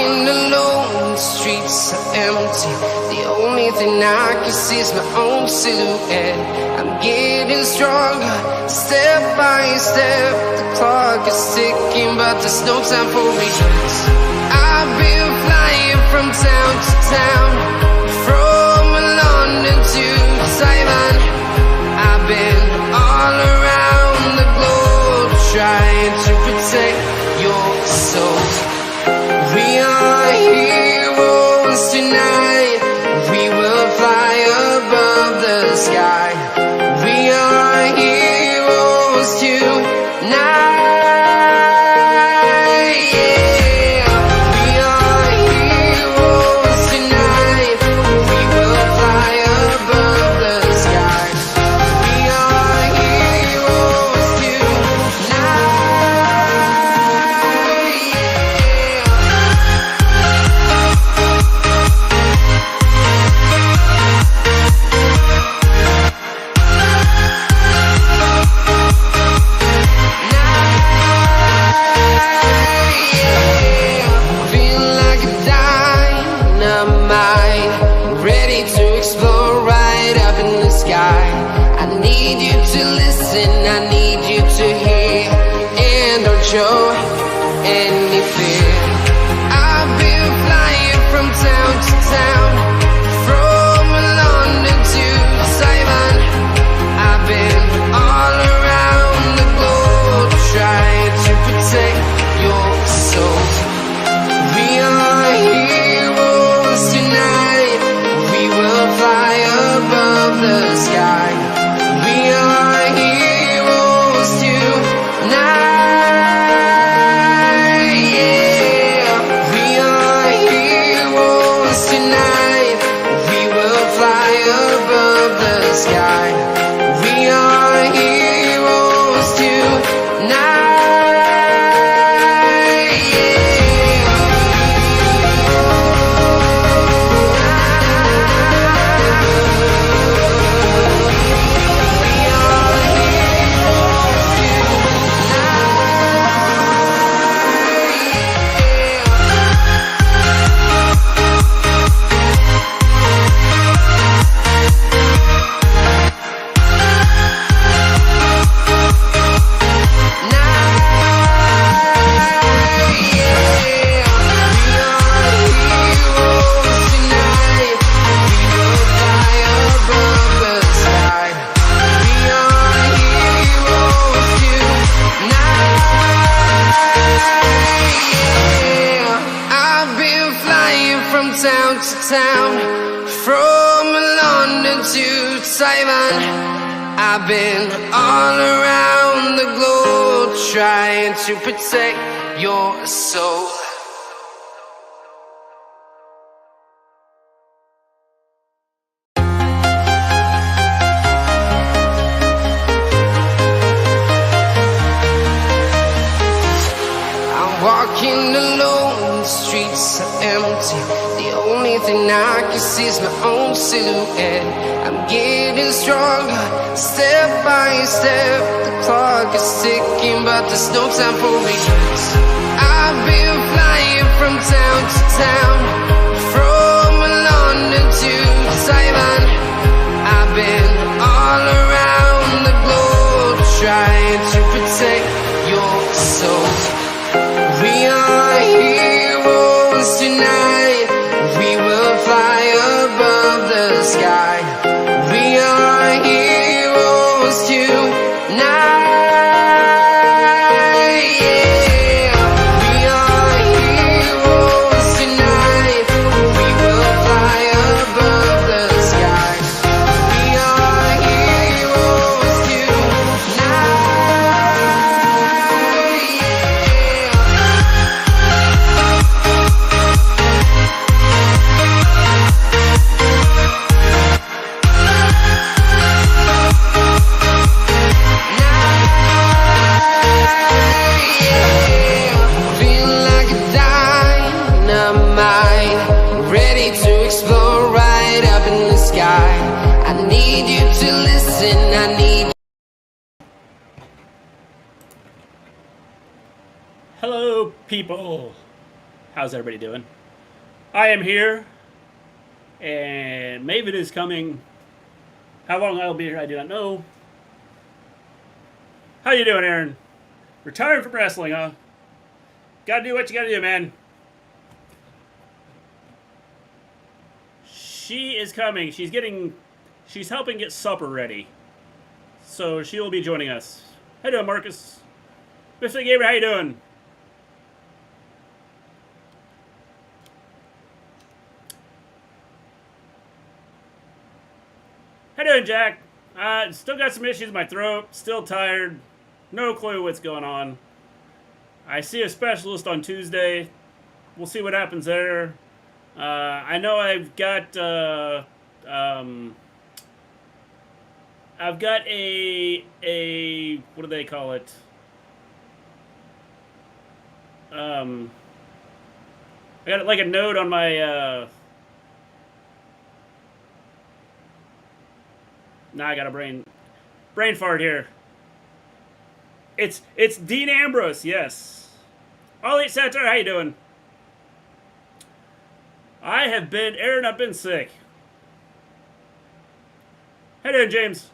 walking alone, the streets are empty. The only thing I can see is my own silhouette. I'm getting stronger, step by step. The clock is ticking, but there's no time for regrets. I've been flying from town to town, from London to Taiwan. I've been all around the globe, trying to protect your soul. We are heroes tonight. We will fly above the sky. We are heroes tonight. Yeah. We are heroes tonight. We will fly above the sky. We are heroes tonight. Feel like a dynamite, ready to explode right up in the sky. I need you to listen, I need you to hear, and don't show any fear. I've been flying from town to town, from London to Taiwan. I've been all around the globe, trying to protect your soul. We are heroes tonight. We will fly above the sky. We are heroes tonight. Yeah. We are heroes tonight. We will fly above the sky. We are heroes tonight. I've been flying from town to town, from London to Taiwan. I've been all around the globe, trying to protect your soul. I'm walking alone, the streets are empty. The only thing I can see is my own silhouette. I'm getting stronger, step by step. The clock is ticking, but there's no time for regrets. I've been flying from town to town, from London to Taiwan. I've been all around the globe, trying to protect your soul. We are heroes tonight. We will fly above the sky. We are heroes tonight. Yeah. We are heroes tonight. We will fly above the sky. We are heroes tonight. Feel like a dynamite, ready to explode right up in the sky. I need you to listen, I need. Hello, people. How's everybody doing? I am here, and Maven is coming. How long I'll be here, I do not know. How you doing, Aaron? Retiring from wrestling, huh? Gotta do what you gotta do, man. She is coming. She's helping get supper ready. So she will be joining us. How you doing, Marcus? Mr. Gamer, how you doing? How you doing, Jack? Still got some issues with my throat. Still tired. No clue what's going on. I see a specialist on Tuesday. We'll see what happens there. I know I've got a what do they call it? I got like a note on my Now I got a brain fart here. It's Dean Ambrose, yes. All Elite Satire, how you doing? Aaron, I've been sick. How you doing, James?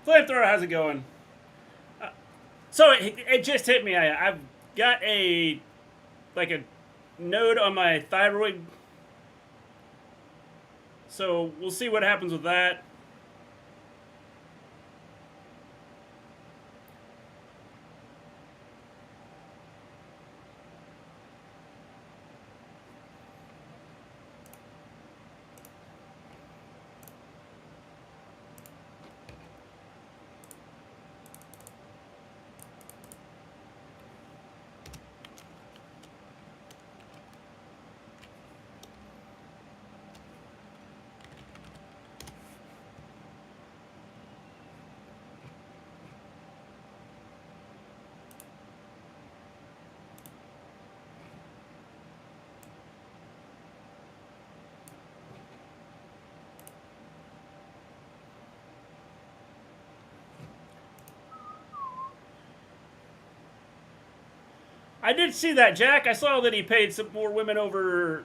Flamethrower, how's it going? So it just hit me. I've got a node on my thyroid. So we'll see what happens with that. I did see that, Jack. I saw that he paid some more women over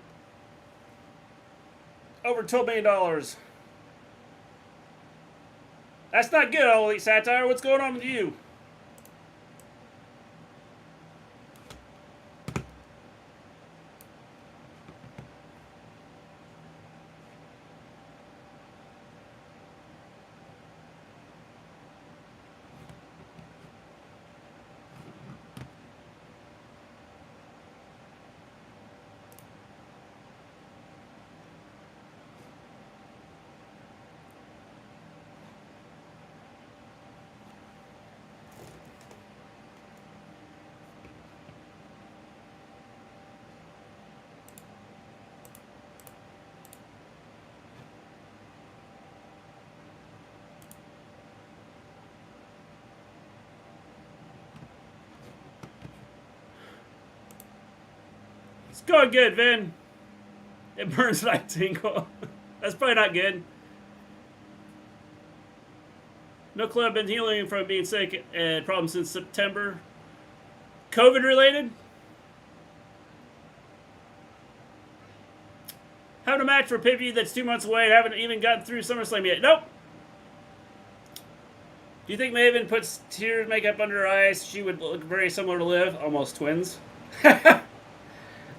$12 million. That's not good, All Elite Satire. What's going on with you? It's going good, Vin. It burns and I tingle. That's probably not good. No clue. I've been healing from being sick and problems since September. COVID related? Having a match for pay-per-view that's 2 months away and haven't even gotten through SummerSlam yet. Nope. Do you think Maven puts tear makeup under her eyes? She would look very similar to Liv. Almost twins.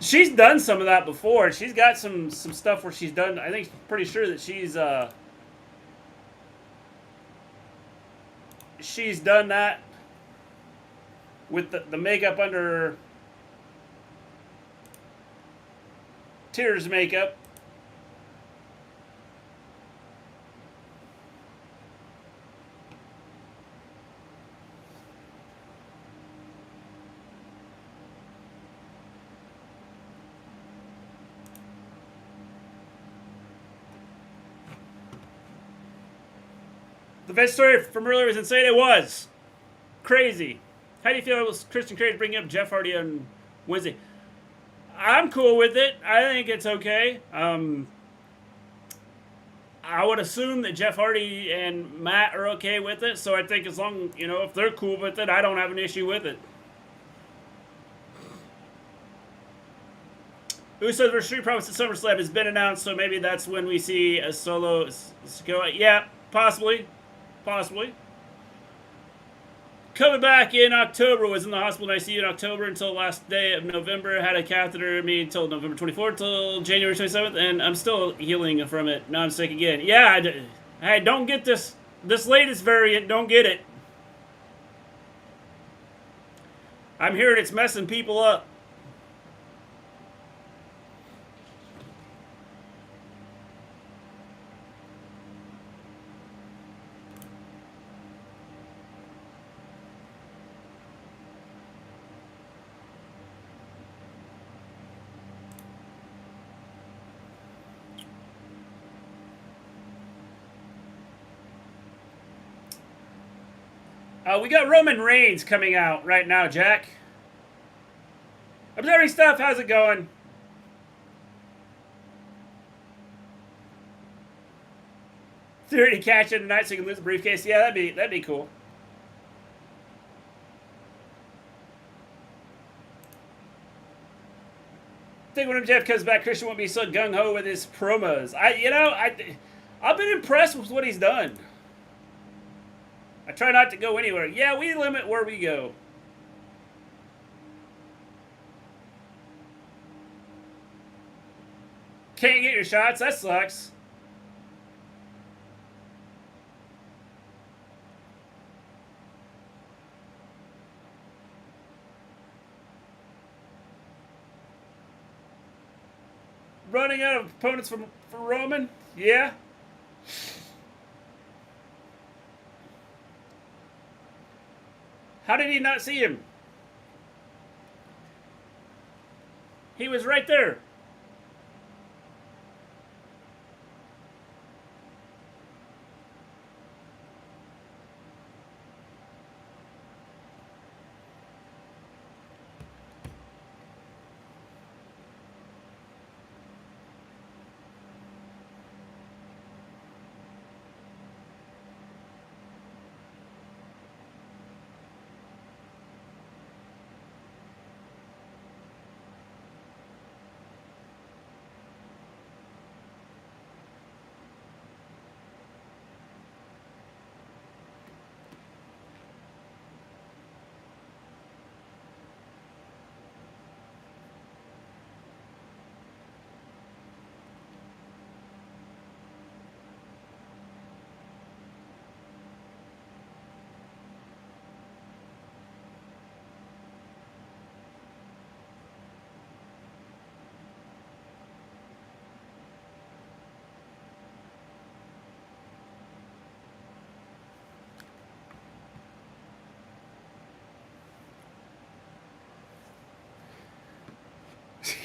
She's done some of that before. She's got some stuff where she's done. I think pretty sure that she's done that with the makeup under Tears makeup. event story from earlier was insane. It was crazy. How do you feel it was Christian Cage bringing up Jeff Hardy on Wednesday? I'm cool with it. I think it's okay. I would assume that Jeff Hardy and Matt are okay with it, so I think as long, if they're cool with it, I don't have an issue with it. Usos vs. Street Profits at SummerSlam has been announced, so maybe that's when we see a solo go. Yeah, possibly. Possibly. Coming back in October, was in the hospital in ICU in October until the last day of November. Had a catheter in me until November 24th, until January 27th, and I'm still healing from it. Now I'm sick again. Yeah, I don't get this latest variant. Don't get it. I'm hearing it's messing people up. We got Roman Reigns coming out right now, Jack. Observing stuff, how's it going? Theory to catch it tonight so you can lose the briefcase. Yeah, that'd be cool. I think when MJF comes back, Christian won't be so gung-ho with his promos. I've been impressed with what he's done. I try not to go anywhere. Yeah, we limit where we go. Can't get your shots? That sucks. Running out of opponents for Roman? Yeah. How did he not see him? He was right there.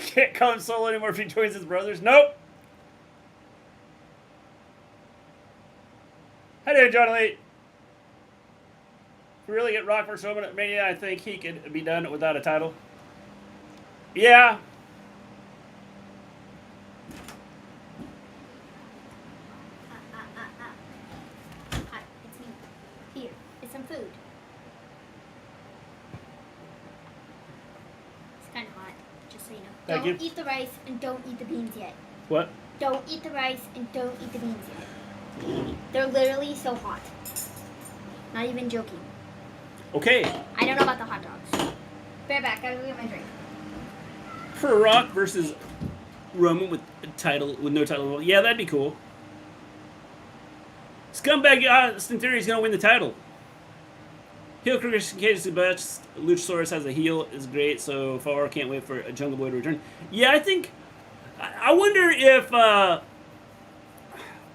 Can't call him solo anymore if he joins his brothers. Nope. How you doing, John Lee? If we really get Rock versus Roman at Mania, I think he could be done without a title. Yeah. Hi, it's me. Here, it's some food. It's kind of hot, just so you know. Thank Don't you. eat the rice and don't eat the beans yet. What? Don't eat the rice and don't eat the beans yet. They're literally so hot. Not even joking. Okay. I don't know about the hot dogs. Bear back, gotta go get my drink. For Rock versus Roman with no title. Yeah, that'd be cool. Scumbag Austin Theory is gonna win the title. Heel Christian Cage is the best. Luchasaurus has a heel is great so far. Can't wait for a Jungle Boy to return. Yeah, I think. I wonder if. I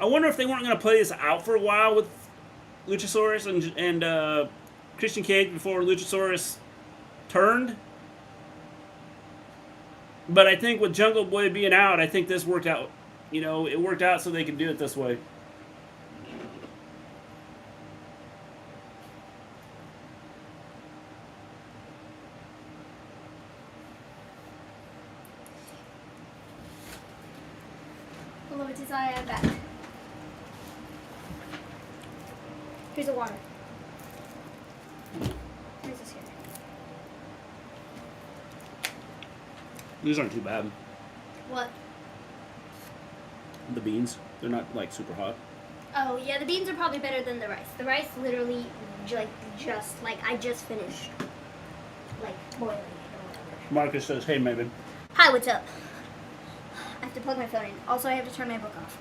wonder if they weren't gonna play this out for a while with Luchasaurus and Christian Cage before Luchasaurus turned. But I think with Jungle Boy being out, I think this worked out. It worked out so they could do it this way. which is why I'm back. Here's the water. Where's this here? These aren't too bad. What? The beans, they're not like super hot. Oh yeah, the beans are probably better than the rice. The rice literally I just finished boiling it or whatever. Marcus says, "Hey, Maven." Hi, what's up? I have to plug my phone in. Also, I have to turn my book off.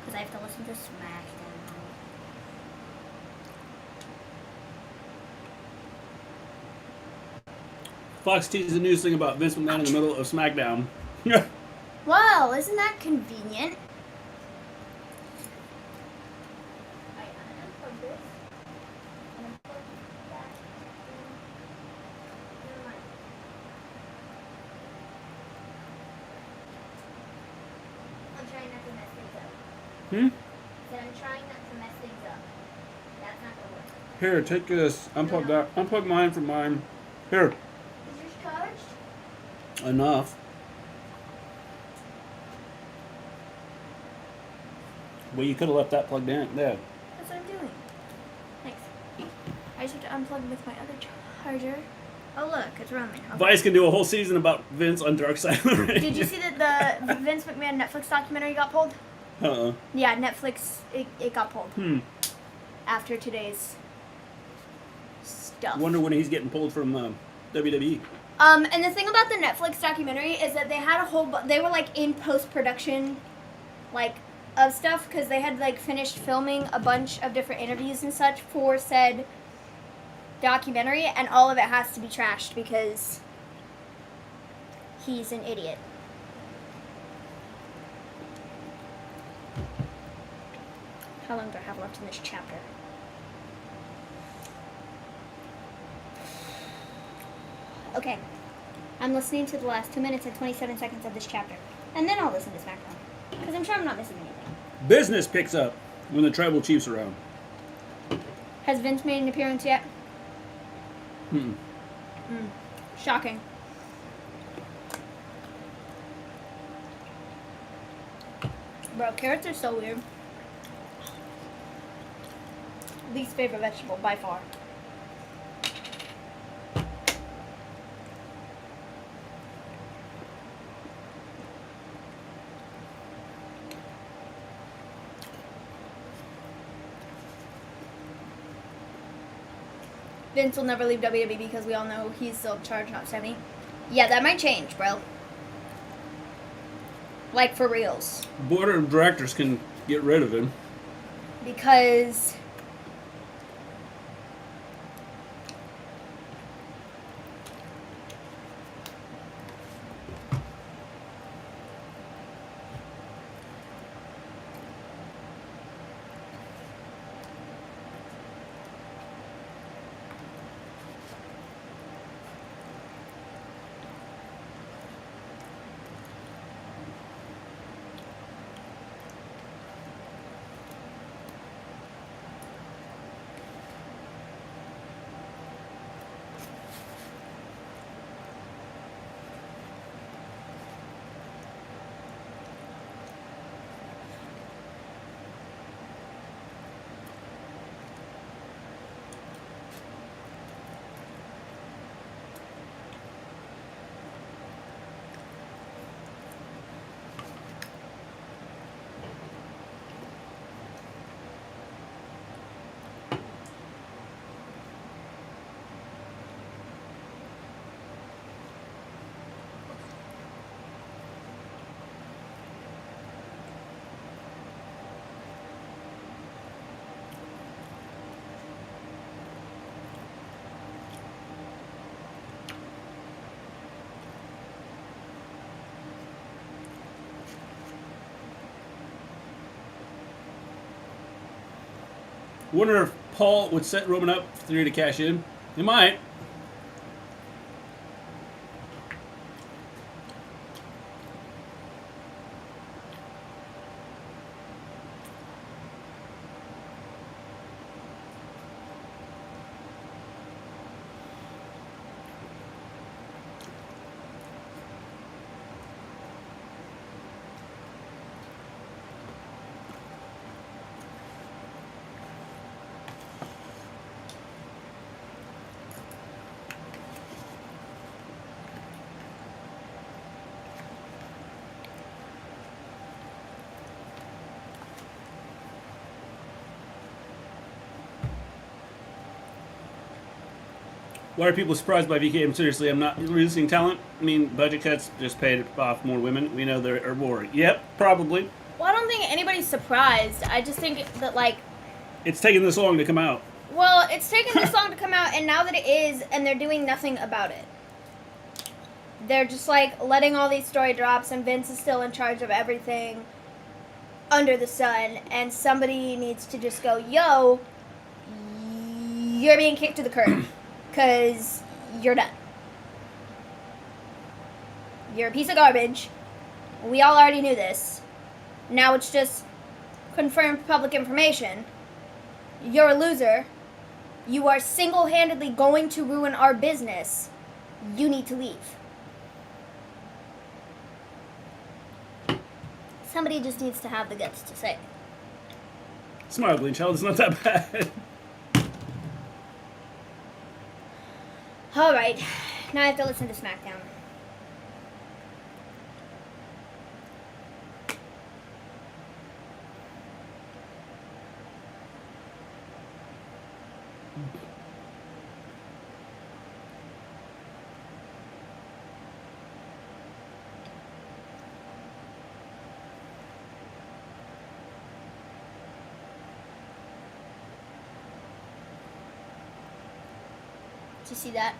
Because I have to listen to Smackdown. Fox teased the news thing about Vince McMahon in the middle of Smackdown. Wow, isn't that convenient? I'm trying not to mess things up. Hmm? Said I'm trying not to mess things up. That's not gonna work. Here, take this. Unplug that. Unplug mine from mine. Here. Is yours charged? Enough. Well, you could have left that plugged in there. That's what I'm doing. Thanks. I just have to unplug with my other charger. Oh look, it's Roman. Okay. Vice can do a whole season about Vince on Dark Side of the Ring. Did you see that the Vince McMahon Netflix documentary got pulled? Uh-uh. Yeah, Netflix, it got pulled. After today's stuff. Wonder when he's getting pulled from WWE. And the thing about the Netflix documentary is that they had a whole, they were like in post-production, like, of stuff, because they had like finished filming a bunch of different interviews and such for said documentary, and all of it has to be trashed because he's an idiot. How long do I have left in this chapter? Okay. I'm listening to the last 2 minutes and 27 seconds of this chapter. And then I'll listen to SmackDown. Because I'm sure I'm not missing anything. Business picks up when the Tribal Chiefs are around. Has Vince made an appearance yet? Shocking. Bro, carrots are so weird. Least favorite vegetable by far. Vince will never leave WWE because we all know he's still in charge, not Sammy. Yeah, that might change, bro. Like, for reals. Board of directors can get rid of him. Because Wonder if Paul would set Roman up for Theory to cash in. He might. Why are people surprised by VKM? Seriously, I'm not losing talent. I mean, budget cuts just paid off more women. We know there are more. Yep, probably. Well, I don't think anybody's surprised. I just think that, like... It's taking this long to come out. Well, it's taken this long to come out, and now that it is, and they're doing nothing about it. They're just, like, letting all these story drops, and Vince is still in charge of everything under the sun, and somebody needs to just go, yo, you're being kicked to the curb, because you're done. You're a piece of garbage. We all already knew this. Now it's just confirmed public information. You're a loser. You are single-handedly going to ruin our business. You need to leave. Somebody just needs to have the guts to say it. Smile, Gleen Child. It's not that bad. Alright. Now I have to listen to Smackdown. Did you see that?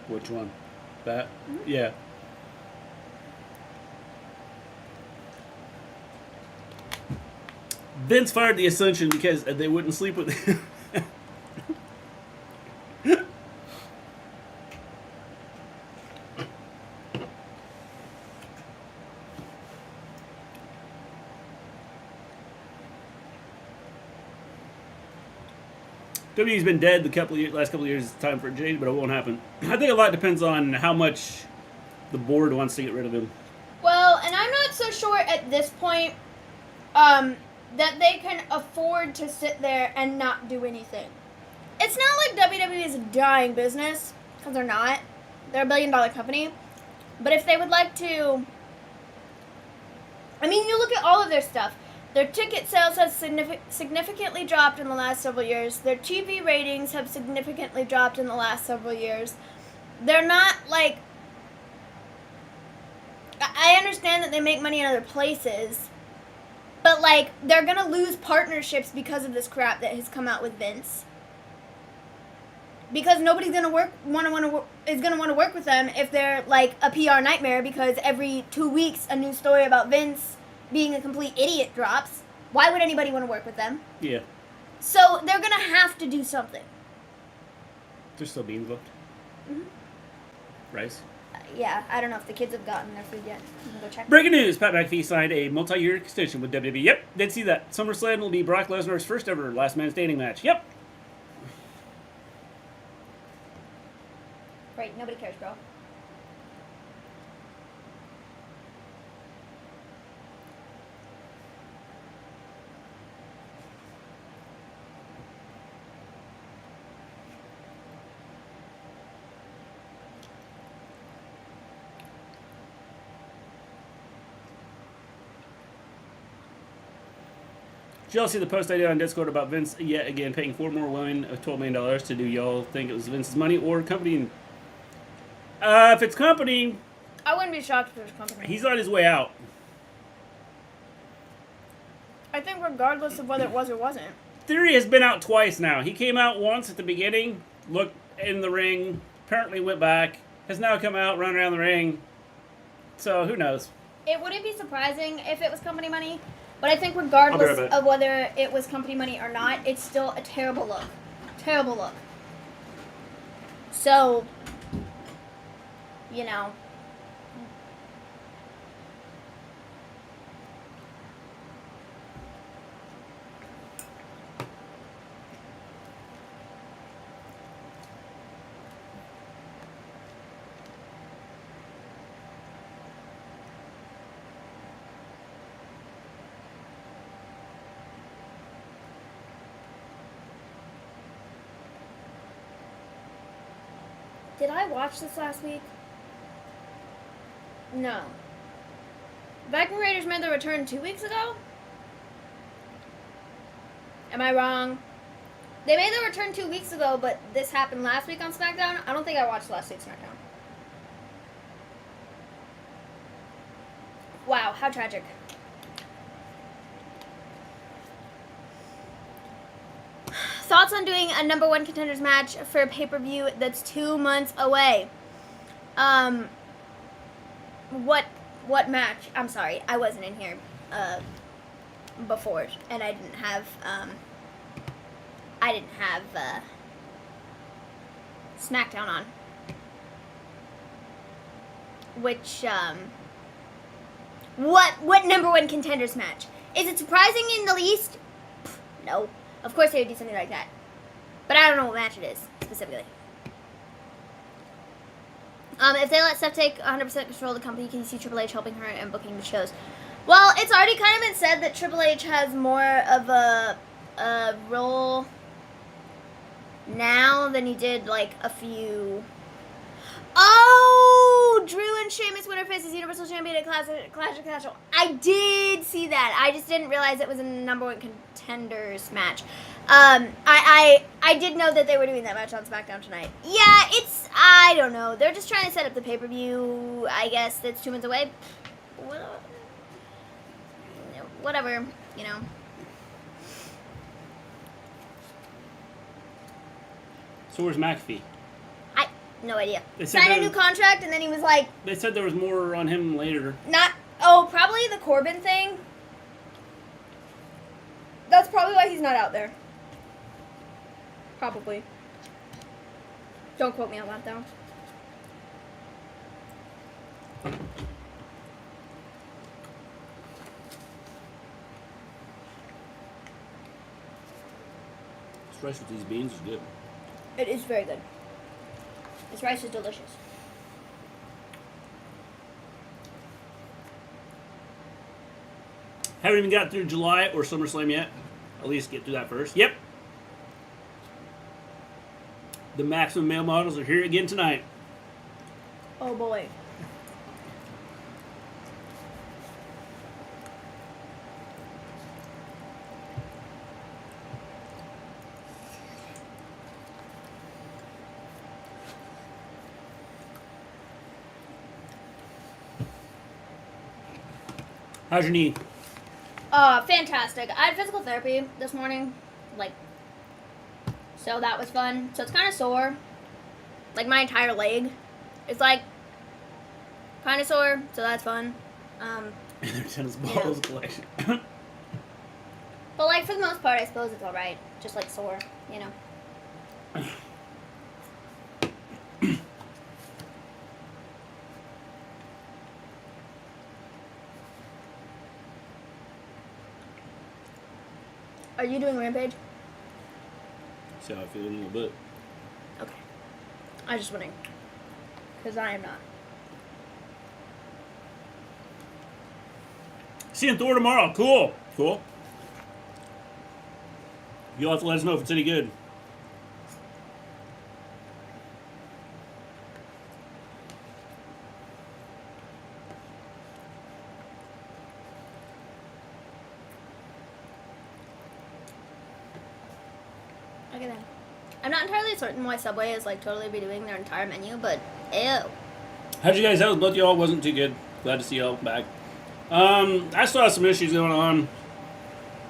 Which one? That? Yeah. Vince fired the Ascension because they wouldn't sleep with him. WWE's been dead the last couple of years. It's time for a change, but it won't happen. I think a lot depends on how much the board wants to get rid of him. Well, and I'm not so sure at this point that they can afford to sit there and not do anything. It's not like WWE is a dying business, because they're not. They're a billion-dollar company. But if they would like to... I mean, you look at all of their stuff. Their ticket sales have significantly dropped in the last several years. Their TV ratings have significantly dropped in the last several years. They're not, like... I understand that they make money in other places, but, like, they're going to lose partnerships because of this crap that has come out with Vince. Because nobody's going to is going to want to work with them if they're, like, a PR nightmare, because every 2 weeks a new story about Vince being a complete idiot drops. Why would anybody want to work with them? Yeah. So they're going to have to do something. They're still being booked. Mm-hmm. Rice. Yeah, I don't know if the kids have gotten their food yet. You can go check. Breaking news. Pat McAfee signed a multi-year extension with WWE. Yep, did see that. SummerSlam will be Brock Lesnar's first ever last man standing match. Yep. Right, nobody cares, bro. Did y'all see the post I did on Discord about Vince yet again paying 4 more women of $12 million to do y'all think it was Vince's money or company? If it's company... I wouldn't be shocked if it was company. He's on his way out. I think regardless of whether it was or wasn't. Theory has been out twice now. He came out once at the beginning, looked in the ring, apparently went back, has now come out, run around the ring. So, who knows? It wouldn't be surprising if it was company money, but I think regardless of whether it was company money or not, it's still a terrible look. Terrible look. So, you know. Did I watch this last week? No. Viking Raiders made their return 2 weeks ago? Am I wrong? They made their return 2 weeks ago, but this happened last week on SmackDown. I don't think I watched last week's SmackDown. Wow, how tragic. Thoughts on doing a number one contenders match for a pay-per-view that's 2 months away? What match? I'm sorry, I wasn't in here before, and I didn't have Smackdown on. Which what number one contenders match? Is it surprising in the least? No. Of course they would do something like that. But I don't know what match it is, specifically. If they let Steph take 100% control of the company, can you see Triple H helping her and booking the shows? Well, it's already kind of been said that Triple H has more of a role now than he did, like, a few... Oh! Drew and Sheamus winner faces Universal Champion at Clash of Castle. I did see that. I just didn't realize it was a number one contenders match. I did know that they were doing that match on SmackDown tonight. Yeah, it's... I don't know. They're just trying to set up the pay-per-view, I guess, that's 2 months away. Whatever, you know. So where's McAfee? No idea. Signed a new contract, and then he was like... They said there was more on him later. Probably the Corbin thing. That's probably why he's not out there. Probably. Don't quote me on that, though. This rice with these beans is good. It is very good. This rice is delicious. Haven't even got through July or SummerSlam yet. At least get through that first. Yep. The Maximum Male Models are here again tonight. Oh boy. How's your knee? Fantastic. I had physical therapy this morning, so that was fun. So it's kind of sore. Like, my entire leg is, kind of sore, so that's fun. And their tennis balls collection. But, for the most part, I suppose it's alright. Just, sore, you know. Are you doing Rampage? See how I feel in a little bit. Okay. I was just wondering. Because I am not. Seeing Thor tomorrow. Cool. Cool. You'll have to let us know if it's any good. Look at that. I'm not entirely certain why Subway is totally redoing their entire menu, but ew. How'd you guys have? Both y'all wasn't too good. Glad to see y'all back. I still have some issues going on.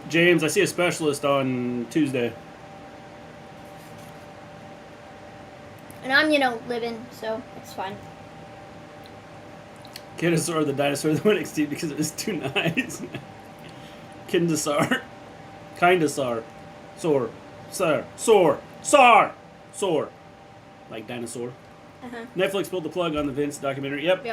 James, I see a specialist on Tuesday. And I'm, living, so it's fine. Kidosaur, the dinosaur that went extinct because it was too nice. Kindasaur. Kindasaur. Sore. Sore. Like dinosaur. Uh-huh. Netflix pulled the plug on the Vince documentary. Yep.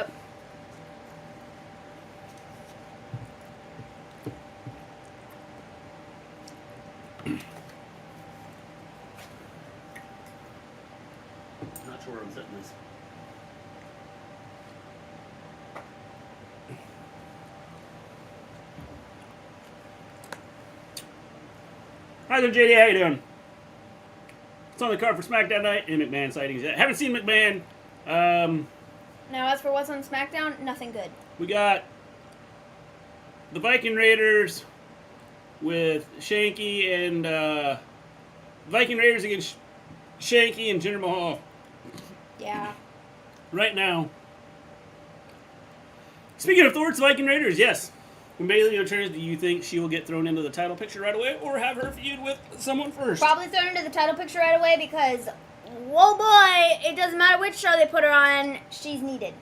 Not sure where I'm setting this. Hi there, JD. How you doing? It's on the card for SmackDown night and McMahon sightings yet. Haven't seen McMahon. Now, as for what's on SmackDown, nothing good. We got the Viking Raiders with Shanky and Viking Raiders against Shanky and Jinder Mahal. Yeah. Right now. Speaking of Thor's Viking Raiders, yes. When Bayley returns, do you think she will get thrown into the title picture right away, or have her feud with someone first? Probably thrown into the title picture right away because, whoa boy, it doesn't matter which show they put her on, she's needed.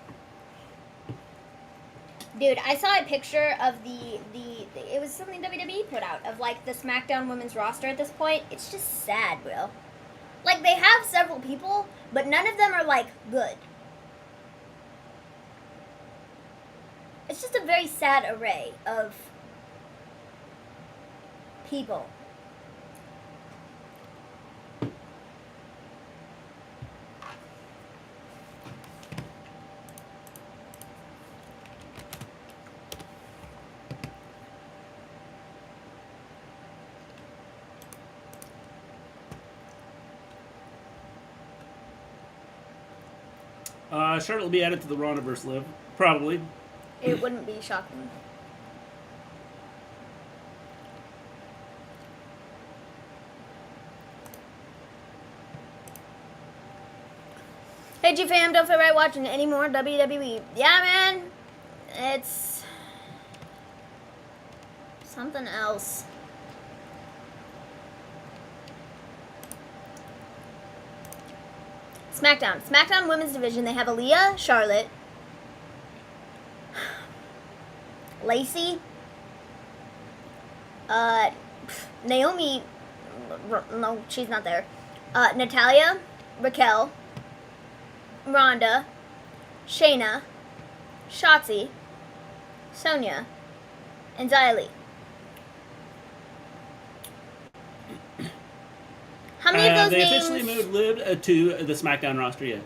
Dude, I saw a picture of it was something WWE put out, of like the SmackDown women's roster at this point. It's just sad, bro. Like, they have several people, but none of them are like good. It's just a very sad array of people. Charlotte will be added to the Ronda vs. Liv. Probably. It wouldn't be shocking. Hey G-Fam, don't feel right watching any more WWE. Yeah, man. It's something else. SmackDown. SmackDown Women's Division. They have Aaliyah, Charlotte, Lacey, Naomi, no, she's not there, Natalia, Raquel, Ronda, Shayna, Shotzi, Sonya, and Xia Li. How many of those they names? officially moved Liv to the SmackDown roster yet?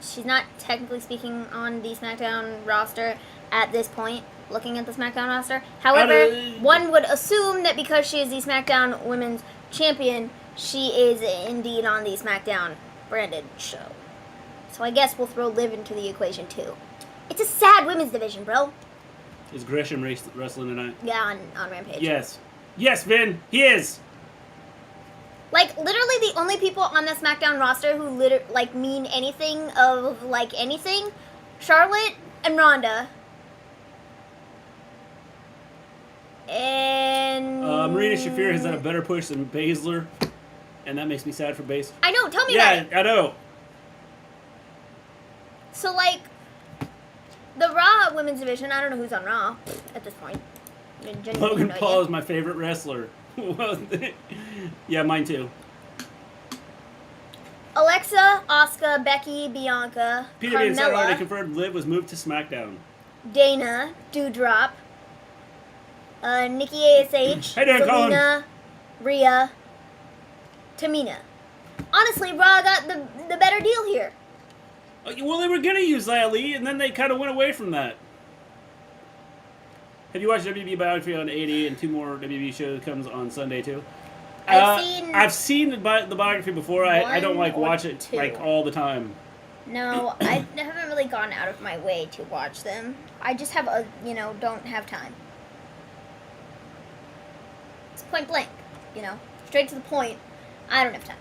She's not technically speaking on the SmackDown roster at this point, looking at the SmackDown roster. However, one would assume that because she is the SmackDown Women's Champion, she is indeed on the SmackDown branded show. So I guess we'll throw Liv into the equation too. It's a sad women's division, bro. Is Gresham wrestling tonight? Yeah, on Rampage. Yes. Yes, Vin, he is. Like, literally the only people on the SmackDown roster who mean anything of, like, anything, Charlotte and Ronda. And... Marina Shafir has done a better push than Baszler, and that makes me sad for Baszler. I know, tell me about it. Yeah, I know. So, like, the Raw women's division, I don't know who's on Raw at this point. Logan Paul is my favorite wrestler. Yeah, mine too. Alexa, Asuka, Becky, Bianca, Peter Van Saturday Carmella, confirmed Liv was moved to SmackDown. Dana, Doudrop, Nikki ASH, Hey there, Colin. Selena, Rhea, Tamina. Honestly, Raw got the better deal here. Well, they were going to use Xia Li, and then they kind of went away from that. Have you watched WWE Biography on 80 and 2 more WWE shows comes on Sunday too? I've seen the biography before. I don't watch it two. like all the time. No, I haven't really gone out of my way to watch them. I just have don't have time. It's point blank, straight to the point. I don't have time.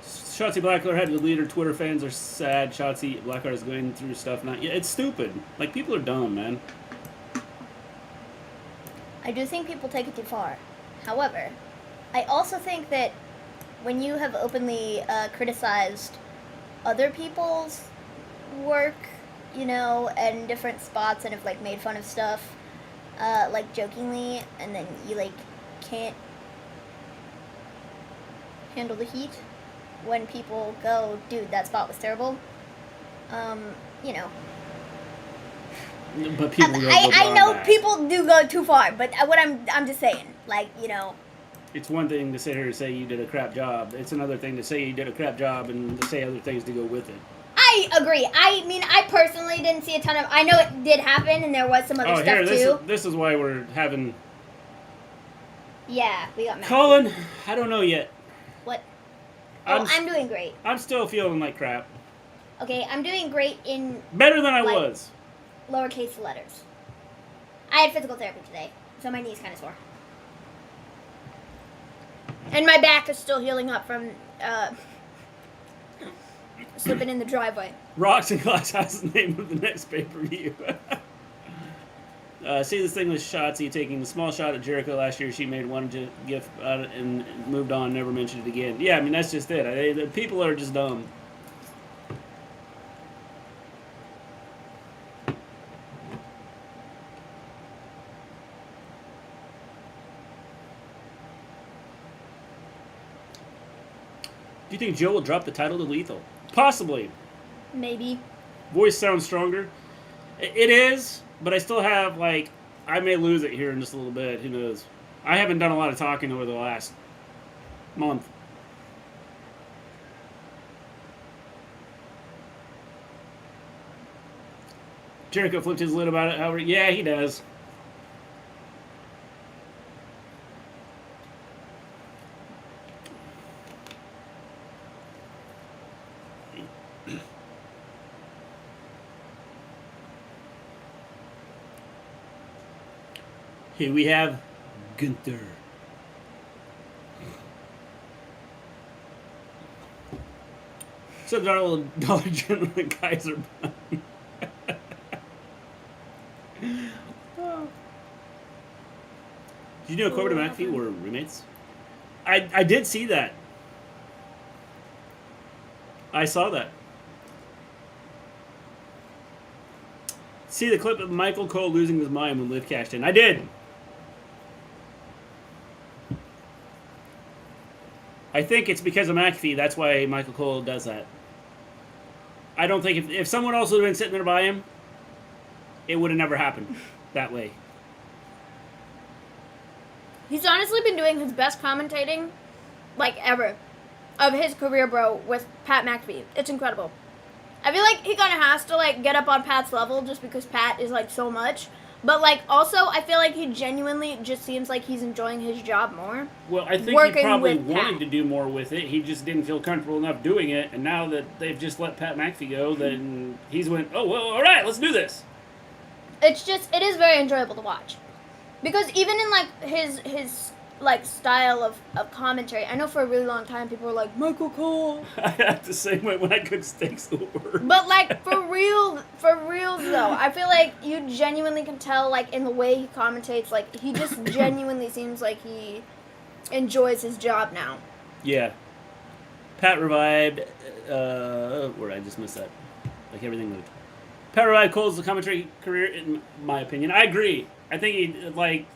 Shotzi Blackheart had to lead her Twitter fans are sad. Shotzi Blackheart is going through stuff now. Yeah, it's stupid. Like, people are dumb, man. I do think people take it too far. However, I also think that when you have openly criticized other people's work, and different spots and have, made fun of stuff, jokingly, and then you, can't handle the heat when people go, dude, that spot was terrible, But people I know people do go too far, but what I'm just saying, It's one thing to sit here and say you did a crap job. It's another thing to say you did a crap job and to say other things to go with it. I agree. I mean, I personally didn't see a ton of... I know it did happen, and there was some other stuff, too. This is why we're having... Yeah, we got mad. Colin, I don't know yet. What? Oh, I'm doing great. I'm still feeling like crap. Okay, I'm doing great in... Better than I was. Lowercase letters. I had physical therapy today, so my knee's kind of sore. And my back is still healing up from slipping in the driveway. Rocks and Glass House is the name of the next pay-per-view. See this thing with Shotzi taking the small shot at Jericho last year. She made one gif about it and moved on, never mentioned it again. Yeah, I mean, that's just it. The people are just dumb. Do you think Joe will drop the title to Lethal? Possibly. Maybe. Voice sounds stronger. It is, but I still have, like, I may lose it here in just a little bit. Who knows? I haven't done a lot of talking over the last month. Jericho flipped his lid about it, however. Yeah, he does. Here we have Gunther. So Dollar General and Kaiser Bun. Did you know Corbin and McAfee were roommates? I did see that. I saw that. See the clip of Michael Cole losing his mind when Liv cashed in. I did. I think it's because of McAfee. That's why Michael Cole does that. I don't think if someone else would have been sitting there by him, it would have never happened that way. He's honestly been doing his best commentating, like, ever, of his career, bro, with Pat McAfee. It's incredible. I feel like he kind of has to, like, get up on Pat's level just because Pat is, like, so much. But, like, also, I feel like he genuinely just seems like he's enjoying his job more. Well, I think he probably wanted to do more with it. He just didn't feel comfortable enough doing it. And now that they've just let Pat McAfee go, then he's went, oh, well, all right, let's do this. It's just, it is very enjoyable to watch. Because even in, like, his like, style of commentary, I know for a really long time people were like, Michael Cole. I had the same way when I could stakes the word. But, like, for real though, I feel like you genuinely can tell, like, in the way he commentates, like, he just genuinely seems like he enjoys his job now. Yeah. Pat revived, where I just missed that. Like, everything moved. Pat revived Cole's commentary career, in my opinion. I agree. I think he, like,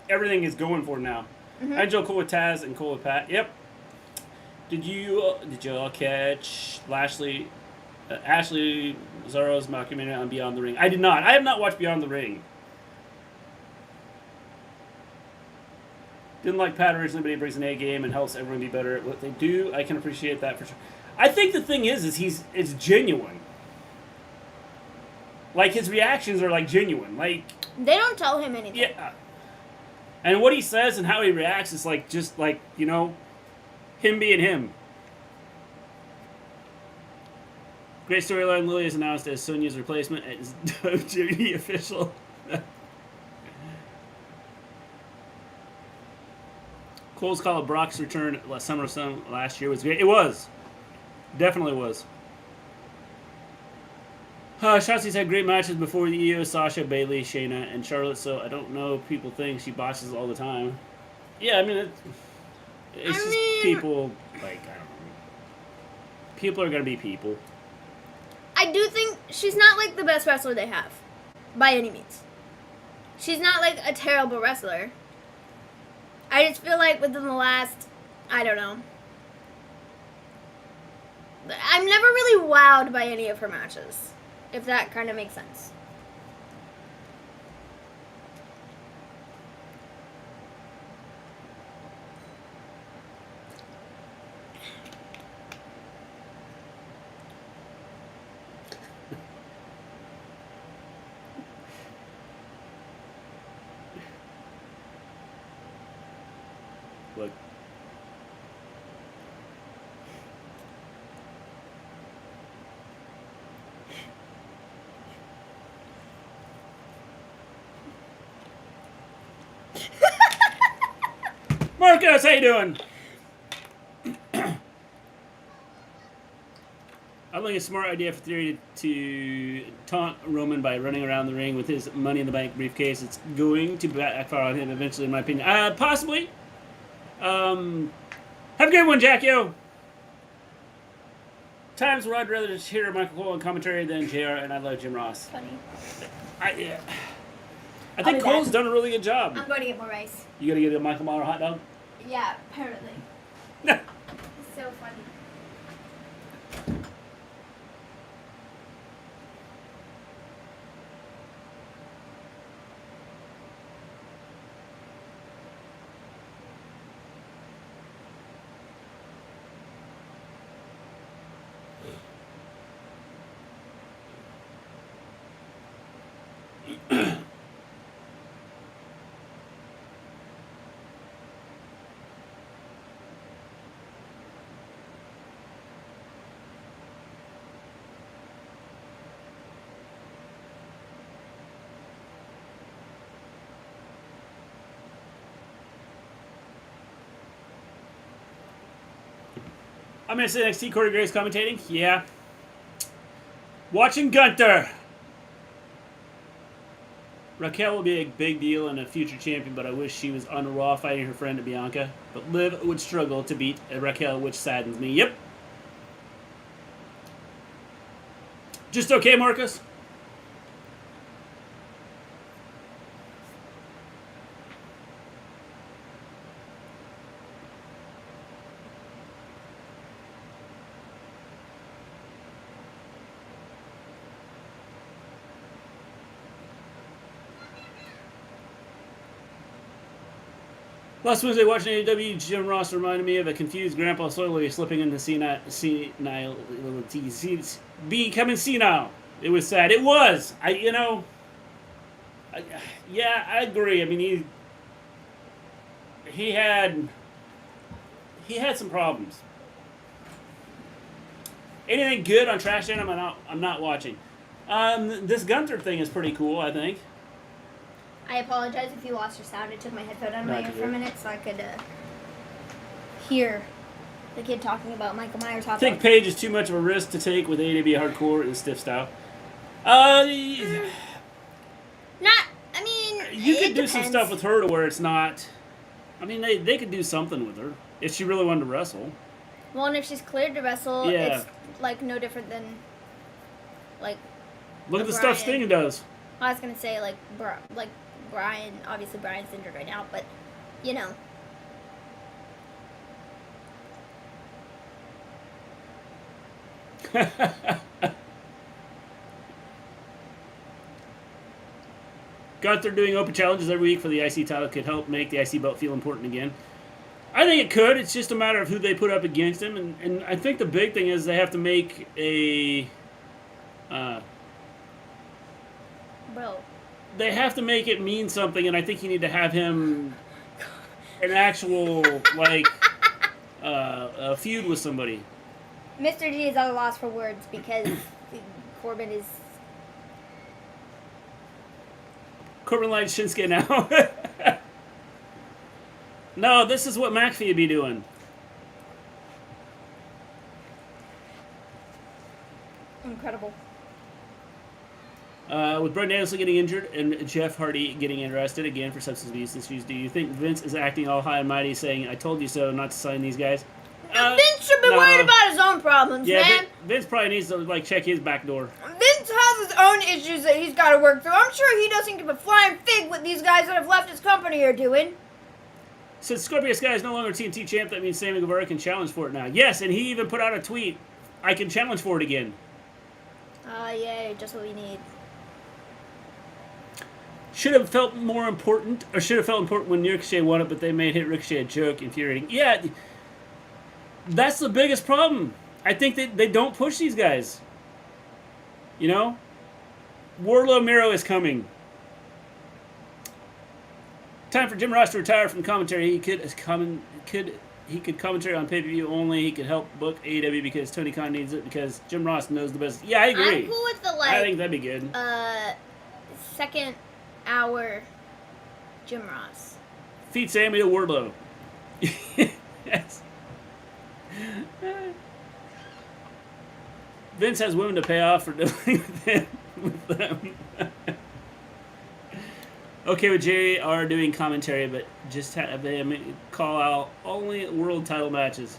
everything is going for him now. Mm-hmm. I enjoy Cole with Taz and Cole with Pat. Yep. Did you all catch Ashley Mazzaro's documentary on Beyond the Ring? I did not. I have not watched Beyond the Ring. Didn't like Pat originally, but he brings an A game and helps everyone be better at what they do. I can appreciate that for sure. I think the thing is it's genuine. Like, his reactions are, like, genuine. Like, they don't tell him anything. Yeah. And what he says and how he reacts is, like, just, like, you know, him being him. Great storyline. Lily is announced as Sonya's replacement as WWE official. Cole's call of Brock's return at SummerSlam last year was great. It was. Definitely was. Shotzi's had great matches before the Io, Sasha, Bayley, Shayna, and Charlotte, so I don't know if people think she botches all the time. Yeah, I mean, it's just people, like, I don't know. People are going to be people. I do think she's not, like, the best wrestler they have, by any means. She's not, like, a terrible wrestler. I just feel like within the last, I don't know. I'm never really wowed by any of her matches, if that kind of makes sense. Look. Marcus, how you doing? I think it's a smart idea for Theory to taunt Roman by running around the ring with his Money in the Bank briefcase. It's going to backfire on him eventually, in my opinion. Possibly. Have a good one, Jack, yo. Times where I'd rather just hear Michael Cole on commentary than JR, and I love Jim Ross. Funny. I think Cole's done a really good job. I'm going to get more rice. You gotta get a Michael Myler hot dog? Yeah, apparently. It's so funny. I miss NXT Corey Graves commentating. Yeah. Watching Gunther. Raquel will be a big deal and a future champion, but I wish she was on Raw fighting her friend Bianca. But Liv would struggle to beat Raquel, which saddens me. Yep. Just okay, Marcus? Last Wednesday, watching AEW, Jim Ross reminded me of a confused Grandpa slowly slipping into senility, becoming senile. It was sad. It was. Yeah, I agree. I mean, he had some problems. Anything good on Trash Channel? I'm not watching. This Gunther thing is pretty cool, I think. I apologize if you lost your sound. I took my headphone out of my ear for a minute so I could hear the kid talking about Michael Myers hot I think dog. Paige is too much of a risk to take with AEW hardcore and stiff style. I mean, You it could do depends. some stuff with her to where it's not. I mean, they could do something with her if she really wanted to wrestle. Well, and if she's cleared to wrestle, Yeah. it's like no different than like. Look at the Brian. stuff Sting does. I was gonna say like Brian. Obviously, Brian's injured right now, but you know. Gunther doing open challenges every week for the IC title could help make the IC belt feel important again. I think it could. It's just a matter of who they put up against him, and I think the big thing is they have to make a. Bro. They have to make it mean something, and I think you need to have him an actual a feud with somebody. Mr. G is at a loss for words because Corbin is. Corbin likes Shinsuke now. No, this is what McAfee would be doing. Incredible. With Brett Danielson getting injured and Jeff Hardy getting arrested again for substance abuse issues, do you think Vince is acting all high and mighty, saying, "I told you so," not to sign these guys? Vince should be worried about his own problems, yeah, man. Vince probably needs to check his back door. Vince has his own issues that he's got to work through. I'm sure he doesn't give a flying fig what these guys that have left his company are doing. Since Scorpio Sky is no longer TNT champ, that means Sammy Guevara can challenge for it now. Yes, and he even put out a tweet, "I can challenge for it again." Yay, just what we need. Should have felt more important, or should have felt important when Ricochet won it, but they made Ricochet a joke, infuriating. Yeah, that's the biggest problem. I think that they don't push these guys. You know? Wardlow Miro is coming. Time for Jim Ross to retire from commentary. He could commentary on pay-per-view only. He could help book AEW because Tony Khan needs it, because Jim Ross knows the best. Yeah, I agree. I'm cool with the I think that'd be good. second hour Jim Ross. Feed Sammy to Wardlow. Yes. Vince has women to pay off for dealing with them. Okay, with JR doing commentary, but just have them call out only world title matches.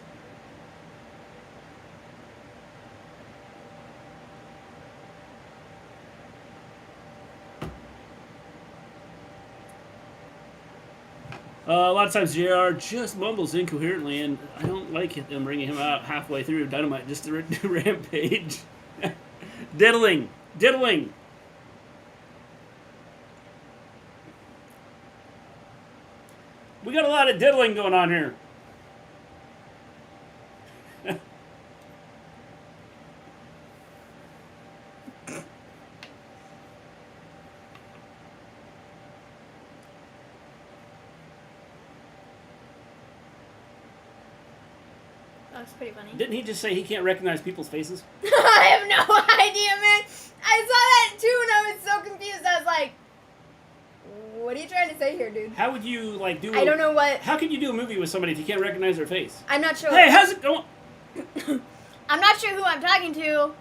A lot of times JR just mumbles incoherently, and I don't like them bringing him out halfway through Dynamite just to do Rampage. Diddling. Diddling. We got a lot of diddling going on here. That's pretty funny. Didn't he just say he can't recognize people's faces? I have no idea, man. I saw that too and I was so confused. I was like, what are you trying to say here, dude? How would you, like, do I don't know what... How can you do a movie with somebody if you can't recognize their face? I'm not sure. Hey, how's it going? I'm not sure who I'm talking to.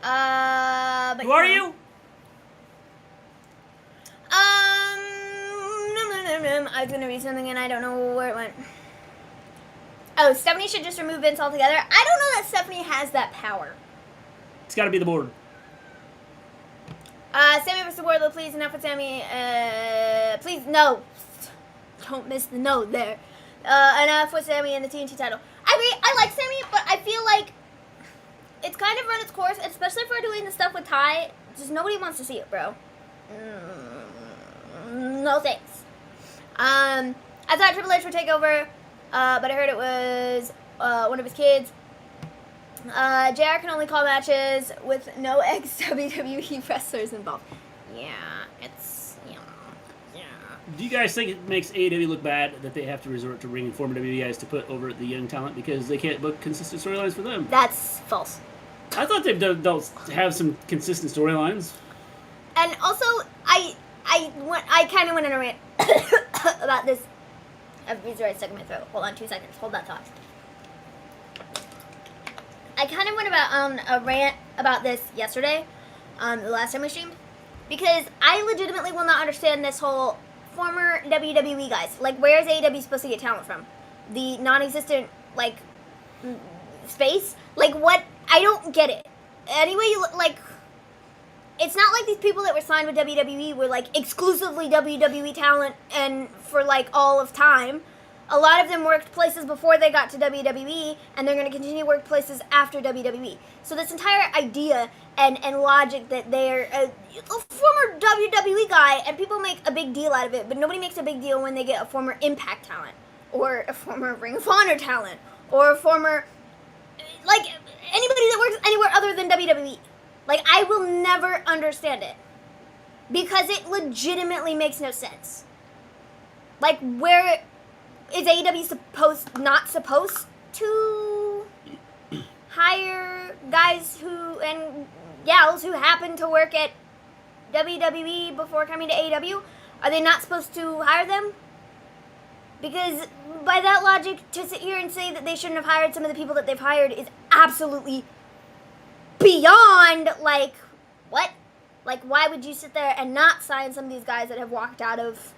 But Who are you? I was going to read something and I don't know where it went. Oh, Stephanie should just remove Vince altogether. I don't know that Stephanie has that power. It's got to be the board. Sammy versus Wardlow, please. Enough with Sammy. Please, no. Don't miss the note there. Enough with Sammy and the TNT title. I mean, I like Sammy, but I feel like it's kind of run its course, especially for doing the stuff with Ty. Just nobody wants to see it, bro. No thanks. I thought Triple H would take over, but I heard it was one of his kids. JR can only call matches with no ex-WWE wrestlers involved. Yeah, it's, yeah. Do you guys think it makes AEW look bad that they have to resort to bringing former WWE guys to put over the young talent because they can't book consistent storylines for them? That's false. I thought they've have some consistent storylines. And also, I kind of went on a rant about this. Everybody's right stuck in my throat. Hold on 2 seconds. Hold that thought. I kind of went on a rant about this yesterday, the last time we streamed, because I legitimately will not understand this whole former WWE guys. Like, where is AEW supposed to get talent from? The non-existent, like, space? Like, what? I don't get it. Anyway, you look like... It's not like these people that were signed with WWE were, like, exclusively WWE talent and for, like, all of time. A lot of them worked places before they got to WWE, and they're going to continue to work places after WWE. So this entire idea and logic that they're a former WWE guy, and people make a big deal out of it, but nobody makes a big deal when they get a former Impact talent, or a former Ring of Honor talent, or a former, like, anybody that works anywhere other than WWE. Like, I will never understand it. Because it legitimately makes no sense. Like, where... Is AEW not supposed to hire guys who and gals who happen to work at WWE before coming to AEW? Are they not supposed to hire them? Because by that logic, to sit here and say that they shouldn't have hired some of the people that they've hired is absolutely beyond, like, what? Like, why would you sit there and not sign some of these guys that have walked out of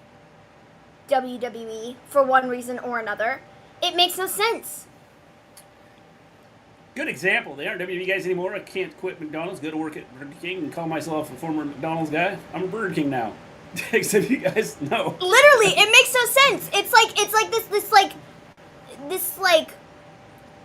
WWE for one reason or another? It makes no sense. Good example. They aren't WWE guys anymore. I can't quit McDonald's, go to work at Burger King, and call myself a former McDonald's guy. I'm a Burger King now. Except you guys know. Literally, it makes no sense. It's like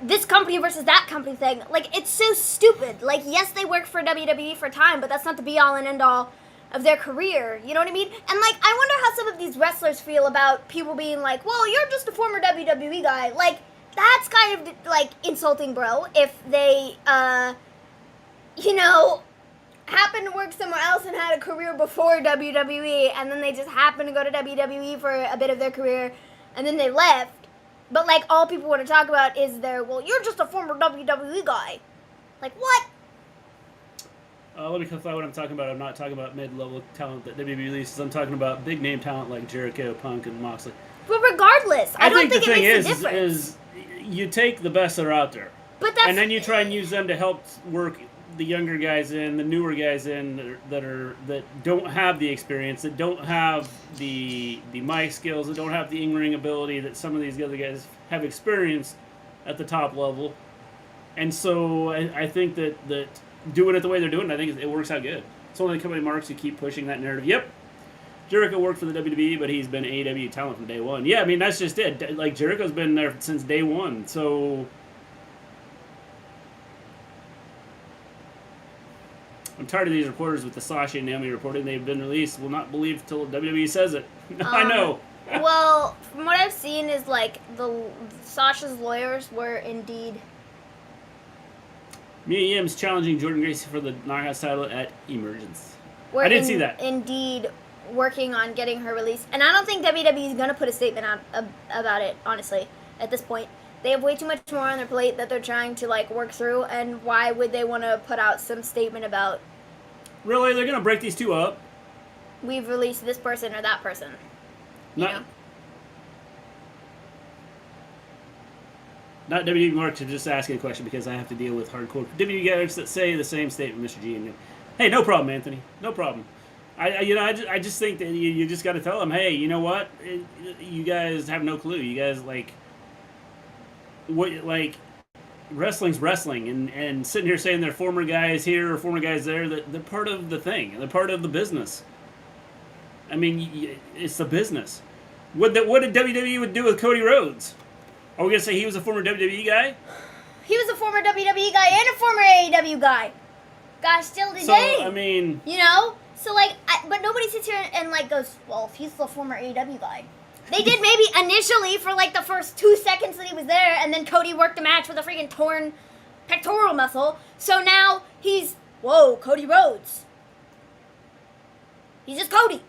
this company versus that company thing. Like, it's so stupid. Like, yes, they work for WWE for a time, but that's not the be-all and end-all of their career, you know what I mean? And, like, I wonder how some of these wrestlers feel about people being like, well, you're just a former WWE guy. Like, that's kind of, like, insulting, bro. If they, you know, happen to work somewhere else and had a career before WWE, and then they just happen to go to WWE for a bit of their career, and then they left. But, like, all people want to talk about is their, well, you're just a former WWE guy. Like, what? Let me clarify what I'm talking about. I'm not talking about mid-level talent that WWE releases. I'm talking about big-name talent like Jericho, Punk, and Moxley. But regardless, regardless. I don't think the it thing makes a difference. is you take the best that are out there. But that's, and then you try and use them to help work the younger guys in, the newer guys in that don't have the experience, that don't have the mic skills, that don't have the in-ring ability that some of these other guys have experienced at the top level. And so I think that doing it the way they're doing it, I think it works out good. It's only the company marks who keep pushing that narrative. Yep, Jericho worked for the WWE, but he's been AEW talent from day one. Yeah, I mean, that's just it. Like, Jericho's been there since day one, so... I'm tired of these reporters with the Sasha and Naomi reporting they've been released. Will not believe till WWE says it. I know. Well, from what I've seen is, like, Sasha's lawyers were indeed... Mia Yim's challenging Jordan Gracie for the Knockouts title at Emergence. I didn't see that. Indeed working on getting her released. And I don't think WWE is going to put a statement out about it, honestly, at this point. They have way too much more on their plate that they're trying to, like, work through, and why would they want to put out some statement about... Really? They're going to break these two up? We've released this person or that person. Not WWE Marks are just asking a question because I have to deal with hardcore WWE guys that say the same statement, Mr. G. And hey, no problem, Anthony. No problem. I just think that you just got to tell them, hey, you know what? You guys have no clue. You guys, wrestling's wrestling, and sitting here saying they're former guys here or former guys there, that they're part of the thing. They're part of the business. I mean, it's the business. What did WWE would do with Cody Rhodes? Are we going to say he was a former WWE guy? He was a former WWE guy and a former AEW guy. Gosh, still today. So, I mean... You know? So, like, but nobody sits here and, like, goes, well, if he's the former AEW guy. They did maybe initially for, like, the first 2 seconds that he was there, and then Cody worked a match with a freaking torn pectoral muscle. So now he's, whoa, Cody Rhodes. He's just Cody.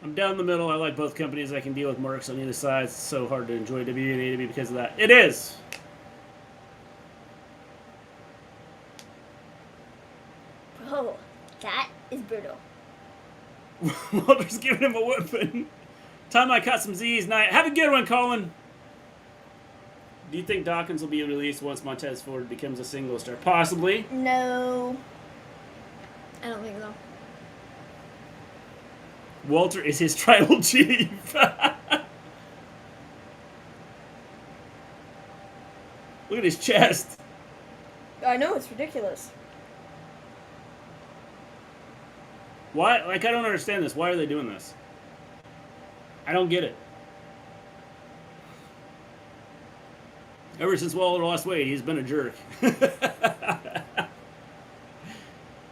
I'm down the middle. I like both companies. I can deal with marks on either side. It's so hard to enjoy WWE and AEW because of that. It is. Bro, that is brutal. Walter's giving him a whipping. Time I caught some Z's night. Have a good one, Colin. Do you think Dawkins will be released once Montez Ford becomes a single star? Possibly. No. I don't think so. Walter is his tribal chief. Look at his chest. I know, it's ridiculous. Why? Like, I don't understand this. Why are they doing this? I don't get it. Ever since Walter lost weight, he's been a jerk.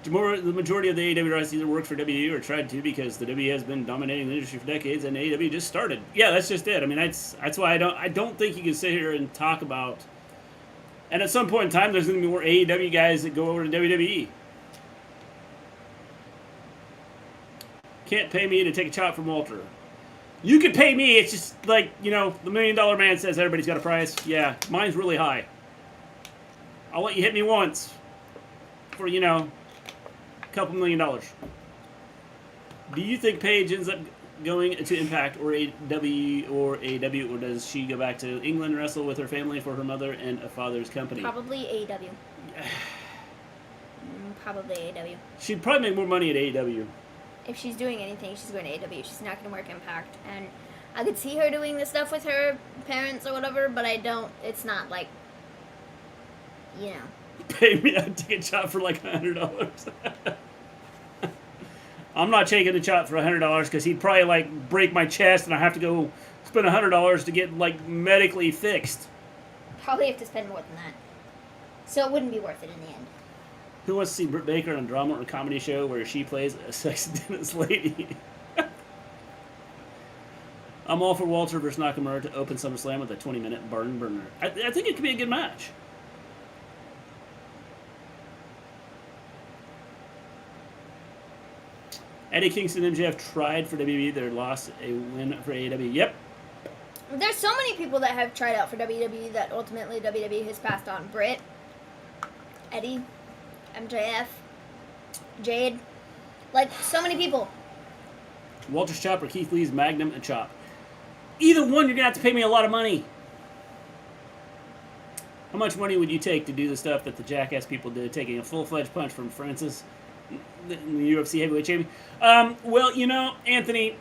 The majority of the AEW writers either worked for WWE or tried to, because the WWE has been dominating the industry for decades, and AEW just started. Yeah, that's just it. I mean, that's why I don't think you can sit here and talk about. And at some point in time, there's going to be more AEW guys that go over to WWE. Can't pay me to take a chop from Walter. You could pay me. It's just like, you know, the $1 Million Man says everybody's got a price. Yeah, mine's really high. I'll let you hit me once for, you know, $2 million. Do you think Paige ends up going to Impact or AEW, or does she go back to England and wrestle with her family for her mother and a father's company? Probably AEW. Probably AEW. She'd probably make more money at AEW. If she's doing anything, she's going to AEW. She's not going to work Impact. And I could see her doing the stuff with her parents or whatever, but I don't. It's not like, you know. Pay me, I'd take a chop for like $100. I'm not taking a chop for $100 because he'd probably like break my chest and I have to go spend $100 to get like medically fixed. Probably have to spend more than that. So it wouldn't be worth it in the end. Who wants to see Britt Baker on a drama or comedy show where she plays a sexy dentist lady? I'm all for Walter versus Nakamura to open SummerSlam with a 20-minute barn burner. I think it could be a good match. Eddie Kingston and MJF tried for WWE. They lost a win for AEW. Yep. There's so many people that have tried out for WWE that ultimately WWE has passed on. Britt, Eddie, MJF, Jade. Like, so many people. Walter's chop or Keith Lee's Magnum and chop. Either one, you're going to have to pay me a lot of money. How much money would you take to do the stuff that the jackass people did, taking a full-fledged punch from Francis, the UFC heavyweight champion? Well, you know, Anthony,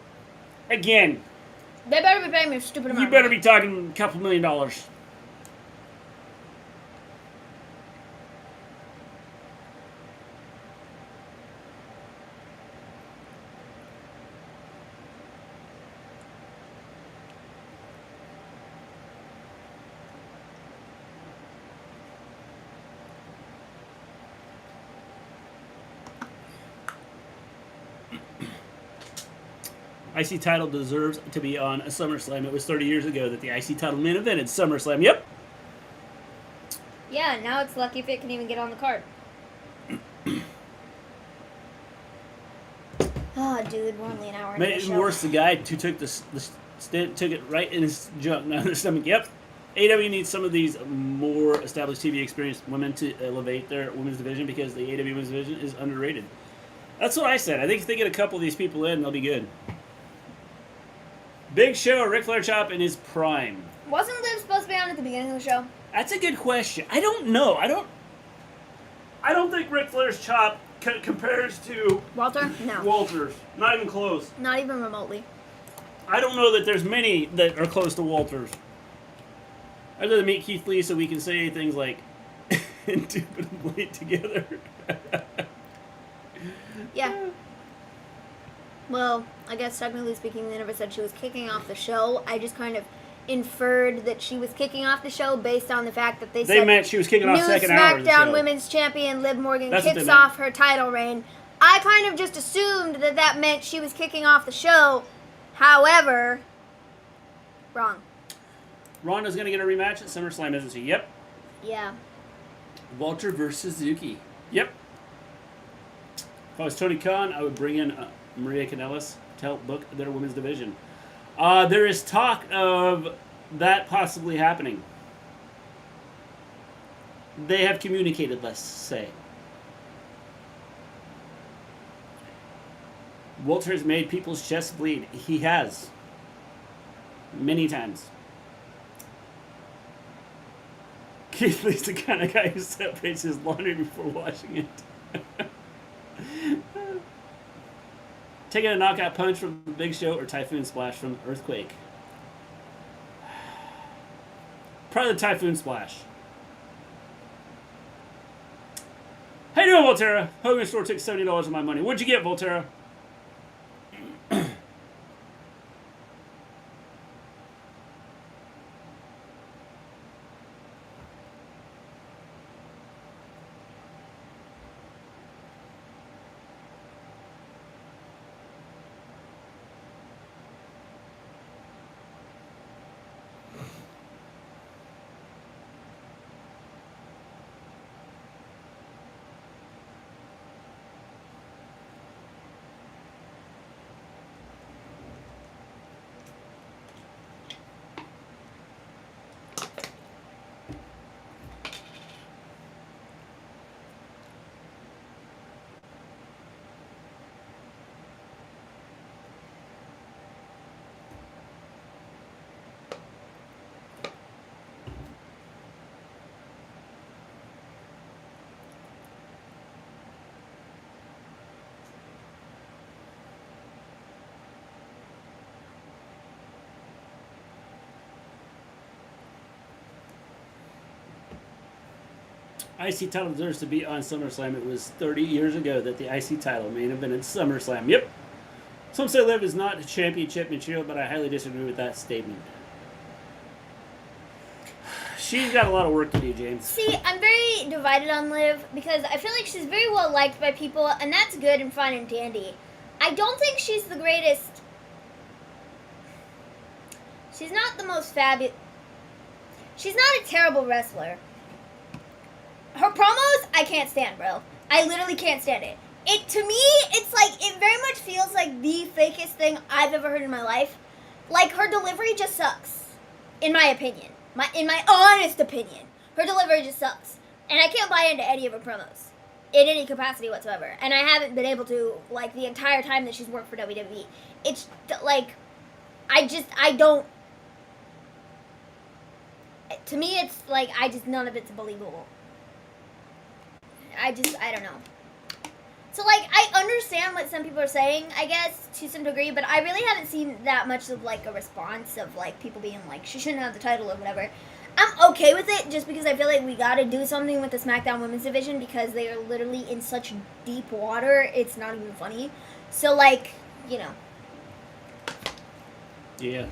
again, They better be paying me a stupid amount. you better be talking a couple $1 million. IC title deserves to be on a SummerSlam. It was 30 years ago that the IC title main evented SummerSlam. Yep. Yeah, now it's lucky if it can even get on the card. Oh, dude, we're only an hour into Made the it show. worse, the guy who took the stint took it right in his junk, not in his stomach. Yep. AEW needs some of these more established TV experienced women to elevate their women's division because the AEW women's division is underrated. That's what I said. I think if they get a couple of these people in, they'll be good. Big Show or Ric Flair chop in his prime? Wasn't Liv supposed to be on at the beginning of the show? That's a good question. I don't know. I don't think Ric Flair's chop compares to Walter? No. Walter's. Not even close. Not even remotely. I don't know that there's many that are close to Walter's. I'd rather meet Keith Lee so we can say things like indubitably together. Yeah. Well, I guess technically speaking, they never said she was kicking off the show. I just kind of inferred that she was kicking off the show based on the fact that they said meant she was kicking off new second hour of the Smackdown show. Women's Champion Liv Morgan That's what kicks they meant. off her title reign. I kind of just assumed that that meant she was kicking off the show. However, wrong. Ronda's going to get a rematch at SummerSlam, isn't she? Yep. Yeah. Walter versus Suzuki. Yep. If I was Tony Khan, I would bring in Maria Kanellis to help book their women's division. There is talk of that possibly happening. They have communicated, let's say. Walter has made people's chests bleed. He has. Many times. Keith Lee's the kind of guy who separates his laundry before washing it. Taking a knockout punch from the Big Show or Typhoon Splash from Earthquake? Probably the Typhoon Splash. How you doing, Volterra? Hogan Store took $70 of my money. What'd you get, Volterra? IC title deserves to be on SummerSlam. It was 30 years ago that the IC title main evented SummerSlam. Yep. Some say Liv is not a championship material, but I highly disagree with that statement. She's got a lot of work to do, James. See, I'm very divided on Liv because I feel like she's very well liked by people, and that's good and fine and dandy. I don't think she's the greatest. She's not the most fabulous. She's not a terrible wrestler. Her promos, I can't stand, bro. I literally can't stand it. To me, it's like, it very much feels like the fakest thing I've ever heard in my life. Like, her delivery just sucks. In my opinion. In my honest opinion. Her delivery just sucks. And I can't buy into any of her promos. In any capacity whatsoever. And I haven't been able to, like, the entire time that she's worked for WWE. it's like, I don't. To me, it's like none of it's believable. I don't know. So like, I understand what some people are saying, I guess, to some degree, but I really haven't seen that much of like a response of like people being like, she shouldn't have the title or whatever. I'm okay with it just because I feel like we gotta do something with the SmackDown Women's Division because they are literally in such deep water, it's not even funny. So like, you know. Yeah.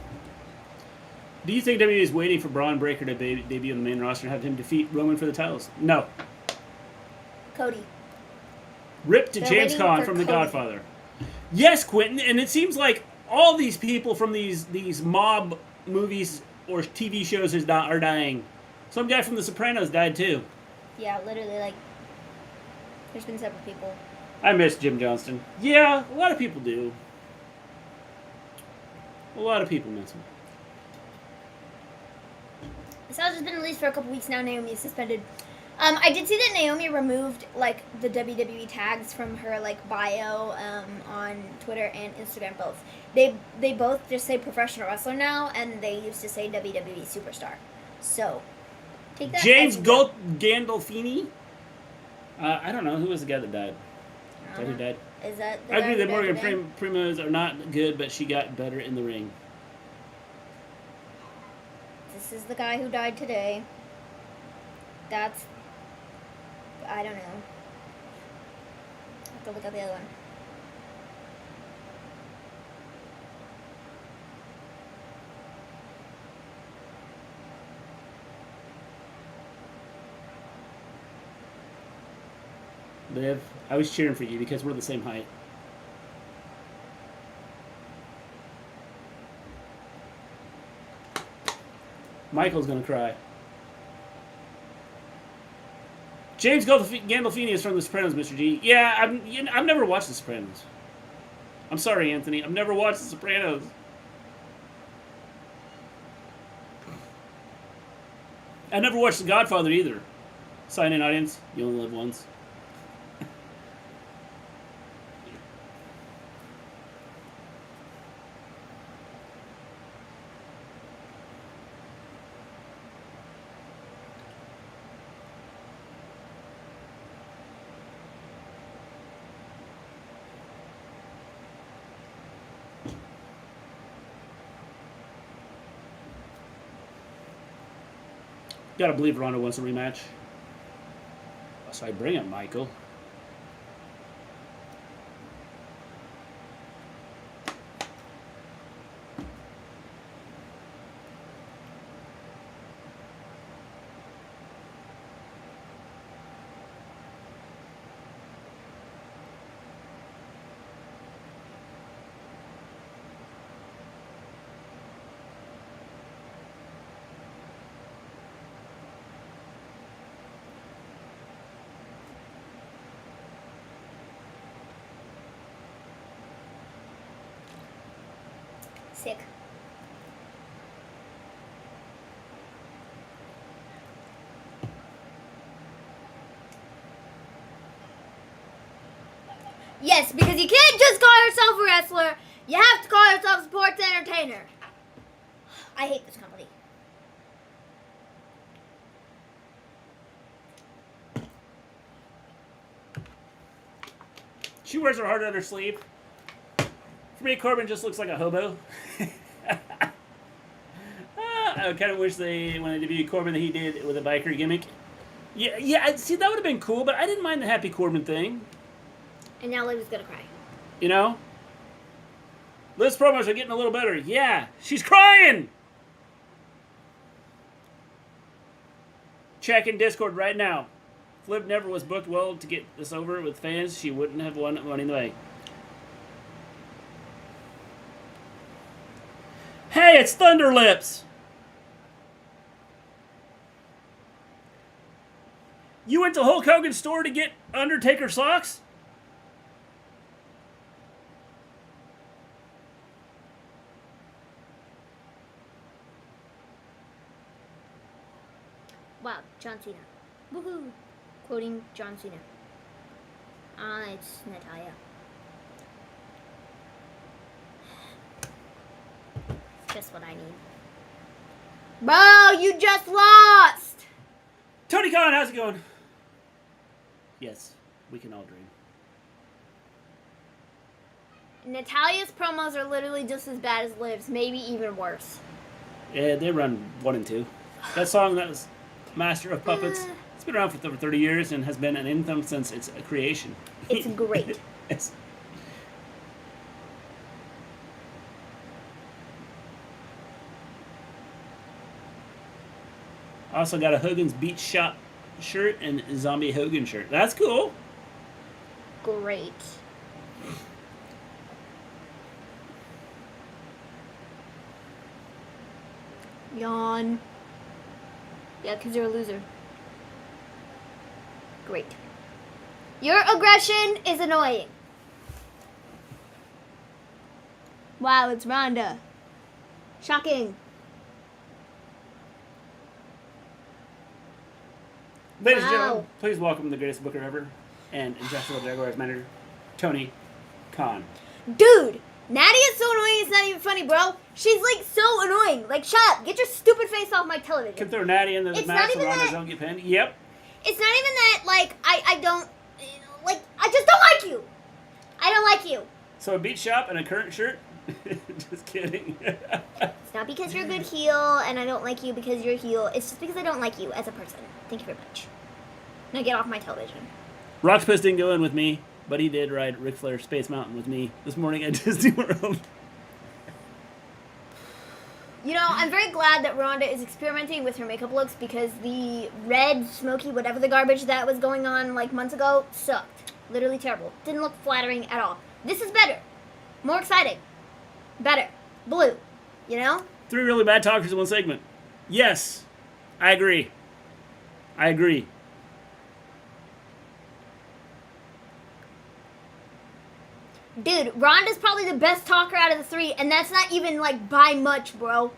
Do you think WWE is waiting for Braun Breaker to debut on the main roster and have him defeat Roman for the titles? No. Cody. Rip to James Caan from The Godfather. Yes, Quentin, and it seems like all these people from these mob movies or TV shows are dying. Some guy from The Sopranos died too. Yeah, literally, like, there's been several people. I miss Jim Johnston. Yeah, a lot of people do. A lot of people miss him. Massage's has been released for a couple weeks now. Naomi is suspended. I did see that Naomi removed like the WWE tags from her like bio on Twitter and Instagram both. They both just say professional wrestler now, and they used to say WWE superstar. So take that. James Gandolfini. I don't know who was the guy that died. Is that who died? Is that the I guy agree who that died Morgan today? Primas are not good, but she got better in the ring. This is the guy who died today. That's, I don't know. I have to look up the other one. Liv, I was cheering for you because we're the same height. Michael's gonna cry. James Gandolfini is from The Sopranos, Mr. G. Yeah, I've never watched The Sopranos. I'm sorry, Anthony. I've never watched The Sopranos. I never watched The Godfather either. Sign in, audience. You only live once. Gotta believe Ronda wants a rematch. So I bring it, Michael. Sick. Yes, because you can't just call yourself a wrestler. You have to call yourself a sports entertainer. I hate this company. She wears her heart on her sleeve. For me, Corbin just looks like a hobo. I kind of wish when they debuted Corbin that he did with a biker gimmick. Yeah. See, that would have been cool, but I didn't mind the Happy Corbin thing. And now Liv's gonna cry. You know? Liv's promos are getting a little better. Yeah, she's crying! Check in Discord right now. If Liv never was booked well to get this over with fans, she wouldn't have won Money in the Bank. Hey, it's Thunder Lips! You went to Hulk Hogan's store to get Undertaker socks? Wow, John Cena. Woohoo! Quoting John Cena. It's Natalia. just what I need. Bro, you just lost! Tony Khan, how's it going? Yes, we can all dream. Natalia's promos are literally just as bad as Liv's, maybe even worse. Yeah, they run 1 and 2. That song, that was Master of Puppets. It's been around for over 30 years and has been an anthem since its creation. It's great. It's... Also got a Hogan's Beach Shop shirt and a Zombie Hogan shirt. That's cool. Great. Yawn. Yeah, because you're a loser. Great. Your aggression is annoying. Wow, it's Rhonda. Shocking. Ladies and gentlemen, please welcome the greatest booker ever and Jacksonville Jaguars manager, Tony Khan. Dude, Natty is so annoying it's not even funny, bro. She's like so annoying. Like, shut up. Get your stupid face off my television. Can throw Natty into the match so Ronda don't get pinned. Yep. It's not even that, like, I don't, like, I just don't like you. I don't like you. So a beach shop and a current shirt? Just kidding. It's not because you're a good heel and I don't like you because you're a heel. It's just because I don't like you as a person. Thank you very much. Now get off my television. Rockspus didn't go in with me, but he did ride Ric Flair Space Mountain with me this morning at Disney World. You know, I'm very glad that Rhonda is experimenting with her makeup looks because the red, smoky, whatever the garbage that was going on like months ago sucked. Literally terrible. Didn't look flattering at all. This is better. More exciting. Better. Blue. You know? 3 really bad talkers in one segment. Yes. I agree. I agree. Dude, Rhonda's probably the best talker out of the 3, and that's not even, like, by much, bro.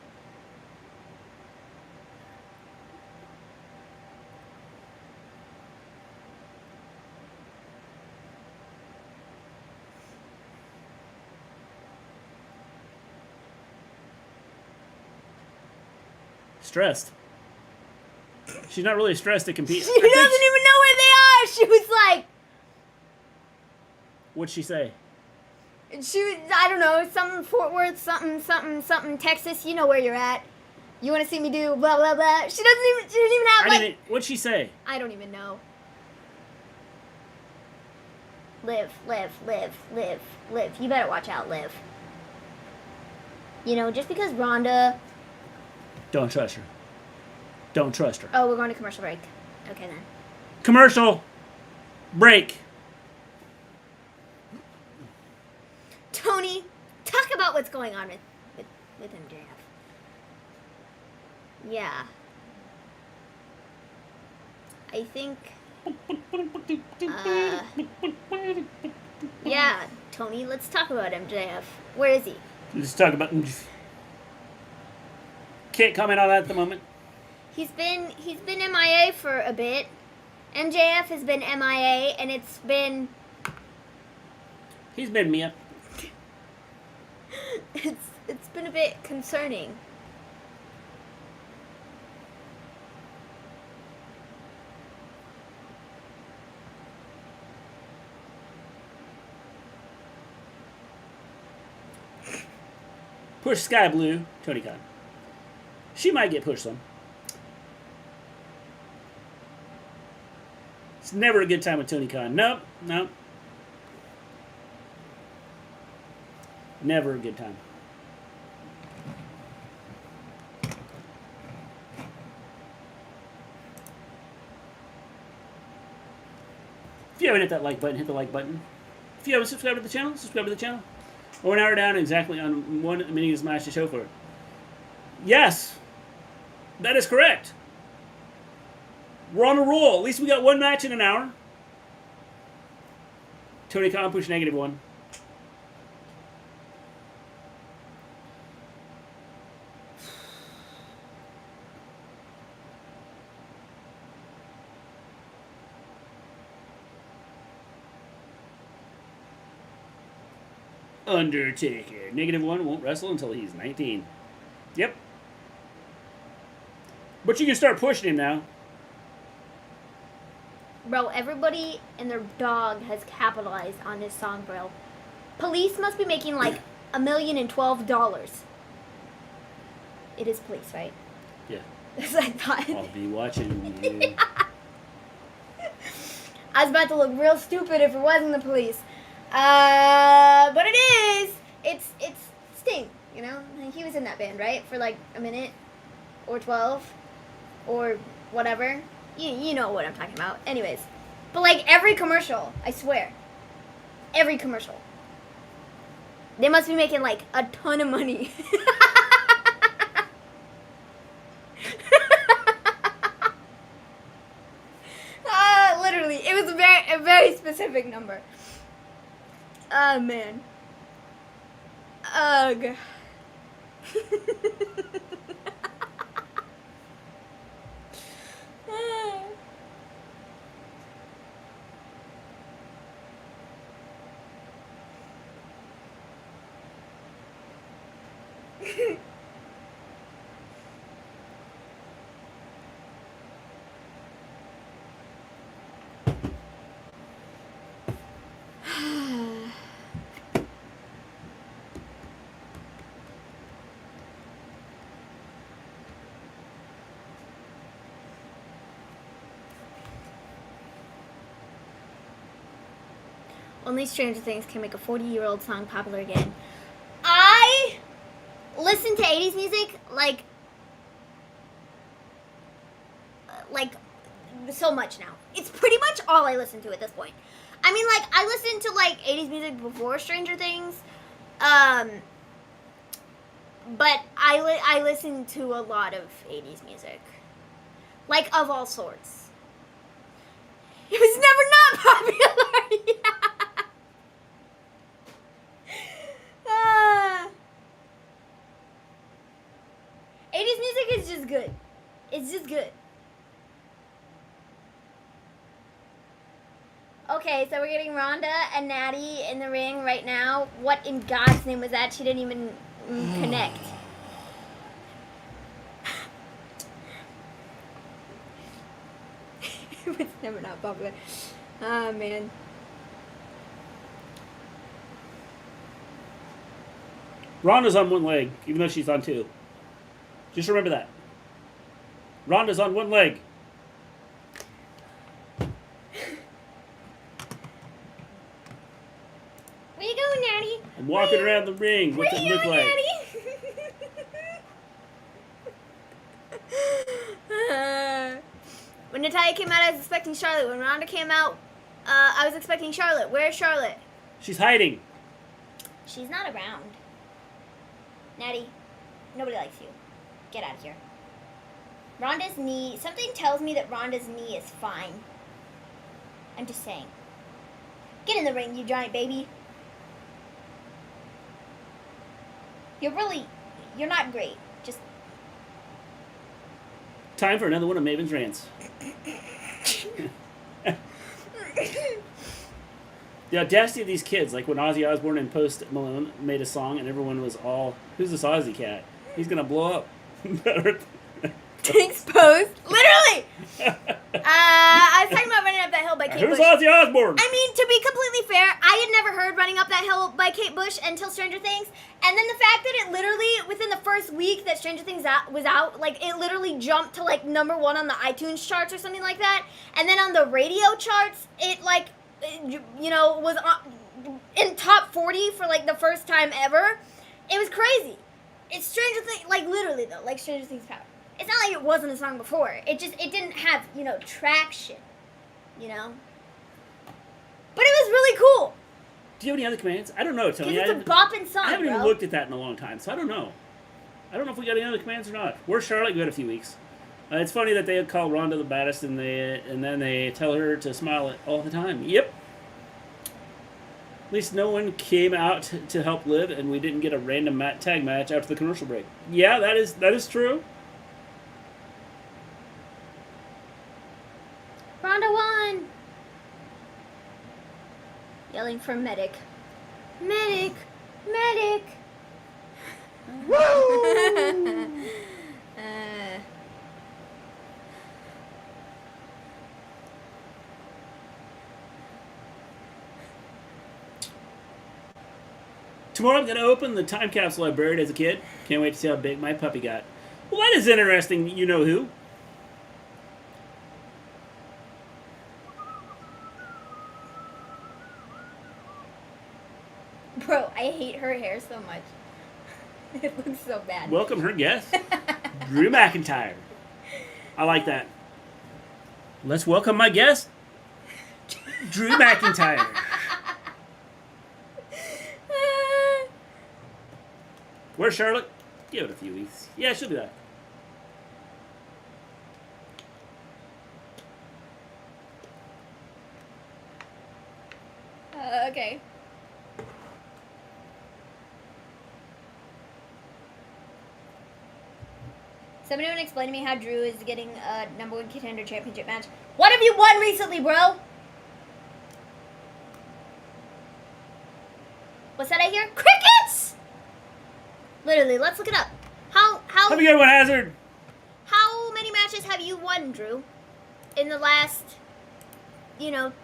Stressed. She's not really stressed to compete. She doesn't even know where they are. She was like... What'd she say? She was, I don't know, something Fort Worth, something Texas. You know where you're at. You want to see me do blah, blah, blah. She didn't even have, like... What'd she say? I don't even know. Live. You better watch out, Liv. You know, just because Rhonda... Don't trust her. Don't trust her. Oh, we're going to commercial break. Okay, then. Commercial break. Tony, talk about what's going on with MJF. Yeah. I think... yeah, Tony, let's talk about MJF. Where is he? Let's talk about... Can't comment on that at the moment. He's been MIA for a bit. MJF has been MIA, and it's been... He's been Mia. It's been a bit concerning. Push Sky Blue, Tony Khan. She might get pushed some. It's never a good time with Tony Khan. Nope. Never a good time. If you haven't hit that like button, hit the like button. If you haven't subscribed to the channel, subscribe to the channel. We're an hour down exactly on 1 minute of match to show for it. Yes, that is correct. We're on a roll. At least we got 1 match in an hour. Tony Khan push -1. Undertaker. -1 won't wrestle until he's 19. Yep. But you can start pushing him now. Bro, everybody and their dog has capitalized on this song, bro. Police must be making like $1,012,000. It is Police, right? Yeah. That's what I thought. I'll be watching you. I was about to look real stupid if it wasn't the Police. But it is. It's Sting, you know? He was in that band, right? For like a minute or 12 or whatever. You know what I'm talking about. Anyways. But like every commercial, I swear. Every commercial. They must be making like a ton of money. Literally, it was a very specific number. Oh man. Ugh. Only Stranger Things can make a 40-year-old song popular again. I listen to 80s music like so much now. It's pretty much all I listen to at this point. I mean, like, I listened to like 80s music before Stranger Things, but I listen to a lot of 80s music, like of all sorts. It was never not popular. Yeah. 80s music is just good. It's just good. Okay, so we're getting Rhonda and Natty in the ring right now. What in God's name was that? She didn't even connect. It's never not popular. Oh, man. Rhonda's on one leg, even though she's on two. Just remember that. Rhonda's on one leg. Where you going, Natty? I'm walking around the ring. What's it look like? When Natalya came out, I was expecting Charlotte. When Ronda came out, I was expecting Charlotte. Where's Charlotte? She's hiding. She's not around. Natty, nobody likes you. Get out of here. Ronda's knee, something tells me that Ronda's knee is fine. I'm just saying. Get in the ring, you giant baby. You're not great. Just. Time for another one of Maven's rants. The audacity of these kids, like when Ozzy Osbourne and Post Malone made a song and everyone was all, who's this Ozzy cat? He's gonna blow up. Thanks, Post. Literally! I was talking about Running Up That Hill by Kate Who's Bush. Ozzy Osbourne? I mean, to be completely fair, I had never heard Running Up That Hill by Kate Bush until Stranger Things. And then the fact that it literally, within the first week that Stranger Things was out, like, it literally jumped to, like, #1 on the iTunes charts or something like that. And then on the radio charts, it, like, you know, was in top 40 for, like, the first time ever. It was crazy. It's Stranger Things, like, literally, though, like Stranger Things power. It's not like it wasn't a song before. It didn't have, you know, traction, you know? But it was really cool. Do you have any other commands? I don't know, Tony. Because it's a bopping song, I haven't bro. even looked at that in a long time, so I don't know. I don't know if we got any other commands or not. Where's Charlotte? We had a few weeks. It's funny that they call Ronda the baddest and then they tell her to smile all the time. Yep. At least no one came out to help Liv, and we didn't get a random tag match after the commercial break. Yeah, that is true. Ronda won! Yelling for medic. Medic! Medic! Woo! Tomorrow I'm going to open the time capsule I buried as a kid. Can't wait to see how big my puppy got. Well, that is interesting, you know who. Bro, I hate her hair so much. It looks so bad. Welcome her guest, Drew McIntyre. I like that. Let's welcome my guest, Drew McIntyre. Where's Charlotte? Give it a few weeks. Yeah, she'll be back. Okay. Somebody want to explain to me how Drew is getting a #1 contender championship match? What have you won recently, bro? What's that I hear? Crickets! Literally, let's look it up. Have a good one, Hazard. How many matches have you won, Drew? In the last,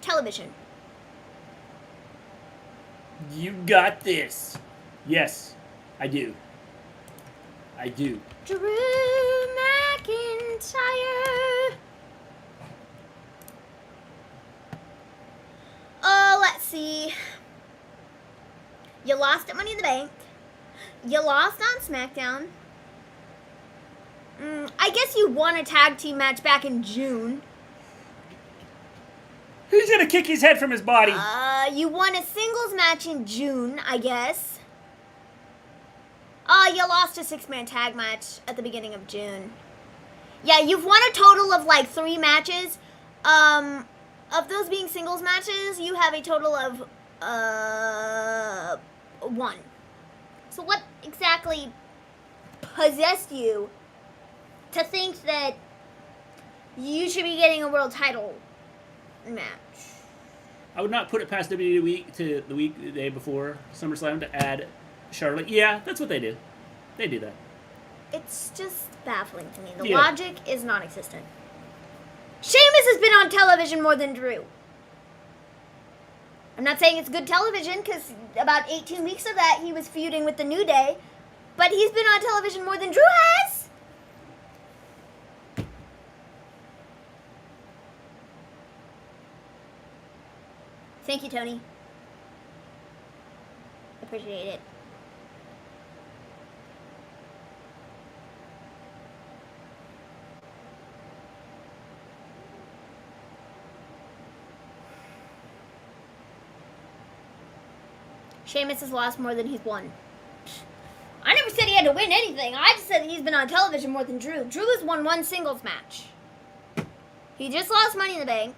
television? You got this. Yes, I do. I do. Drew McIntyre. Oh, let's see. You lost at Money in the Bank. You lost on Smackdown. I guess you won a tag team match back in June. Who's gonna kick his head from his body? You won a singles match in June, I guess. You lost a 6-man tag match at the beginning of June. Yeah, you've won a total of like 3 matches. Of those being singles matches, you have a total of 1. So what exactly possessed you to think that you should be getting a world title match? I would not put it past WWE to the day before SummerSlam to add Charlotte. Yeah, that's what they do. They do that. It's just baffling to me. The Yeah. logic is non-existent. Sheamus has been on television more than Drew. I'm not saying it's good television, because about 18 weeks of that, he was feuding with the New Day. But he's been on television more than Drew has. Thank you, Tony. Appreciate it. Sheamus has lost more than he's won. I never said he had to win anything. I just said he's been on television more than Drew. Drew has won 1 singles match. He just lost Money in the Bank.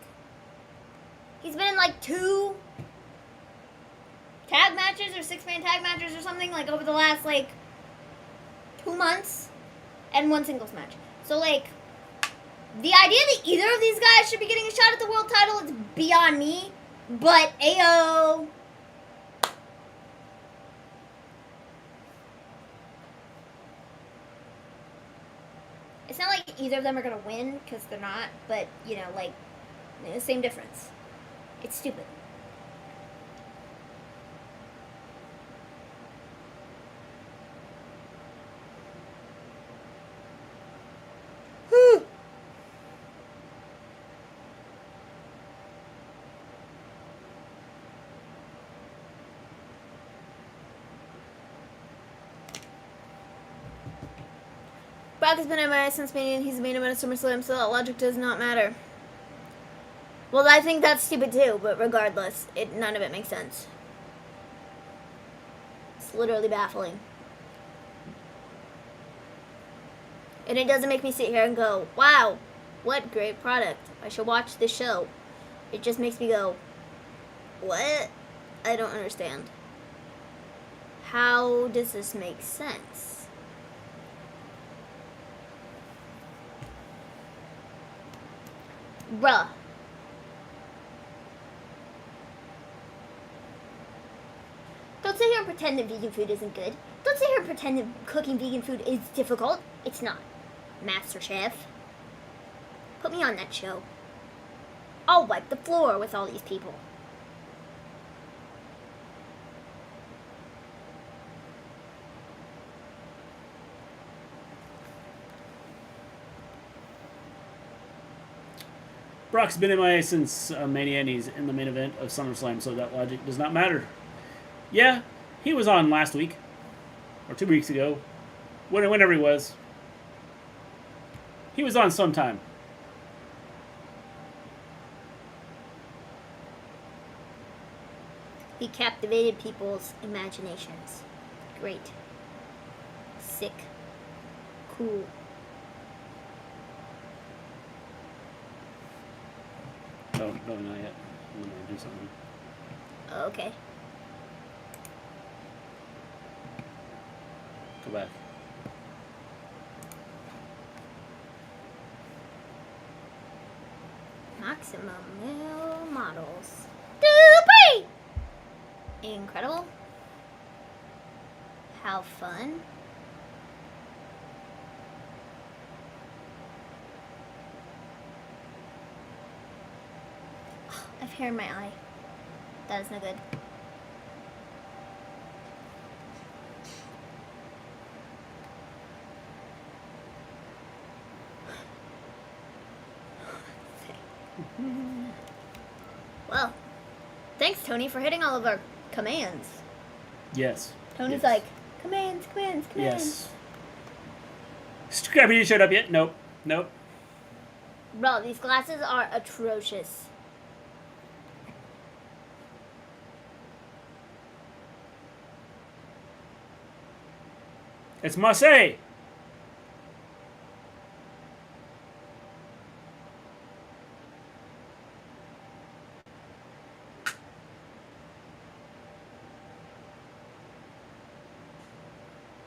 He's been in like 2 tag matches or 6-man tag matches or something like over the last like 2 months, and 1 singles match. So like, the idea that either of these guys should be getting a shot at the world title is beyond me. But ayo. It's not like either of them are going to win, because they're not, but, like, same difference. It's stupid. Whew. Brock has been MIA since Mania, and he's the main event of SummerSlam, so that logic does not matter. Well, I think that's stupid too, but regardless, none of it makes sense. It's literally baffling. And it doesn't make me sit here and go, wow, what great product. I should watch this show. It just makes me go, what? I don't understand. How does this make sense? Bruh. Don't sit here and pretend that vegan food isn't good. Don't sit here and pretend that cooking vegan food is difficult. It's not. Master Chef. Put me on that show. I'll wipe the floor with all these people. Brock's been MIA since Mania, and he's in the main event of SummerSlam, so that logic does not matter. Yeah, he was on last week. Or 2 weeks ago. Whenever he was. He was on sometime. He captivated people's imaginations. Great. Sick. Cool. No, not yet. I'm gonna do something. Okay. Go back. Maximum male models. Stupid! Incredible. How fun. I have hair in my eye. That is no good. Well, thanks, Tony, for hitting all of our commands. Yes. Tony's yes. like, commands. Yes. Scrappy, you showed up yet? Nope. Nope. Bro, these glasses are atrocious. It's Marseille.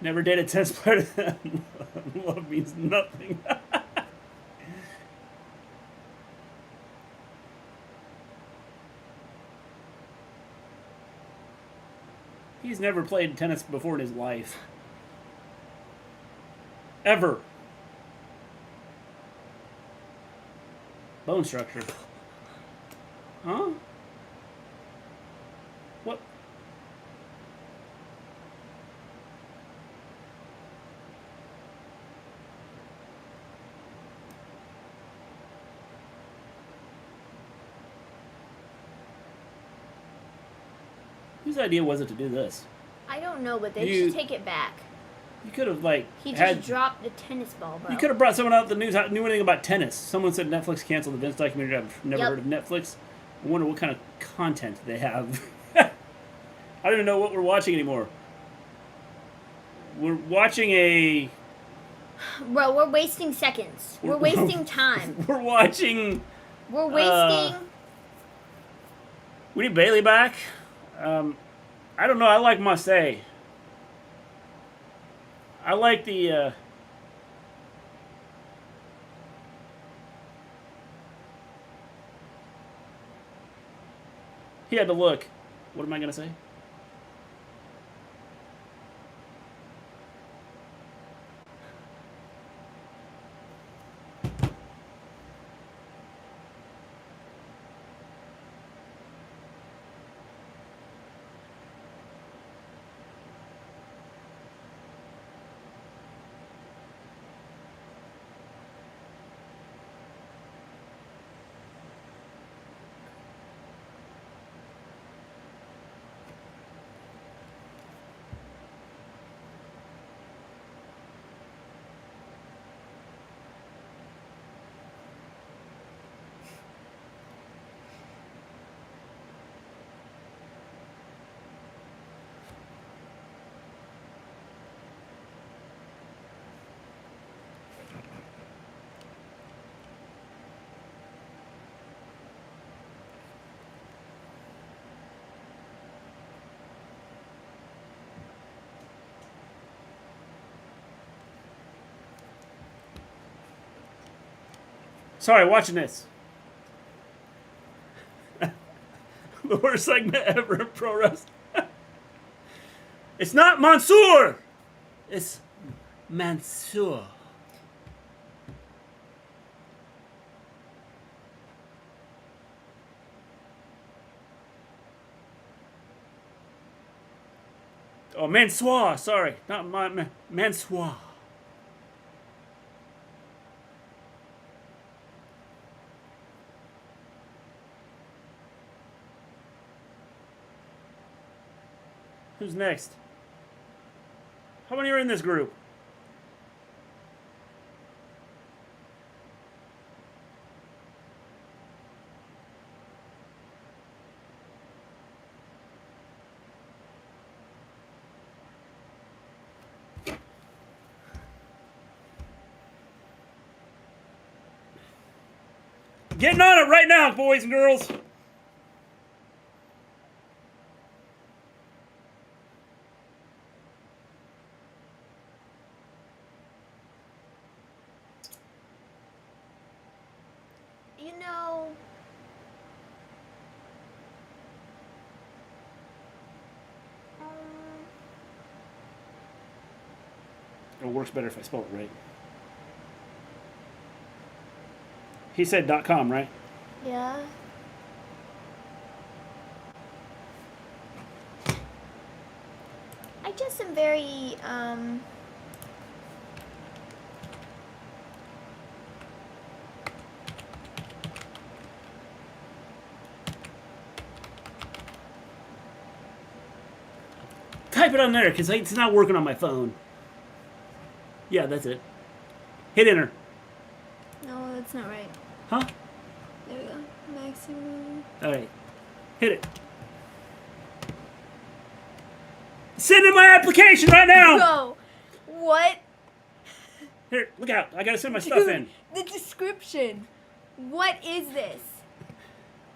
Never dated tennis player. Love means nothing. He's never played tennis before in his life. Ever. Bone structure. Huh? What? Whose idea was it to do this? I don't know, but they You- should take it back. You could have, like, He just had... dropped the tennis ball, bro. You could have brought someone out that knew anything about tennis. Someone said Netflix canceled the Vince documentary. I've never Yep. heard of Netflix. I wonder what kind of content they have. I don't even know what we're watching anymore. We're watching a... Bro, we're wasting seconds. We're wasting time. We're watching... We're wasting... We need Bailey back. I don't know. I like Marseille. I like the... He had to look. What am I going to say? Sorry, watching this. The worst segment ever in pro wrestling. It's not Mansoor. It's Mansoor. Oh, Mansoor. Sorry, not Mansoor. Who's next? How many are in this group? Getting on it right now, boys and girls. You know, It works better if I spell it right. He said .com, right? yeah. I just am very, Type it on there, because it's not working on my phone. Yeah, that's it. Hit enter. no, that's not right. Huh? There we go. Maximum. Alright. Hit it. Send in my application right now! Bro, what? Here, look out. I gotta send my stuff in. The description. What is this?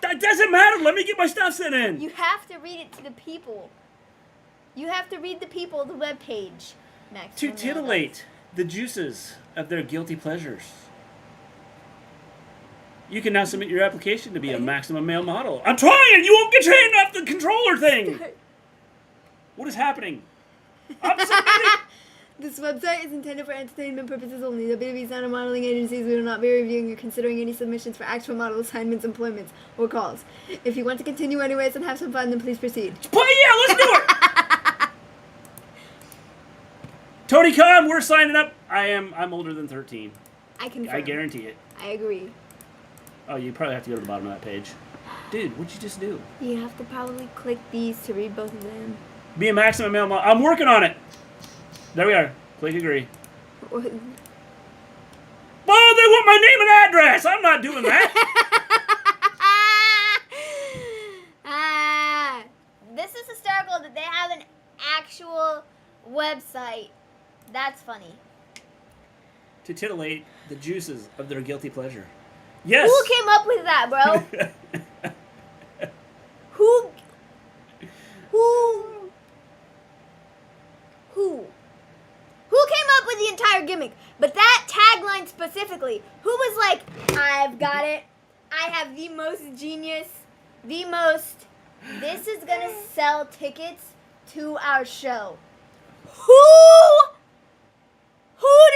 That doesn't matter. Let me get my stuff sent in. You have to read it to the people. You have to read the people the webpage. To titillate the juices of their guilty pleasures. You can now submit your application to be a maximum male model. I'm trying! You won't get your hand off the controller thing! What is happening? I'm submitting! This website is intended for entertainment purposes only. WWE is not a modeling agency. We will not be reviewing or considering any submissions for actual model assignments, employments, or calls. If you want to continue anyways and have some fun, then please proceed. Yeah, let's do it! Tony Khan, we're signing up. I'm older than 13. I confirm. I guarantee it. I agree. Oh, you probably have to go to the bottom of that page. Dude, what'd you just do? You have to probably click these to read both of them. Be a maximum male model. I'm working on it. There we are. Click agree. Well, they want my name and address. I'm not doing that. This is hysterical that they have an actual website. That's funny. To titillate the juices of their guilty pleasure. Yes. Who came up with that, bro? Who came up with the entire gimmick? But that tagline specifically, who was like, I've got it. I have the most genius, this is gonna sell tickets to our show. Who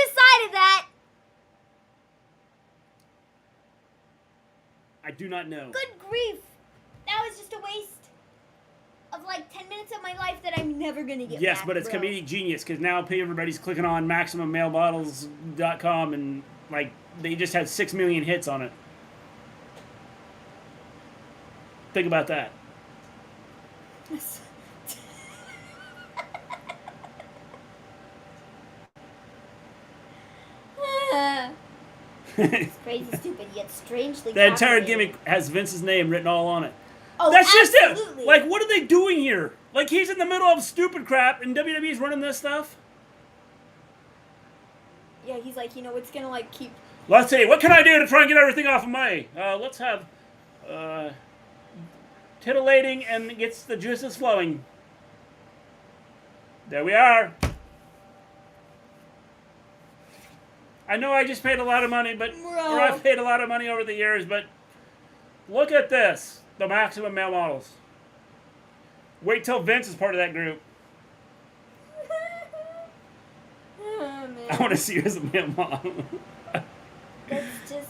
decided that? I do not know. Good grief. That was just a waste of like 10 minutes of my life that I'm never going to get Yes, back, but it's bro. comedic genius because now everybody's clicking on MaximumMaleModels.com and like they just had 6 million hits on it. Think about that. It's crazy, stupid, yet strangely The entire captivating. gimmick has Vince's name written all on it. Oh, That's absolutely. just it. Like, what are they doing here? Like, he's in the middle of stupid crap, and WWE's running this stuff. Yeah, he's like, you know, it's gonna like keep. Let's see. What can I do to try and get everything off of my? Let's have titillating and it gets the juices flowing. There we are. I know I just paid a lot of money, but or I've paid a lot of money over the years, but look at this. The maximum male models. Wait till Vince is part of that group. Oh, man. I want to see you as a male model. That's just.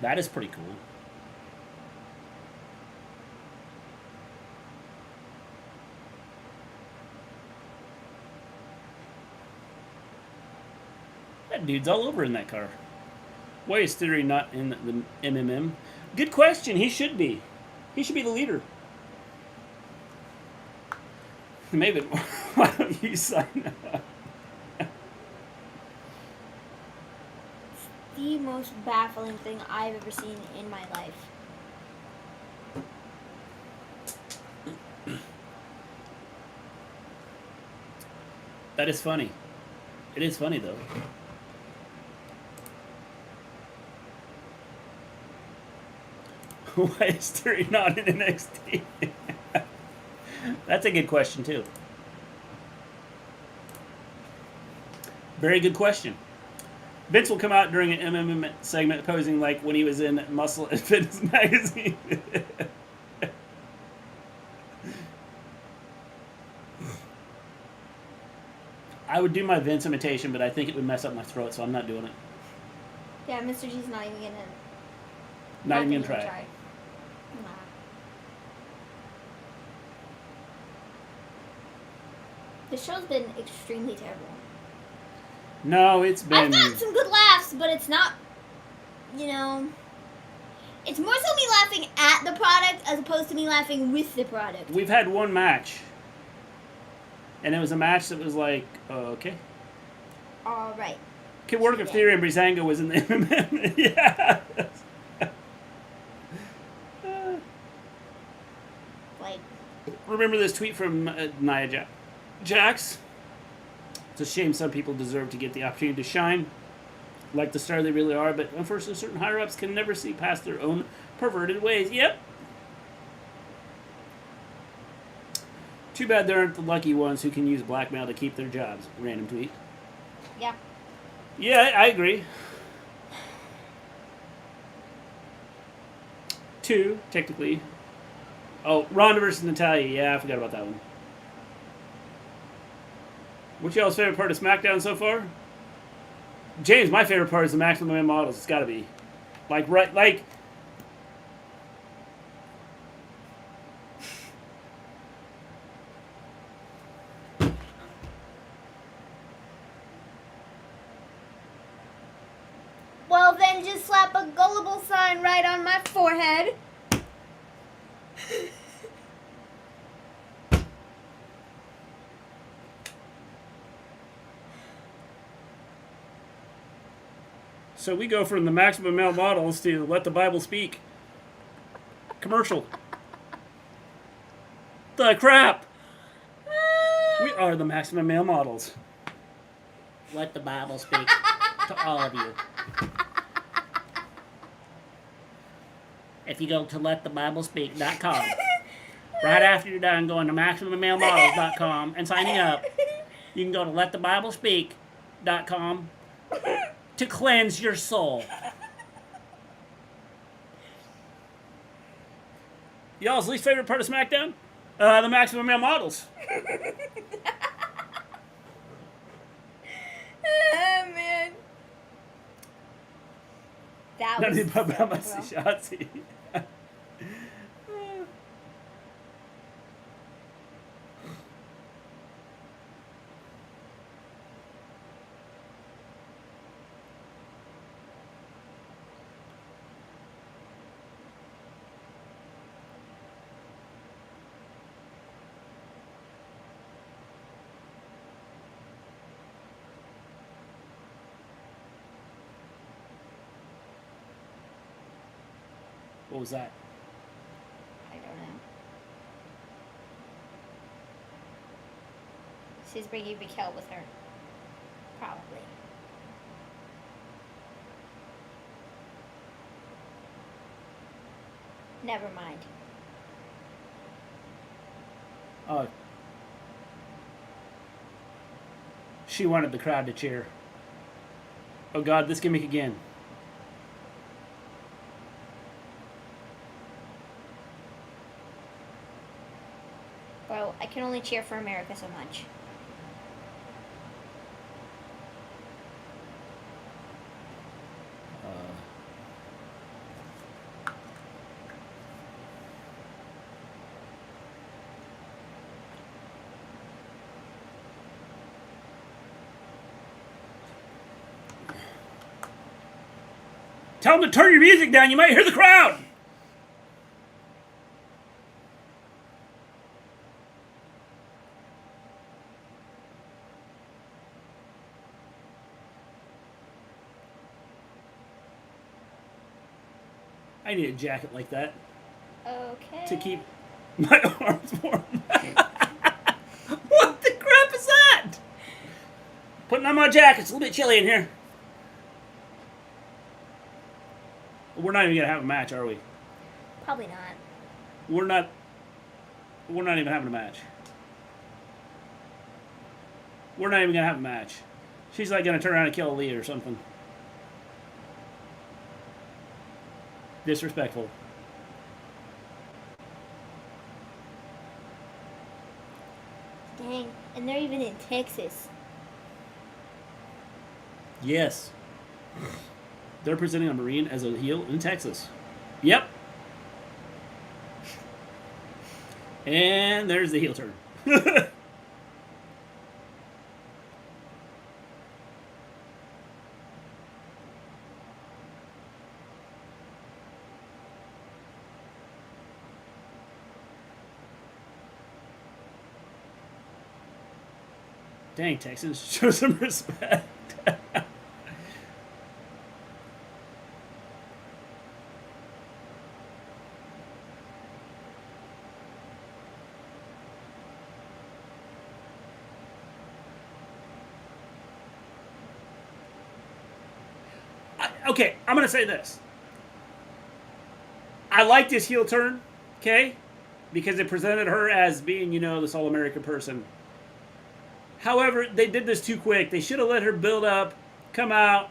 That is pretty cool. That dude's all over in that car. Why is Theory not in the MMM? Good question. He should be. He should be the leader. Maven, why don't you sign up? The most baffling thing I've ever seen in my life. That is funny. It is funny, though. Why is Terry not in NXT? That's a good question, too. Very good question. Vince will come out during an MMA segment posing like when he was in Muscle and Fitness magazine. I would do my Vince imitation, but I think it would mess up my throat, so I'm not doing it. Yeah, Mr. G's not even gonna. Not even gonna try. Nah. The show's been extremely terrible. No, it's been. I've got some good laughs, but it's not. You know. It's more so me laughing at the product as opposed to me laughing with the product. We've had one match. And it was a match that was like, okay. All right. Could work if Theory and Breezango was in the MMA. Yeah. Like. Remember this tweet from Nia Jax? It's a shame some people deserve to get the opportunity to shine like the star they really are, but unfortunately certain higher-ups can never see past their own perverted ways. Yep. Too bad they aren't the lucky ones who can use blackmail to keep their jobs. Random tweet. Yeah. Yeah, I agree. 2, technically. Oh, Ronda versus Natalya. Yeah, I forgot about that one. What's y'all's favorite part of SmackDown so far? James, my favorite part is the Maximum Man Models. It's got to be. Like... Well, then just slap a gullible sign right on my forehead. So we go from the Maximum Male Models to Let the Bible Speak. Commercial. The crap! We are the Maximum Male Models. Let the Bible speak to all of you. If you go to letthebiblespeak.com, right after you're done going to MaximumMaleModels.com and signing up, you can go to letthebiblespeak.com to cleanse your soul. Y'all's least favorite part of SmackDown? The Maximum Male Models. Oh, man. That was Shotzi. What was that? I don't know. She's bringing Raquel with her. Probably. Never mind. Oh. She wanted the crowd to cheer. Oh God, this gimmick again. Bro, I can only cheer for America so much. Tell them to turn your music down. You might hear the crowd. I need a jacket like that Okay. to keep my arms warm. What the crap is that? Putting on my jacket. It's a little bit chilly in here. We're not even going to have a match, are we? Probably not. We're not even having a match. We're not even going to have a match. She's like going to turn around and kill Aaliyah or something. Disrespectful. Dang. And they're even in Texas. Yes. They're presenting a Marine as a heel in Texas. Yep. And there's the heel turn. Dang, Texans, show some respect. Okay, I'm going to say this. I like this heel turn, okay? Because it presented her as being, you know, this all-American person. However, they did this too quick. They should have let her build up, come out,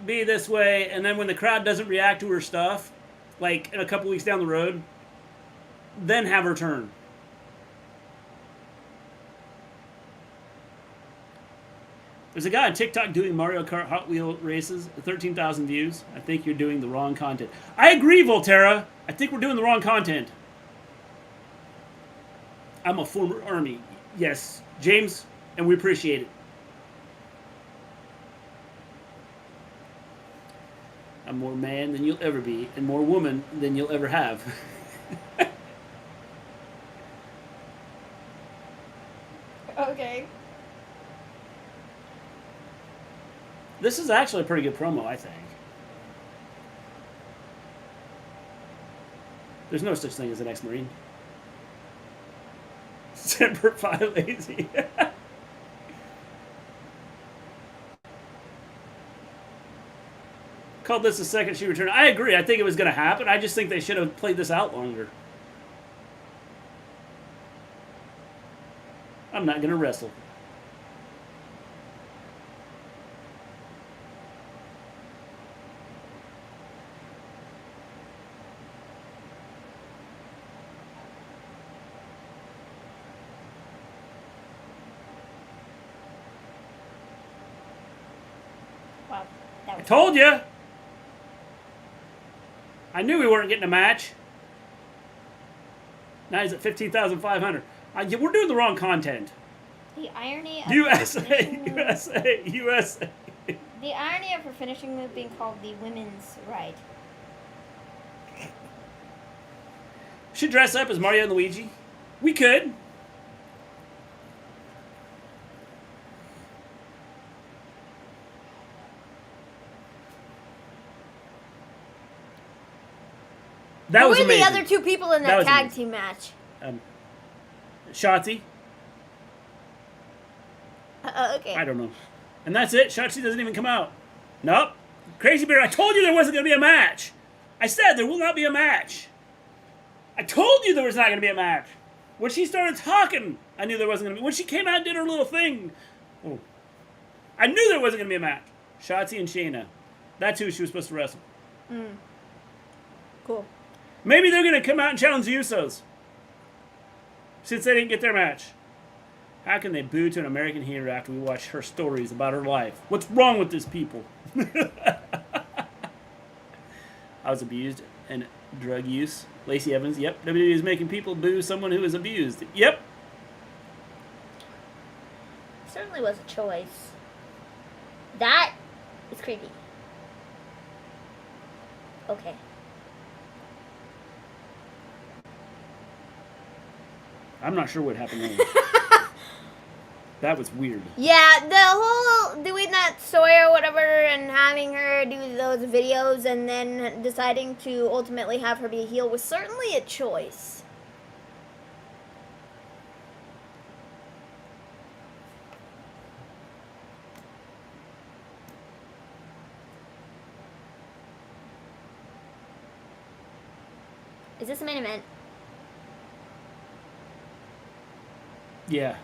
be this way, and then when the crowd doesn't react to her stuff, like in a couple weeks down the road, then have her turn. There's a guy on TikTok doing Mario Kart Hot Wheel races, 13,000 views. I think you're doing the wrong content. I agree, Volterra. I think we're doing the wrong content. I'm a former Army. Yes, James, and we appreciate it. I'm more man than you'll ever be, and more woman than you'll ever have. Okay. This is actually a pretty good promo, I think. There's no such thing as an ex-Marine. Semper Fi lazy. Called this the second she returned. I agree. I think it was going to happen. I just think they should have played this out longer. I'm not going to wrestle. Wow. That I was told you. I knew we weren't getting a match. Now he's at 15,500. We're doing the wrong content. the irony of USA, USA, USA. The irony of her finishing move being called the women's right. Should dress up as Mario and Luigi. We could. That was Who were the amazing. other two people in That that was tag amazing. team match? Shotzi. Okay. I don't know. And that's it. Shotzi doesn't even come out. Nope. Crazy Bear, I told you there wasn't going to be a match. I said there will not be a match. I told you there was not going to be a match. When she started talking, I knew there wasn't going to be. When she came out and did her little thing, I knew there wasn't going to be a match. Shotzi and Shayna. That's who she was supposed to wrestle. Cool. Maybe they're going to come out and challenge the Usos. Since they didn't get their match. How can they boo to an American hero after we watch her stories about her life? What's wrong with these people? I was abused and drug use. Lacey Evans, yep. WWE is making people boo someone who is abused. Yep. Certainly was a choice. That is creepy. Okay. I'm not sure what happened there. That was weird. Yeah, the whole doing that story or whatever and having her do those videos and then deciding to ultimately have her be a heel was certainly a choice. Is this the main event? Yeah.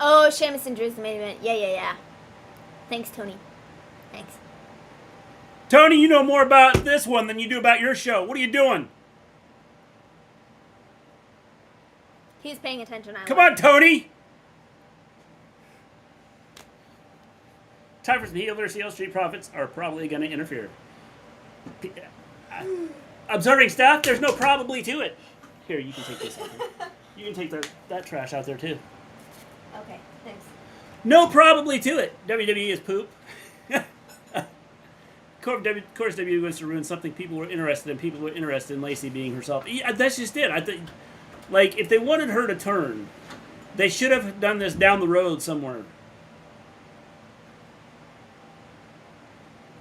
Oh, Sheamus and Drew's the main event. Yeah. Thanks, Tony. Thanks. Tony, you know more about this one than you do about your show. What are you doing? He's paying attention. Come on, Tony! Time for some heel versus heel. Street Profits are probably going to interfere. Observing staff, there's no probably to it. Here, you can take this out there. You can take that trash out there, too. Okay, thanks. No probably to it. WWE is poop. Of course, WWE wants to ruin something people were interested in. People were interested in Lacey being herself. Yeah, that's just it. I think, like, if they wanted her to turn, they should have done this down the road somewhere.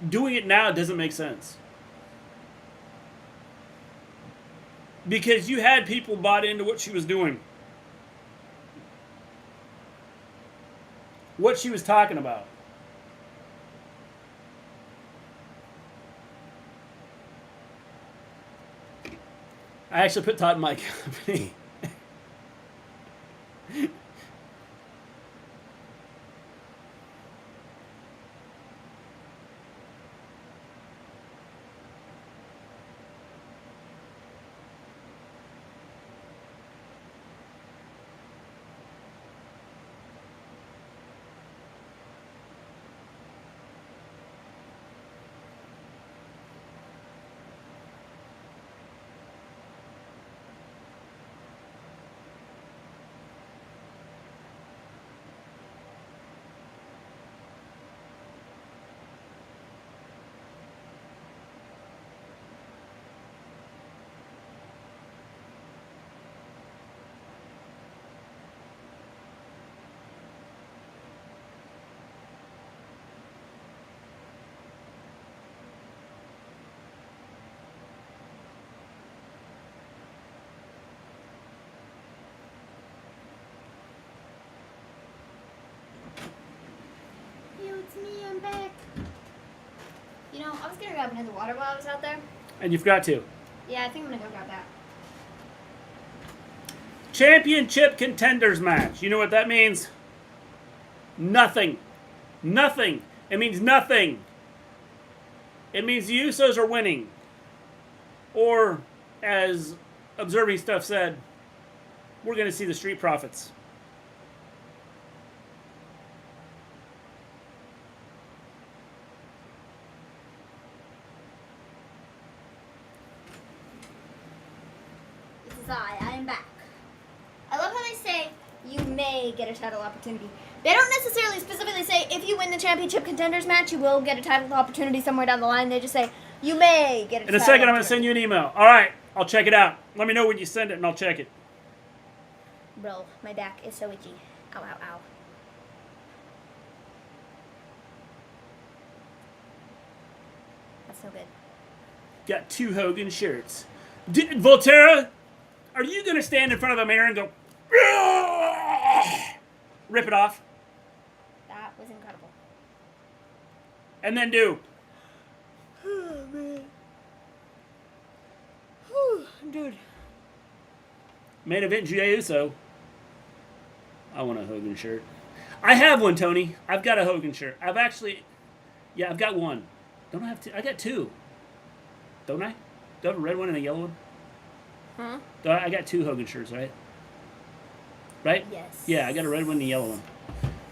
Doing it now doesn't make sense. Because you had people bought into what she was doing. What she was talking about. I actually put Todd in my company. It's me, I'm back. You know, I was gonna grab another water while I was out there. And you forgot to. Yeah, I think I'm gonna go grab that. Championship contenders match. You know what that means? Nothing. Nothing. It means nothing. It means the Usos are winning. Or, as Observing Stuff said, we're going to see the Street Profits. This is I am back. I love how they say you may get a title opportunity. They don't necessarily specifically say if you win the championship contenders match, you will get a title opportunity somewhere down the line. They just say you may get a title opportunity. In a second, I'm going to send you an email. All right, I'll check it out. Let me know when you send it, and I'll check it. Bro, my back is so itchy. Ow, ow, ow. That's so good. Got 2 Hogan shirts. Volterra, are you going to stand in front of a mirror and go, rip it off? That was incredible. And then do. Oh, man. Whew, dude. Main event, Jey Uso. I want a Hogan shirt. I have one, Tony. I've got a Hogan shirt. I've got one. Don't I have 2? I got 2. Don't I? Do I have a red one and a yellow one? Huh? I got 2 Hogan shirts, right? Right? Yes. Yeah, I got a red one and a yellow one.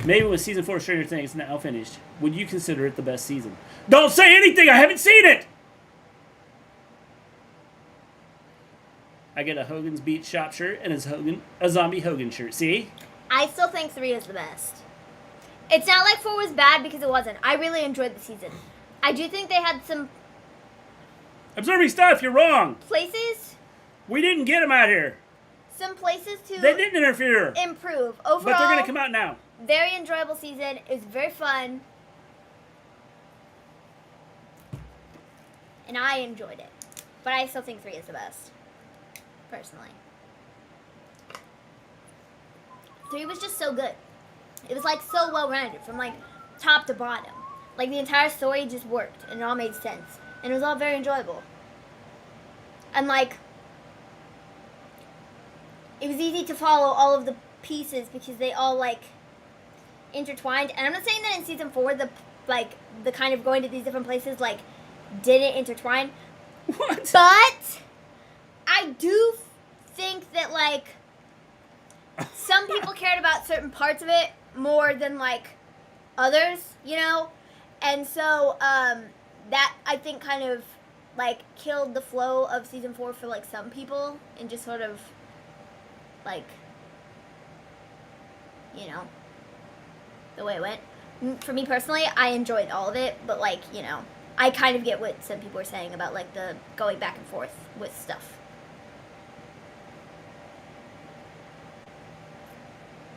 Maybe with season 4 Stranger Things now finished, would you consider it the best season? Don't say anything! I haven't seen it! I get a Hogan's Beat Shop shirt and a Zombie Hogan shirt. See? I still think 3 is the best. It's not like 4 was bad because it wasn't. I really enjoyed the season. I do think they had some Observing stuff, you're wrong. places. We didn't get them out here. Some places to They didn't interfere. improve. Overall, But they're going to come out now. very enjoyable season. It was very fun. And I enjoyed it. But I still think 3 is the best. Personally. 3 was just so good. It was like so well rounded from like top to bottom. Like the entire story just worked and it all made sense. And it was all very enjoyable. And like it was easy to follow all of the pieces because they all like intertwined. And I'm not saying that in season 4 the kind of going to these different places like didn't intertwine. What? But I do think that like some people cared about certain parts of it more than like others, you know? And so that I think kind of like killed the flow of season 4 for like some people and just sort of like, you know, the way it went. For me personally, I enjoyed all of it, but like, you know, I kind of get what some people are saying about like the going back and forth with stuff.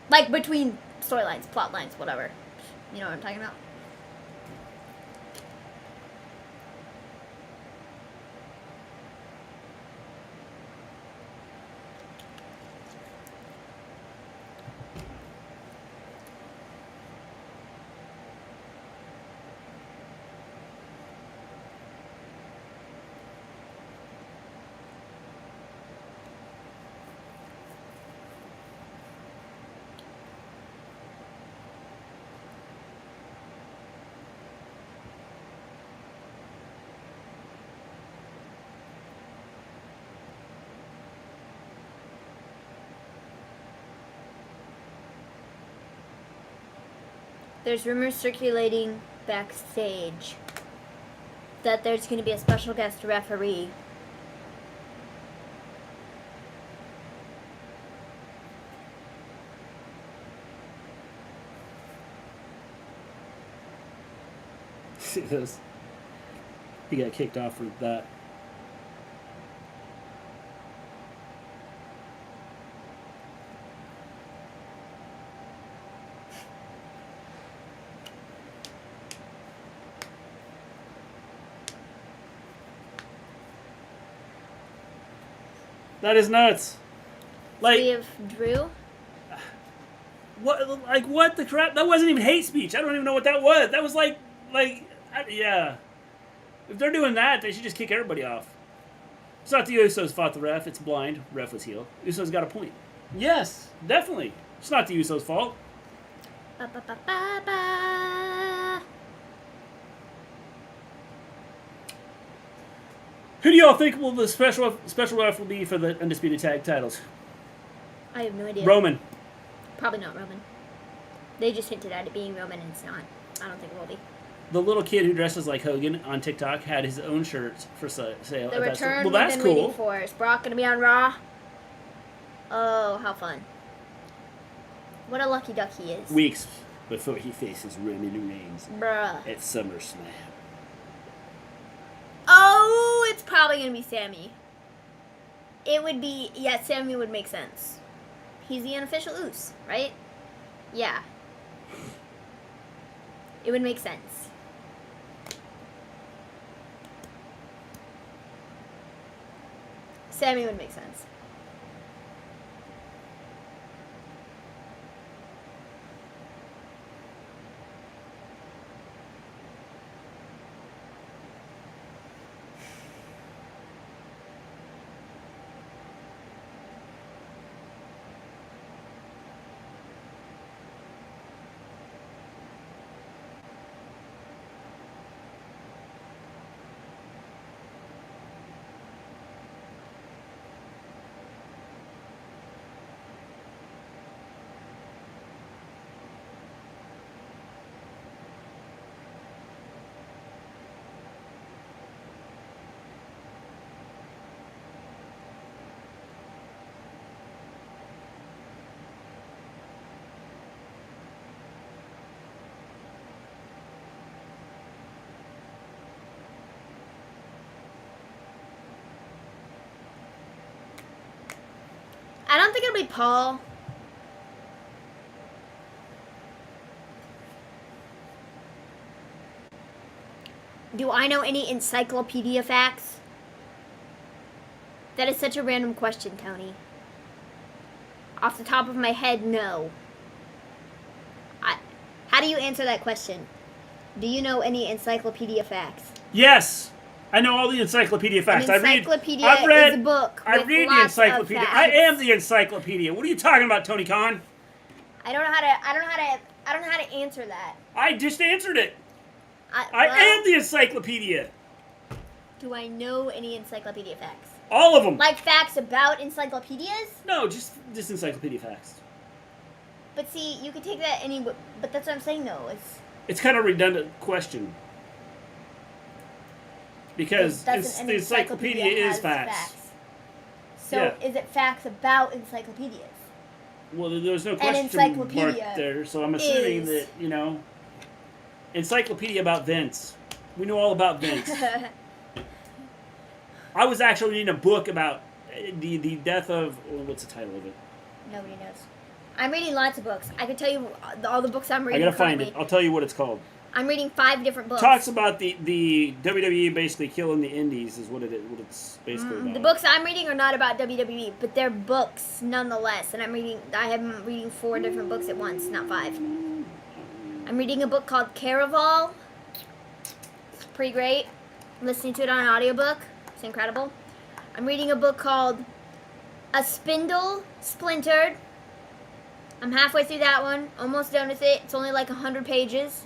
Like between storylines, plot lines, whatever. You know what I'm talking about? There's rumors circulating backstage that there's going to be a special guest referee. See this? He got kicked off for that. That is nuts. Like, We have Drew. what? Like, what the crap? That wasn't even hate speech. I don't even know what that was. That was yeah. If they're doing that, they should just kick everybody off. It's not the Usos fought the ref. It's blind. Ref was heel. Usos got a point. Yes, definitely. It's not the Usos' fault. Ba, ba, ba, ba, ba. Who do y'all think will the special ref will be for the Undisputed Tag titles? I have no idea. Roman. Probably not Roman. They just hinted at it being Roman and it's not. I don't think it will be. The little kid who dresses like Hogan on TikTok had his own shirts for sale. The return well, that's we've been cool. waiting for. Is Brock going to be on Raw? Oh, how fun. What a lucky duck he is. Weeks before he faces Roman Reigns Bruh. at SummerSlam. Oh, it's probably going to be Sammy. It would be, yeah, Sammy would make sense. He's the unofficial Uso, right? Yeah. It would make sense. Sammy would make sense. I don't think it'll be Paul. Do I know any encyclopedia facts? That is such a random question, Tony. Off the top of my head, no. How do you answer that question? Do you know any encyclopedia facts? Yes! I know all the encyclopedia facts. An encyclopedia is a book. I read the encyclopedia. I am the encyclopedia. What are you talking about, Tony Khan? I don't know how to answer that. I just answered it. I am the encyclopedia. Do I know any encyclopedia facts? All of them. Like facts about encyclopedias? No, just encyclopedia facts. But see, you could take that any. But that's what I'm saying, though. It's kind of a redundant question. Because the encyclopedia is facts. So yeah. Is it facts about encyclopedias? Well, there's no question mark there, so I'm assuming that, you know, encyclopedia about Vince. We know all about Vince. I was actually reading a book about the death of, what's the title of it? Nobody knows. I'm reading lots of books. I can tell you all the books I'm reading. I gotta find it. I'll tell you what it's called. I'm reading 5 different books. Talks about the WWE basically killing the indies is what it's basically about. The books I'm reading are not about WWE, but they're books nonetheless. And I am reading 4 different books at once, not 5. I'm reading a book called Caraval. It's pretty great. I'm listening to it on an audiobook. It's incredible. I'm reading a book called A Spindle Splintered. I'm halfway through that one. Almost done with it. It's only like 100 pages.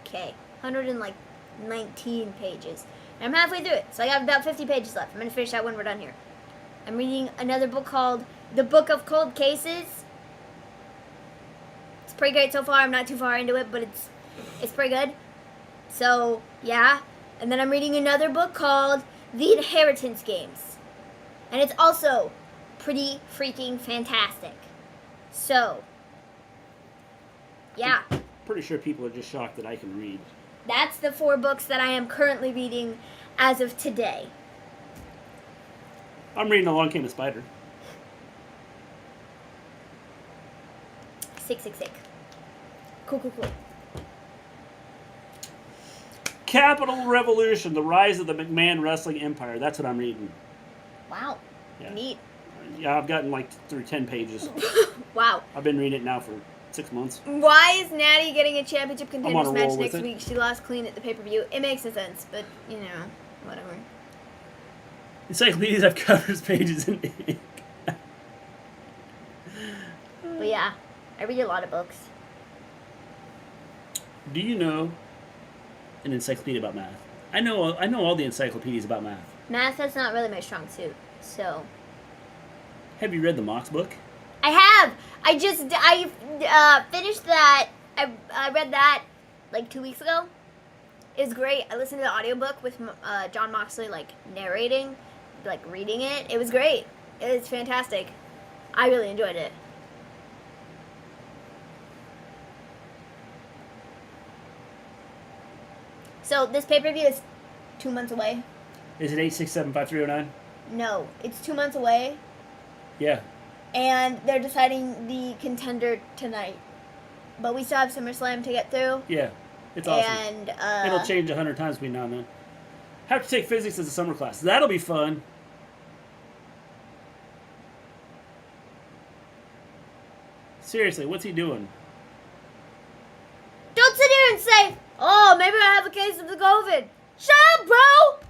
Okay, 119 pages. And I'm halfway through it, so I got about 50 pages left. I'm going to finish that when we're done here. I'm reading another book called The Book of Cold Cases. It's pretty great so far. I'm not too far into it, but it's pretty good. So, yeah. And then I'm reading another book called The Inheritance Games. And it's also pretty freaking fantastic. So, yeah. Pretty sure people are just shocked that I can read. That's the 4 books that I am currently reading as of today. I'm reading Along Came a Spider. Sick. Cool. Capital Revolution, The Rise of the McMahon Wrestling Empire. That's what I'm reading. Wow. Yeah. Neat. Yeah, I've gotten through 10 pages. Wow. I've been reading it now for 6 months. Why is Natty getting a championship contenders match next it. week? She lost clean at the pay-per-view. It makes no sense, but, you know, whatever. Encyclopedias have covers, pages, and ink. But yeah, I read a lot of books. Do you know an encyclopedia about math? I know all the encyclopedias about math. Math is not really my strong suit, so. Have you read the Mox book? I have. I finished that. I read that like 2 weeks ago. It was great. I listened to the audiobook with John Moxley narrating, reading it. It was great. It was fantastic. I really enjoyed it. So this pay-per-view is 2 months away. Is it 8675309? No, it's 2 months away. Yeah. And they're deciding the contender tonight. But we still have SummerSlam to get through. Yeah, it's awesome. And it'll change 100 times between now and then. Have to take physics as a summer class. That'll be fun. Seriously, what's he doing? Don't sit here and say, "Oh, maybe I have a case of the COVID." Shut up, bro!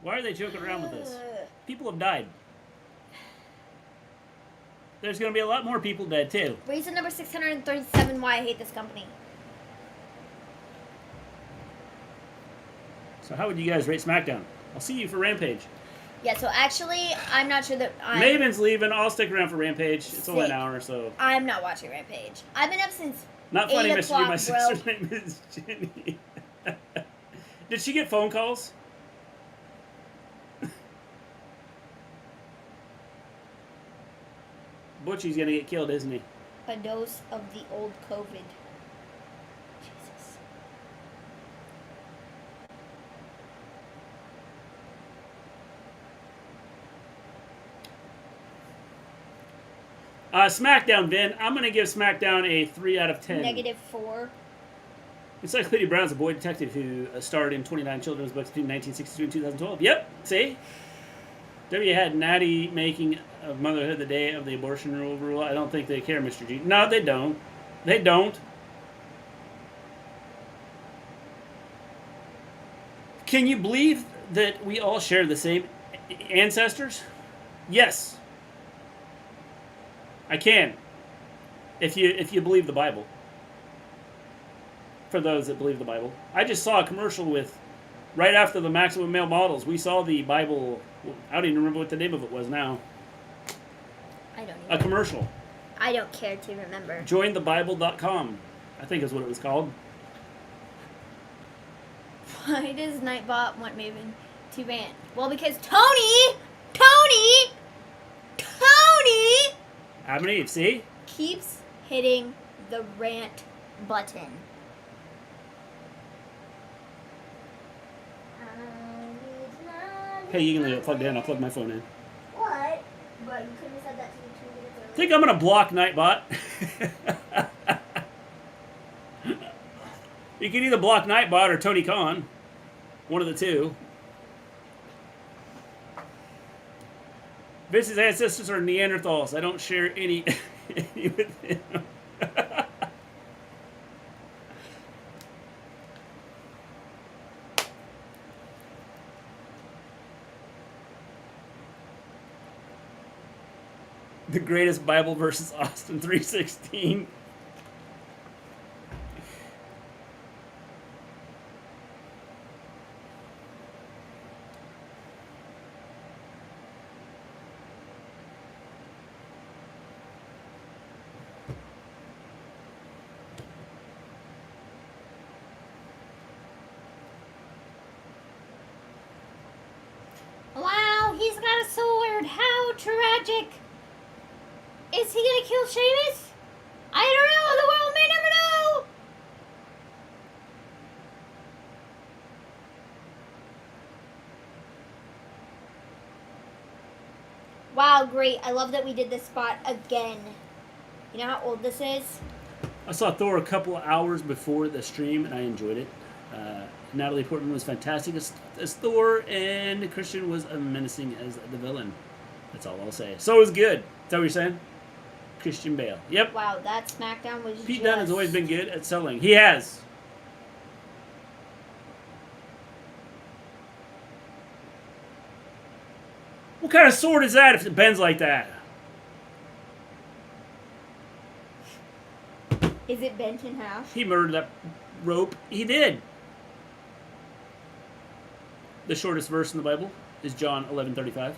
Why are they joking around with this? People have died. There's going to be a lot more people dead, too. Reason number 637 why I hate this company. So how would you guys rate Smackdown? I'll see you for Rampage. Yeah, so actually, I'm not sure that Maven's leaving. I'll stick around for Rampage. It's only an hour or so. I'm not watching Rampage. I've been up since Not 8 funny, Mr. G. o'clock, My bro. sister's name is Jenny. Did she get phone calls? Butchie's gonna get killed, isn't he? A dose of the old COVID. Jesus. Smackdown, Vin. I'm going to give Smackdown a 3 out of 10. -4. Encyclopedia Brown's a boy detective who starred in 29 children's books between 1962 and 2012. Yep, see? W had Natty making of motherhood the day of the abortion rule. I don't think they care, Mr. G. No, they don't. They don't. Can you believe that we all share the same ancestors? Yes. I can. If you believe the Bible. For those that believe the Bible. I just saw a commercial with, right after the Maximum Male Models, we saw the Bible, I don't even remember what the name of it was now. I don't A commercial. I don't care to remember. JoinTheBible.com, I think is what it was called. Why does Nightbot want Maven to ban? Well, because Tony! Adam and Eve, see? Keeps hitting the rant button. Hey, you can leave it plugged in. I'll plug my phone in. What? But you couldn't have said that to me 2 minutes earlier. I think I'm going to block Nightbot. You can either block Nightbot or Tony Khan. One of the two. Vince's ancestors are Neanderthals. I don't share any with him. The greatest Bible versus Austin 3:16. Wow, he's got a sword. How tragic. Is he gonna kill Sheamus? I don't know. The world may never know. Wow, great. I love that we did this spot again. You know how old this is? I saw Thor a couple of hours before the stream, and I enjoyed it. Natalie Portman was fantastic as Thor, and Christian was menacing as the villain. That's all I'll say. So it was good. Is that what you're saying? Christian Bale. Yep. Wow, that SmackDown was Pete Dunne has always been good at selling. He has. What kind of sword is that if it bends like that? Is it bent in half? He murdered that rope. He did. The shortest verse in the Bible is John 11:35.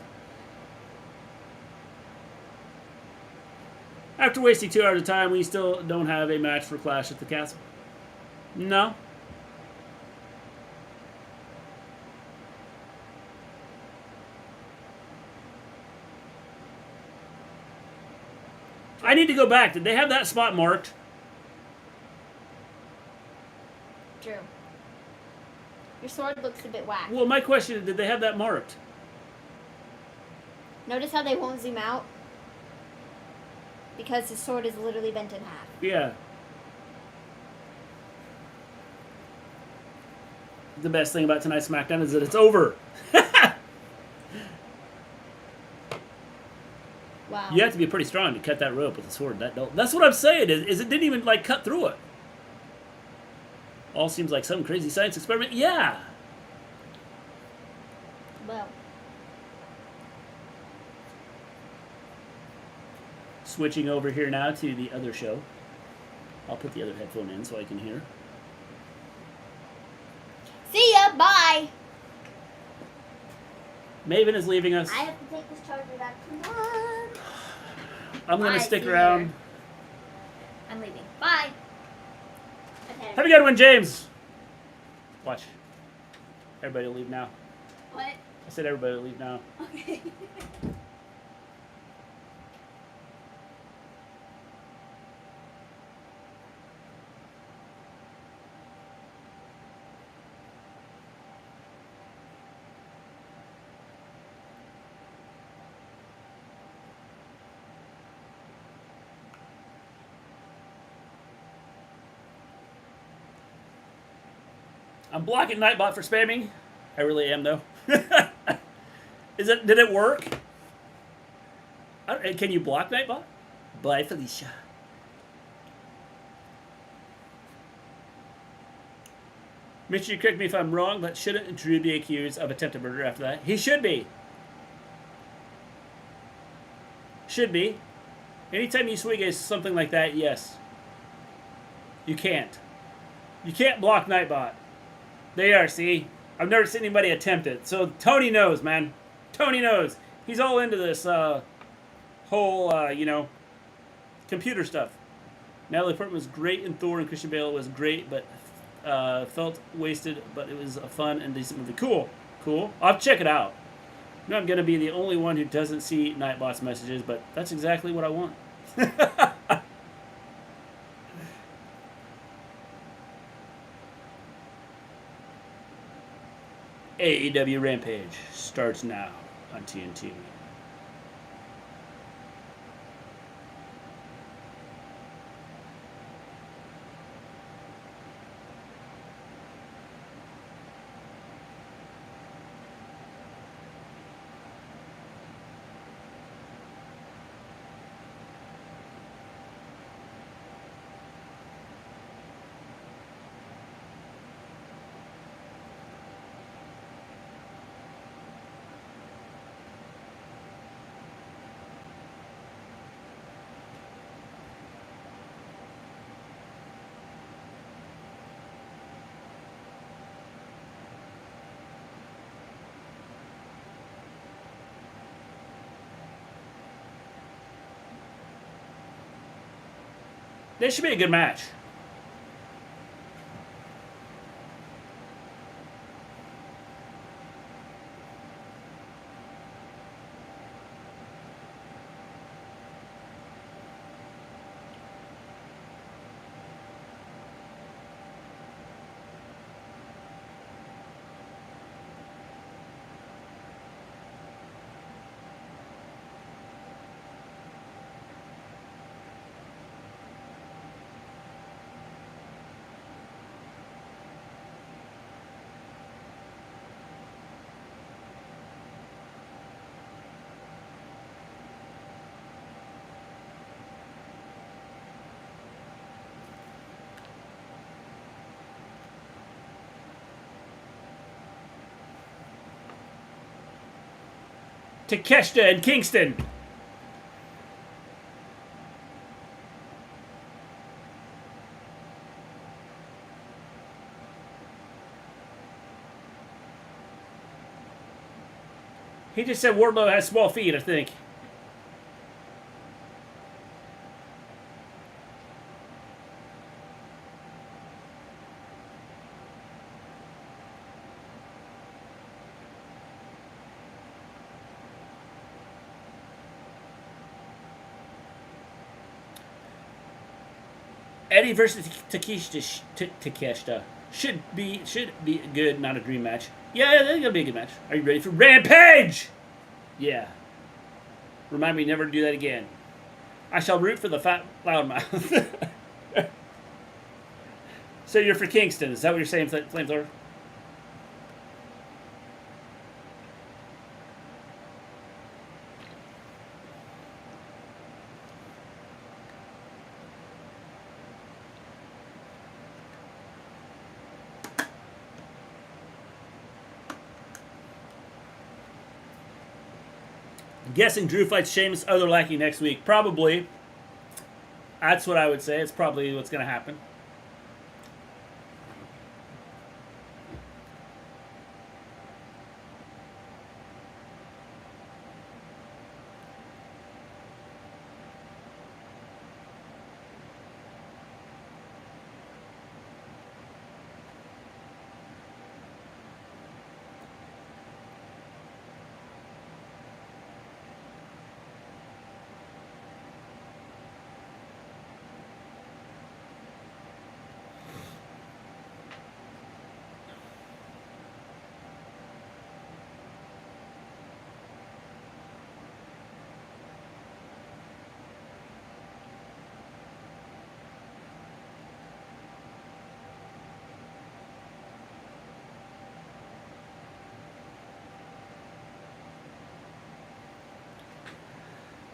After wasting 2 hours of time, we still don't have a match for Clash at the Castle. No. I need to go back. Did they have that spot marked? True. Your sword looks a bit whack. Well, my question is, did they have that marked? Notice how they won't zoom out? Because his sword is literally bent in half. Yeah. The best thing about tonight's SmackDown is that it's over. Wow. You have to be pretty strong to cut that rope with a sword. That's what I'm saying, is it didn't even, like, cut through it. All seems like some crazy science experiment. Yeah. Well. Switching over here now to the other show. I'll put the other headphone in so I can hear. See ya. Bye. Maven is leaving us. I have to take this charger back to work. I'm going to Bye, stick see around. you. I'm leaving. Bye. Okay. Have a good one, James. Watch. Everybody will leave now. What? I said everybody will leave now. Okay. I'm blocking Nightbot for spamming. I really am, though. Did it work? Can you block Nightbot? Bye, Felicia. Make sure you correct me if I'm wrong, but shouldn't Drew be accused of attempted murder after that? He should be. Should be. Anytime you swing at something like that, yes. You can't. You can't block Nightbot. They are, see? I've never seen anybody attempt it. So Tony knows, man. Tony knows. He's all into this whole, you know, computer stuff. Natalie Portman was great in Thor, and Christian Bale was great, but felt wasted, but it was a fun and decent movie. Cool. Cool. I'll check it out. No, I'm going to be the only one who doesn't see Nightbot's messages, but that's exactly what I want. AEW Rampage starts now on TNT. This should be a good match. Takeshita and Kingston. He just said Wardlow has small feet, I think. Eddie versus Takeshita should be good, not a dream match. Yeah, that's gonna be a good match. Are you ready for Rampage? Yeah. Remind me never to do that again. I shall root for the fat loudmouth. So you're for Kingston? Is that what you're saying, Flamethrower? Guessing Drew fights Sheamus other Lackey next week. Probably. That's what I would say. It's probably what's going to happen.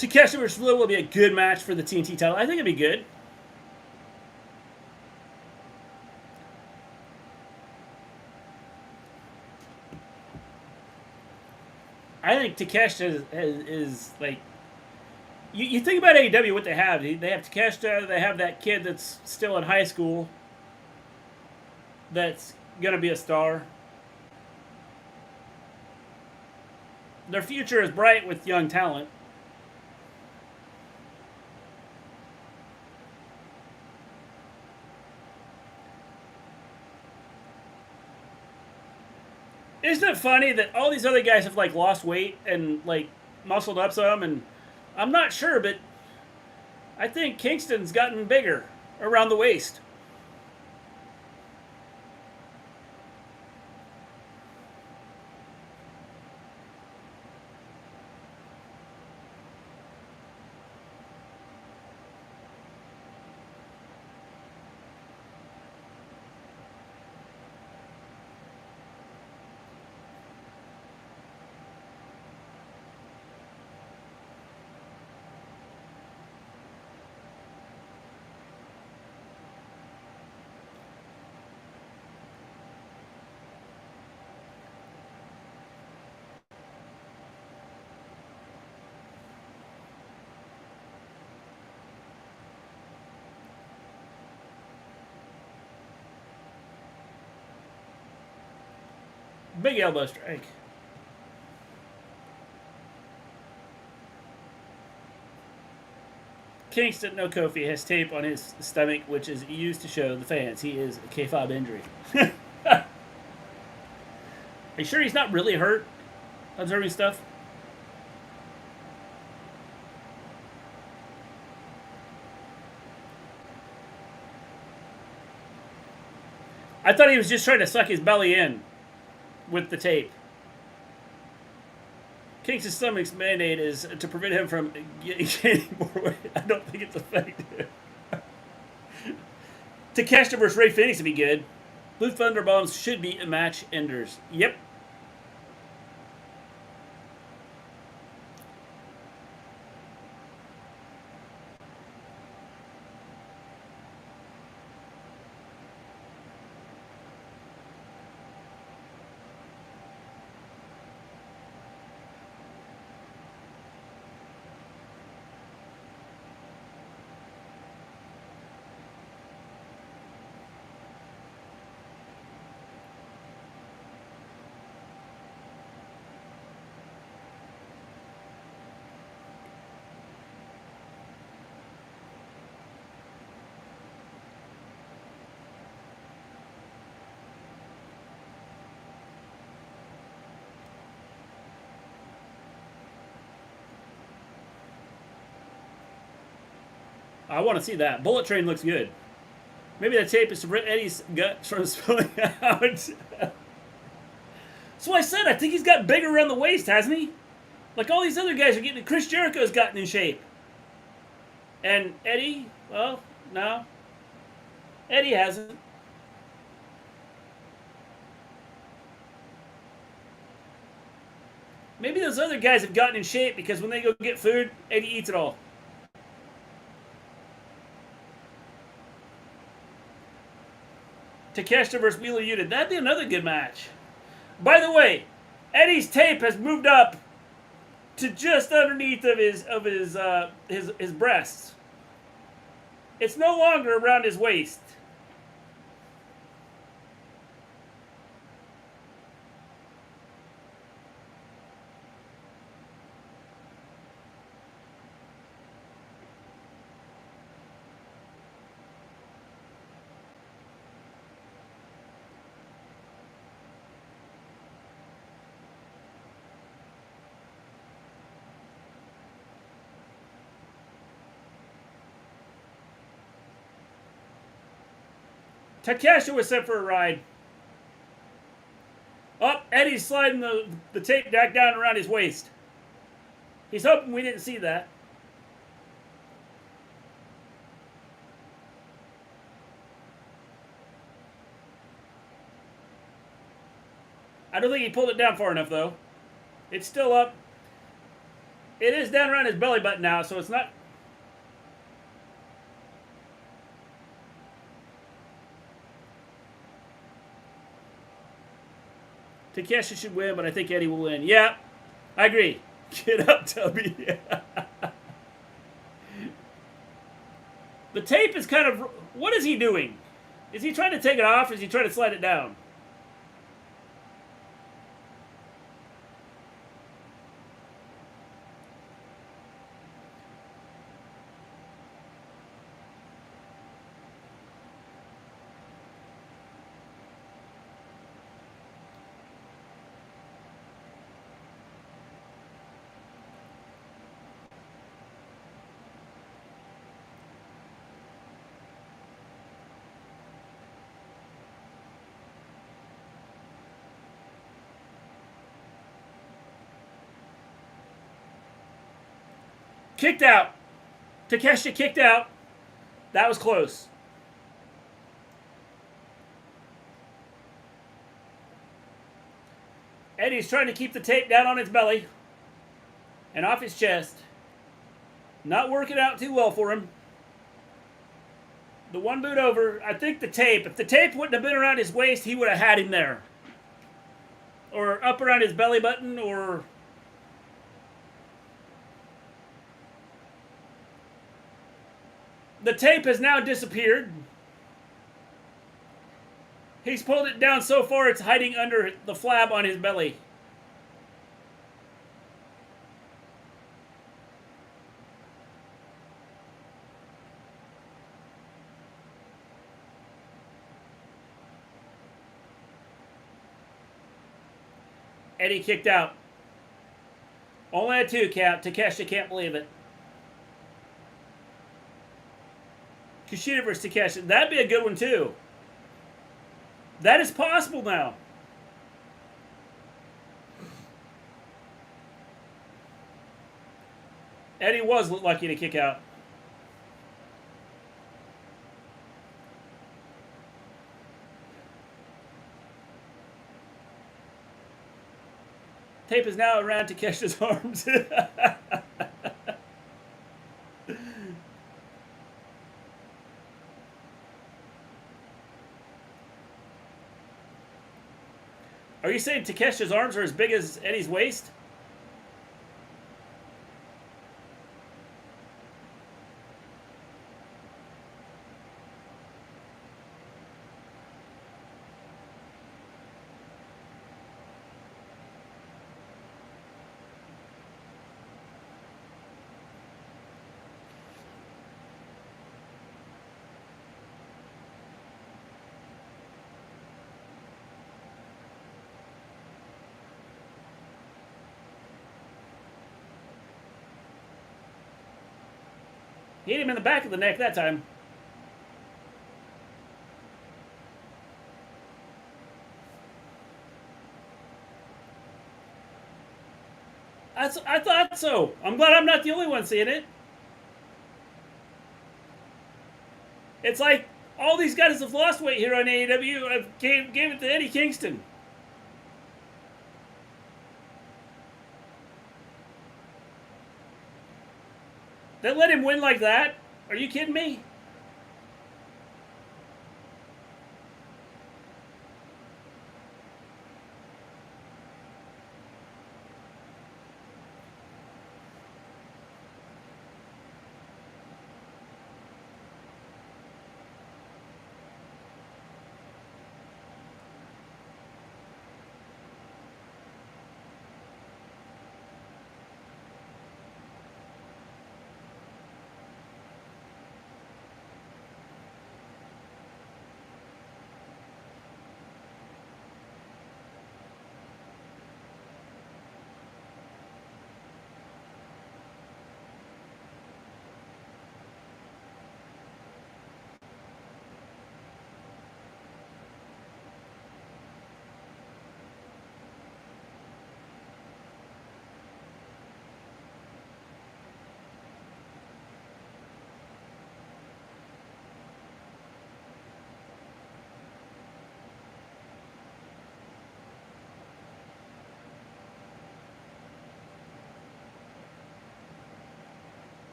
Takeshita versus Wheeler will be a good match for the TNT title. I think it'd be good. I think Takeshita is like... You think about AEW, what they have. They have Takeshita, they have that kid that's still in high school that's going to be a star. Their future is bright with young talent. Isn't it funny that all these other guys have like lost weight and like muscled up some, and I'm not sure, but I think Kingston's gotten bigger around the waist. Big elbow strike. Kingston, no Kofi, has tape on his stomach, which is used to show the fans he is a K-fob injury. Are you sure he's not really hurt observing stuff? I thought he was just trying to suck his belly in with the tape. Kingston's stomach's mandate is to prevent him from gaining more weight. I don't think it's effective. Takeshita versus Ray Phoenix would be good. Blue Thunder Bombs should be match enders. Yep. I want to see that. Bullet Train looks good. Maybe the tape is to prevent Eddie's gut from spilling out. That's what I said. I think he's got bigger around the waist, hasn't he? Like all these other guys are getting... Chris Jericho's gotten in shape. And Eddie, well, no. Eddie hasn't. Maybe those other guys have gotten in shape because when they go get food, Eddie eats it all. Takeshita versus Wheeler Yuta. That'd be another good match. By the way, Eddie's tape has moved up to just underneath of his breasts. It's no longer around his waist. Takeshita was sent for a ride. Oh, Eddie's sliding the tape back down around his waist. He's hoping we didn't see that. I don't think he pulled it down far enough, though. It's still up. It is down around his belly button now, so it's not... Takeshi should win, but I think Eddie will win. Yeah, I agree. Get up, Tubby. The tape is kind of... What is he doing? Is he trying to take it off, or is he trying to slide it down? Kicked out. Takeshi kicked out. That was close. Eddie's trying to keep the tape down on his belly and off his chest. Not working out too well for him. The one boot over. I think the tape, if the tape wouldn't have been around his waist, he would have had him there. Or up around his belly button, or... The tape has now disappeared. He's pulled it down so far it's hiding under the flab on his belly. Eddie kicked out. Only a 2 count. Takeshi can't believe it. Kushida versus Takeshi. That'd be a good one, too. That is possible now. Eddie was lucky to kick out. Tape is now around Takeshi's arms. Are you saying Takeshi's arms are as big as Eddie's waist? He hit him in the back of the neck that time. I thought so. I'm glad I'm not the only one seeing it. It's like all these guys have lost weight here on AEW. I gave it to Eddie Kingston. They let him win like that? Are you kidding me?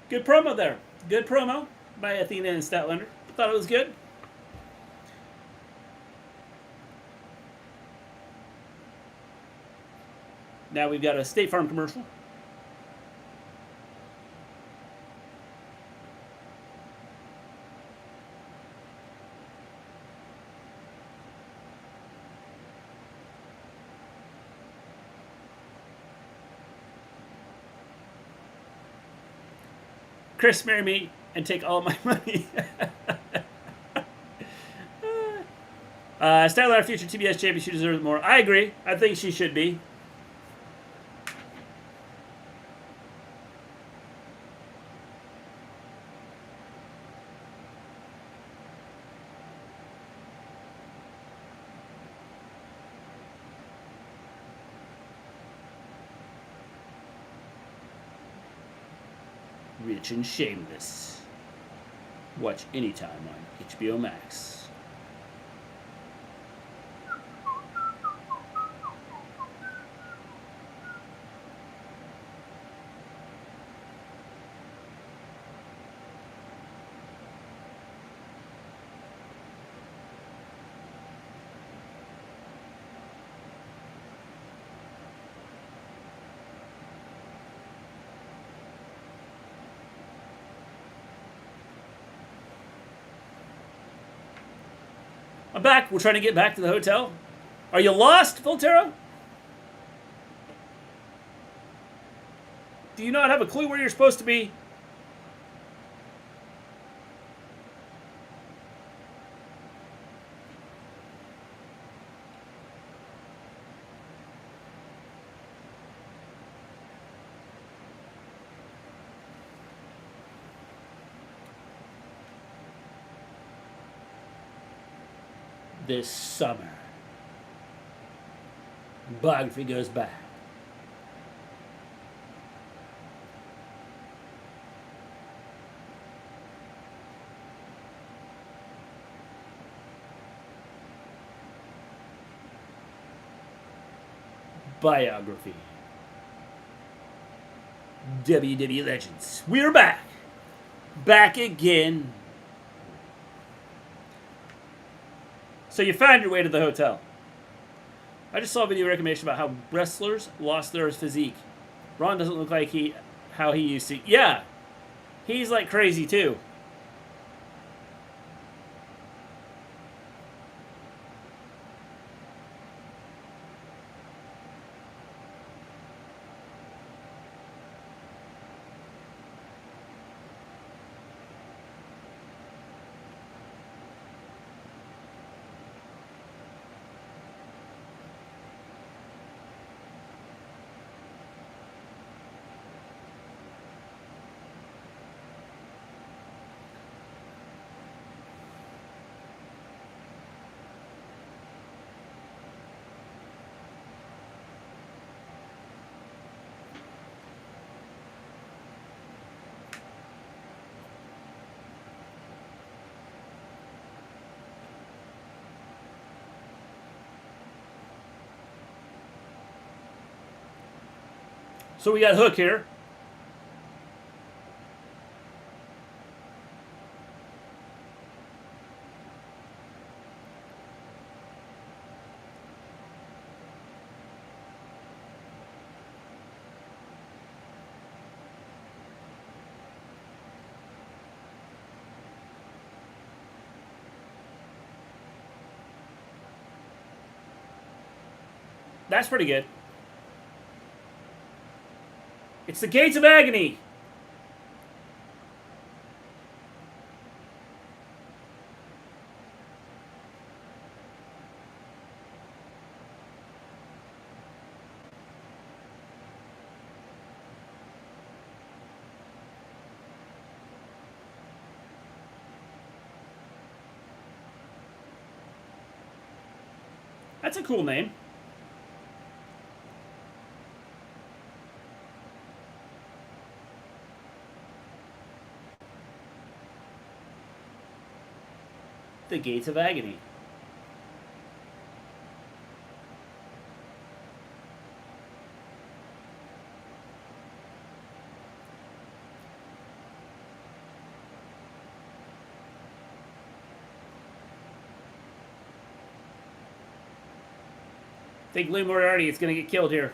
Good promo there. Good promo by Athena and Statlander. Thought it was good. Now we've got a State Farm commercial. Chris, marry me and take all my money. Statlander, future TBS champion, she deserves more. I agree. I think she should be. Rich and Shameless. Watch anytime on HBO Max. I'm back. We're trying to get back to the hotel. Are you lost, Volterra? Do you not have a clue where you're supposed to be? This summer, biography goes back. Biography. WWE Legends. We're back. Back again. So you found your way to the hotel. I just saw a video recommendation about how wrestlers lost their physique. Ron doesn't look like how he used to. Yeah, he's like crazy too. So we got Hook here. That's pretty good. It's the Gates of Agony. That's a cool name. The Gates of Agony. think Lee Moriarty is going to get killed here.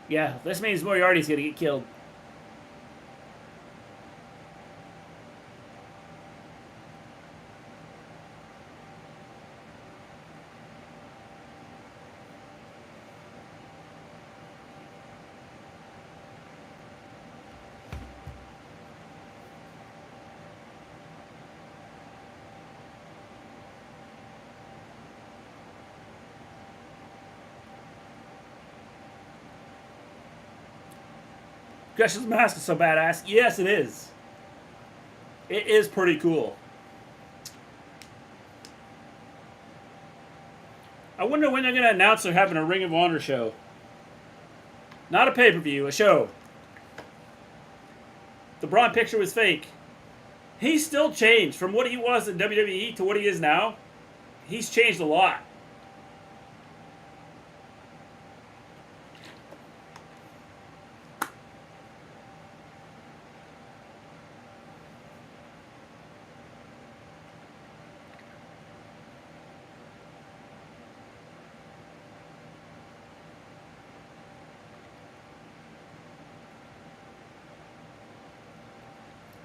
Yeah, this means Moriarty's going to get killed. Gresham's mask is so badass. Yes, it is. It is pretty cool. I wonder when they're going to announce they're having a Ring of Honor show. Not a pay-per-view, a show. The Braun picture was fake. He's still changed from what he was in WWE to what he is now. He's changed a lot.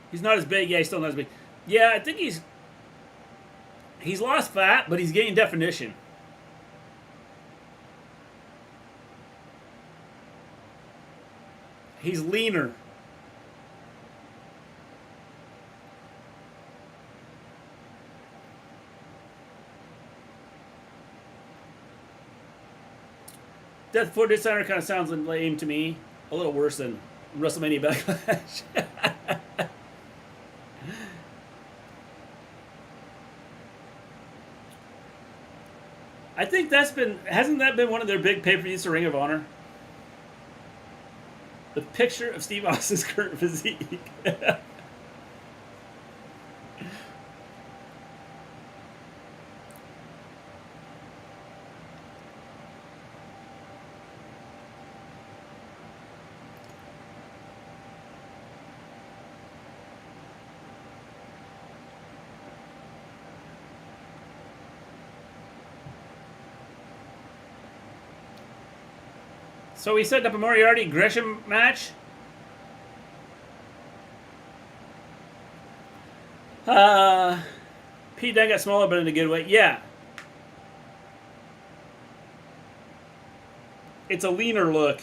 He's not as big. Yeah, he's still not as big. Yeah, I think he's lost fat, but he's gained definition. He's leaner. Death Before Dishonor kind of sounds lame to me. A little worse than WrestleMania Backlash. I think hasn't that been one of their big pay-per-views to Ring of Honor? The picture of Steve Austin's current physique. So we set up a Moriarty Gresham match. Pete Dunne got smaller, but in a good way. Yeah. It's a leaner look.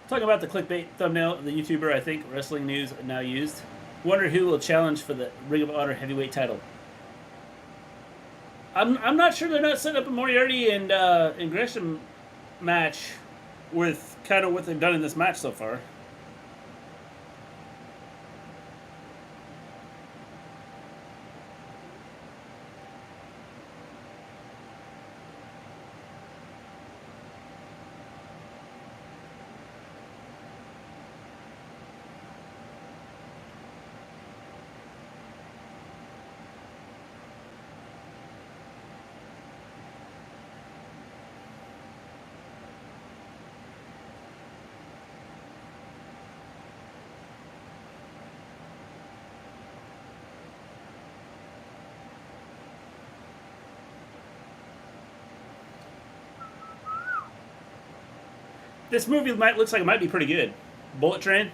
Talking about the clickbait thumbnail of the YouTuber I think Wrestling News now used. Wonder who will challenge for the Ring of Honor heavyweight title. I'm not sure they're not setting up a Moriarty and Gresham match with kind of what they've done in this match so far. This movie looks like it might be pretty good. Bullet Train.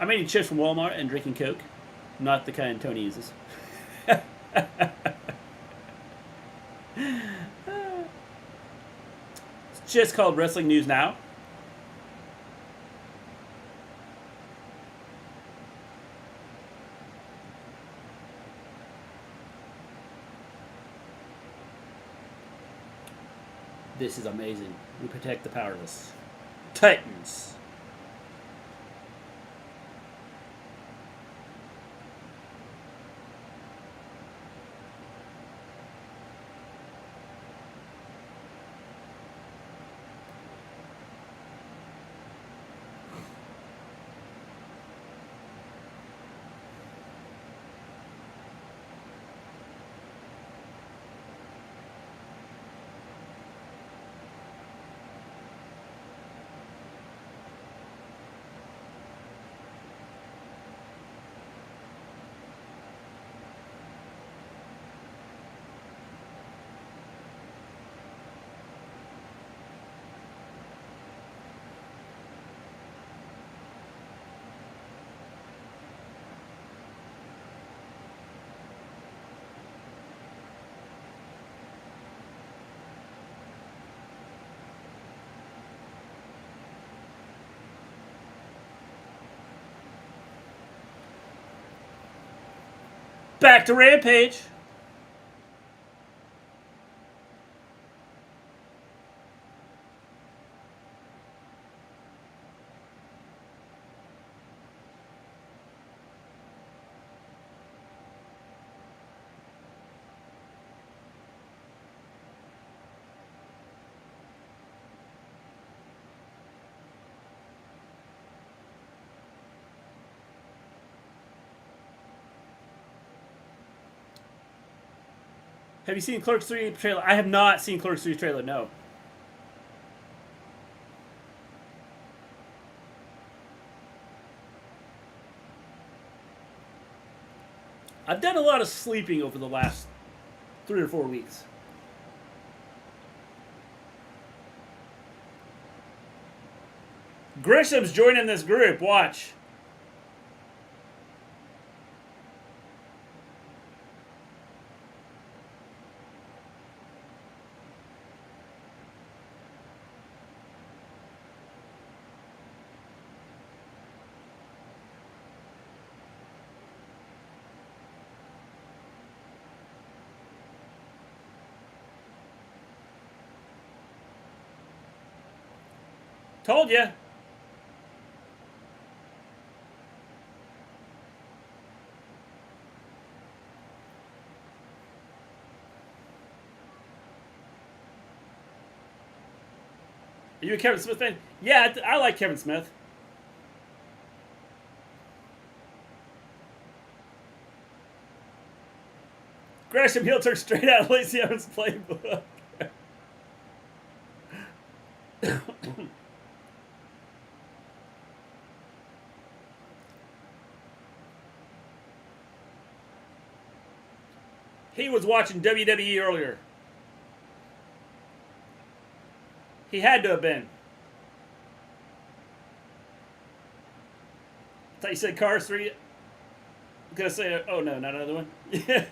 I'm eating chips from Walmart and drinking Coke. Not the kind Tony uses. It's just called Wrestling News Now. This is amazing. We protect the powerless. Titans. Back to Rampage. Have you seen Clerks 3 trailer? I have not seen Clerks 3 trailer, no. I've done a lot of sleeping over the last 3 or 4 weeks. Gresham's joining this group, watch. Told ya. Are you a Kevin Smith fan? Yeah, I like Kevin Smith. Gresham heel turn straight out of Lacey Evans' playbook. He was watching WWE earlier. He had to have been. I thought you said Cars 3. I'm gonna say, oh no, not another one. Yeah.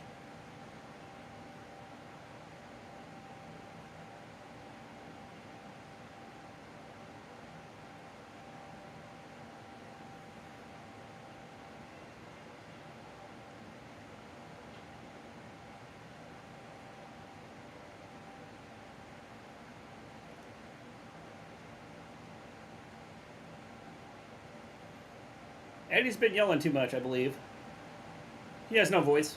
Eddie's been yelling too much, I believe. He has no voice.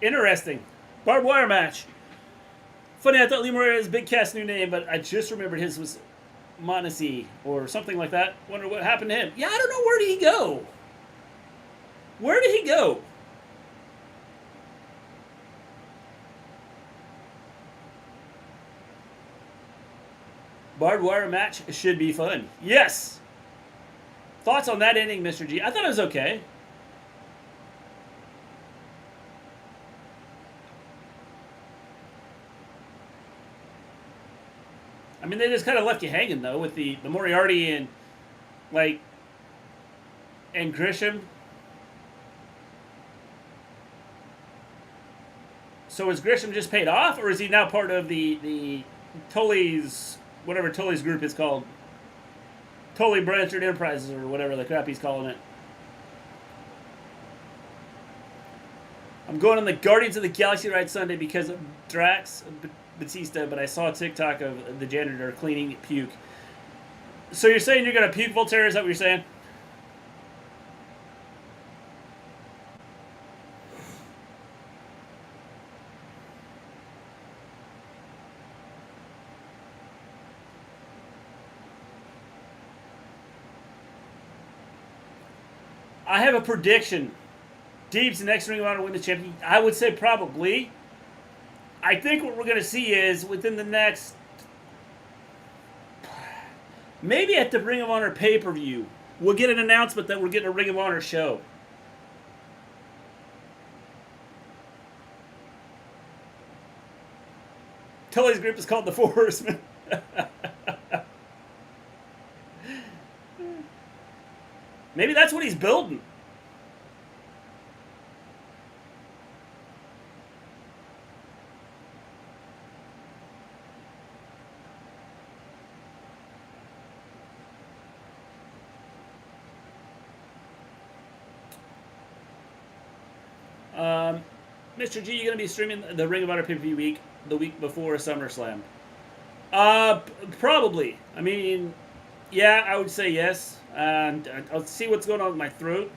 Interesting. Barbed wire match. Funny, I thought Lee Moriarty's Big Cat's new name, but I just remembered his was Monesi or something like that. Wonder what happened to him. Yeah, I don't know. Where did he go? Where did he go? Barbed wire match should be fun. Yes! Thoughts on that ending, Mr. G? I thought it was okay. I mean, they just kind of left you hanging, though, with the Moriarty and, like, and Gresham. So is Gresham just paid off, or is he now part of the Tully's, whatever Tully's group is called? Tully Blanchard Enterprises, or whatever the crap he's calling it. I'm going on the Guardians of the Galaxy ride Sunday because of Drax Batista, but I saw a TikTok of the janitor cleaning puke. So you're saying you're going to puke, Voltaire? Is that what you're saying? I have a prediction. Deeb's the next Ring of Honor Women's Champion. I would say probably. I think what we're going to see is within the next... maybe at the Ring of Honor pay-per-view, we'll get an announcement that we're getting a Ring of Honor show. Tully's group is called the Four Horsemen. Maybe that's what he's building. Mr. G, you going to be streaming the Ring of Honor pay-per-view week, the week before SummerSlam? Probably. I mean, yeah, I would say yes. I'll see what's going on with my throat.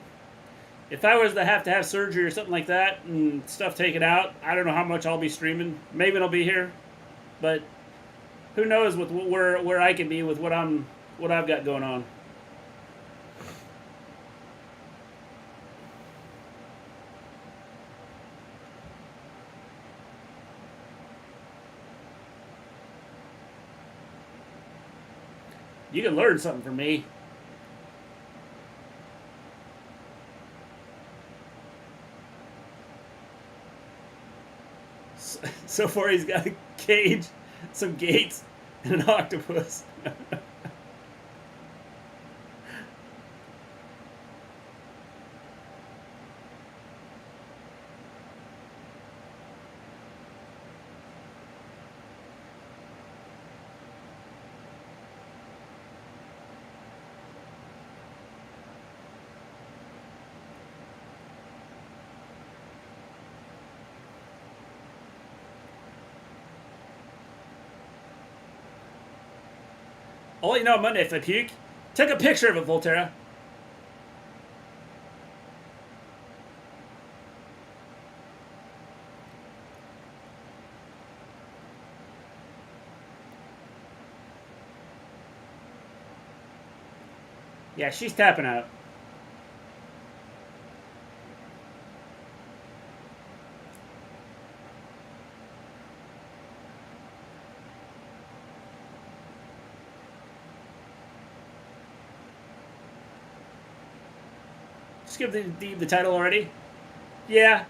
If I was to have surgery or something like that and stuff taken out, I don't know how much I'll be streaming. Maybe I'll be here, but who knows with where I can be with what I've got going on. You can learn something from me. So far, he's got a cage, some gates, and an octopus. I'll let you know on Monday if I puke. Take a picture of it, Volterra. Yeah, she's tapping out. Just give the title already? Yeah.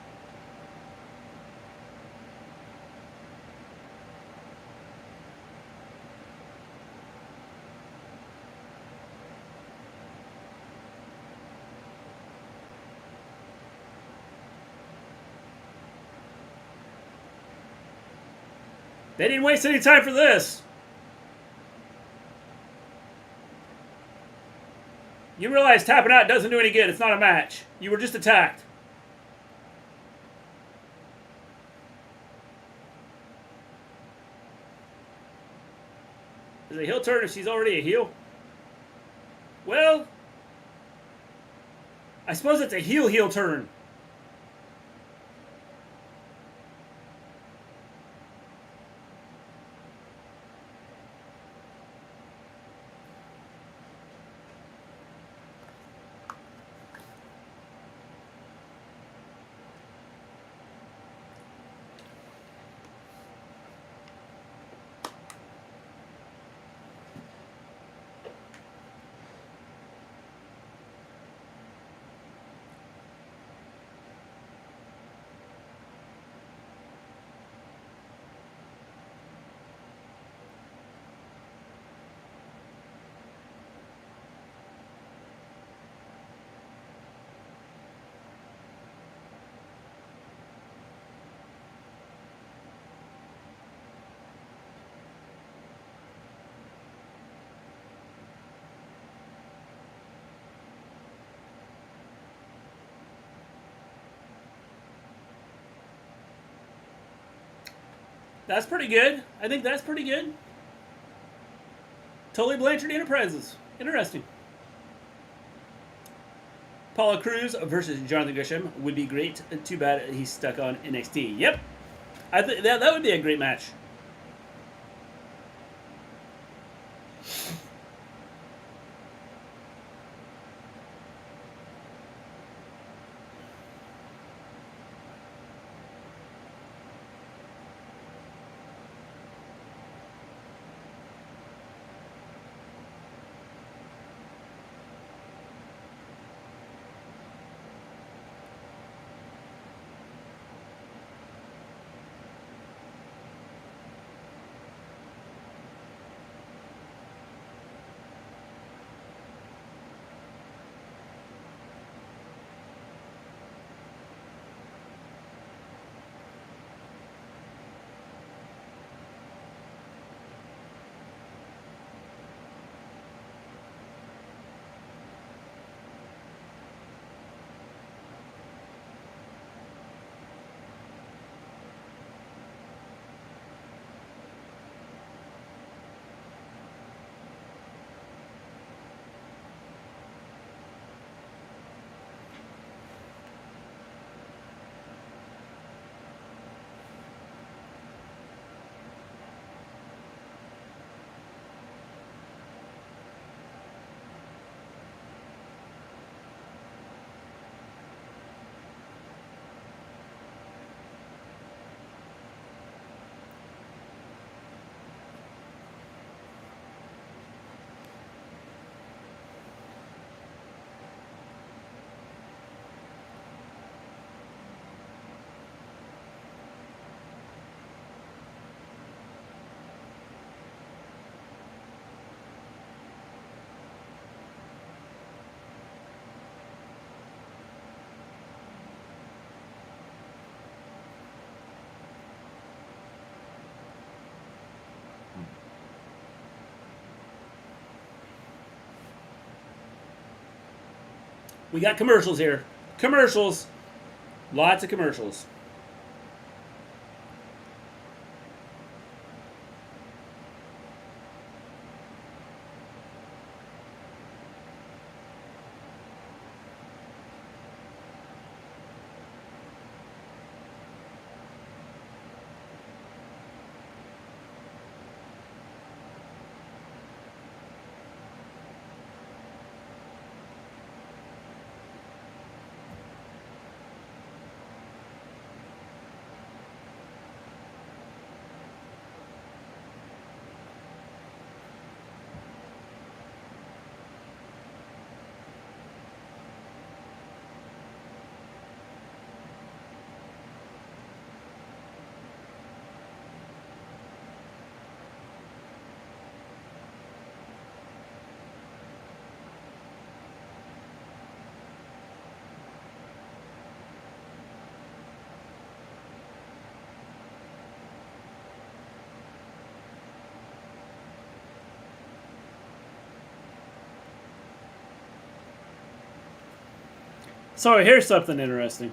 They didn't waste any time for this. You realize tapping out doesn't do any good. It's not a match. You were just attacked. Is it a heel turn if she's already a heel? Well, I suppose it's a heel turn. That's pretty good. I think that's pretty good. Tully Blanchard Enterprises. Interesting. Paula Cruz versus Jonathan Gresham would be great. Too bad he's stuck on NXT. Yep. I think that would be a great match. We got commercials here. Commercials. Lots of commercials. So here's something interesting.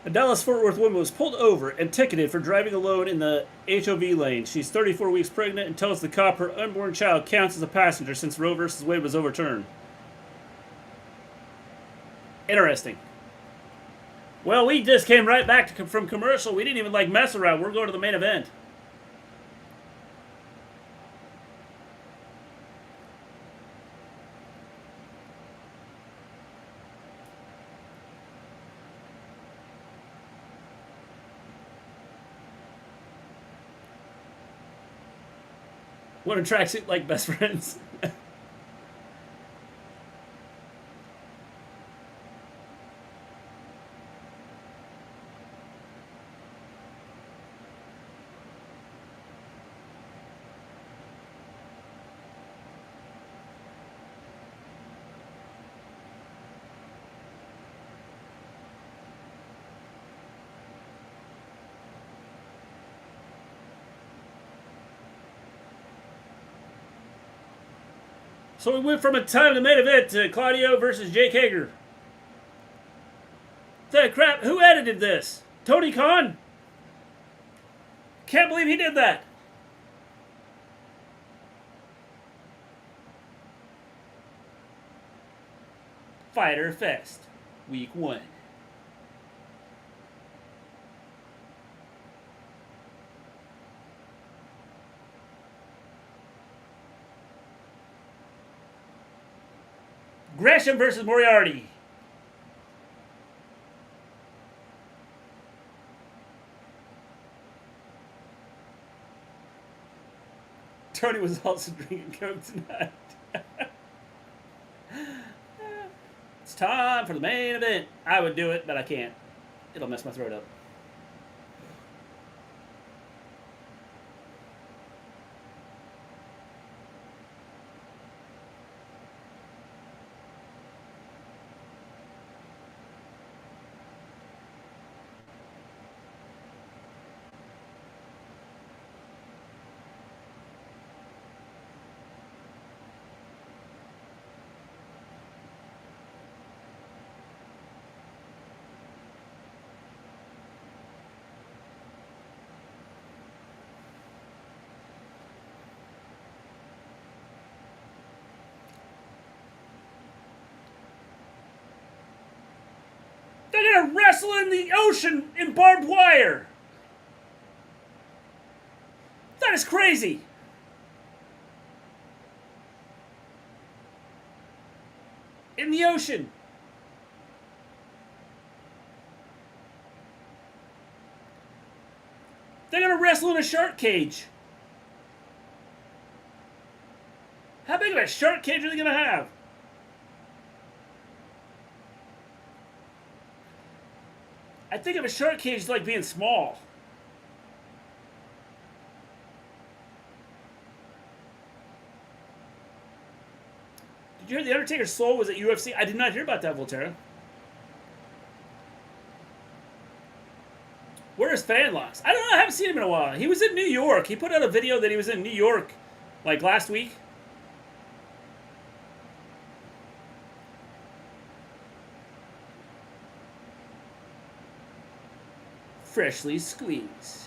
A Dallas-Fort Worth woman was pulled over and ticketed for driving alone in the HOV lane. She's 34 weeks pregnant and tells the cop her unborn child counts as a passenger since Roe v. Wade was overturned. Interesting. Well, we just came right back from commercial. We didn't even mess around. We're going to the main event. What a tracksuit like best friends. So we went from a time in the main event to Claudio versus Jake Hager. The crap, who edited this? Tony Khan? Can't believe he did that. Fighter Fest, Week 1. Gresham versus Moriarty. Tony was also drinking Coke tonight. It's time for the main event. I would do it, but I can't. It'll mess my throat up. They're gonna wrestle in the ocean in barbed wire. That is crazy. In the ocean. They're gonna wrestle in a shark cage. How big of a shark cage are they gonna have? I think of a shark cage like being small. Did you hear The Undertaker's soul was at UFC? I did not hear about that, Volterra. Where is Fanlocks? I don't know. I haven't seen him in a while. He was in New York. He put out a video that he was in New York like last week. Freshly squeezed.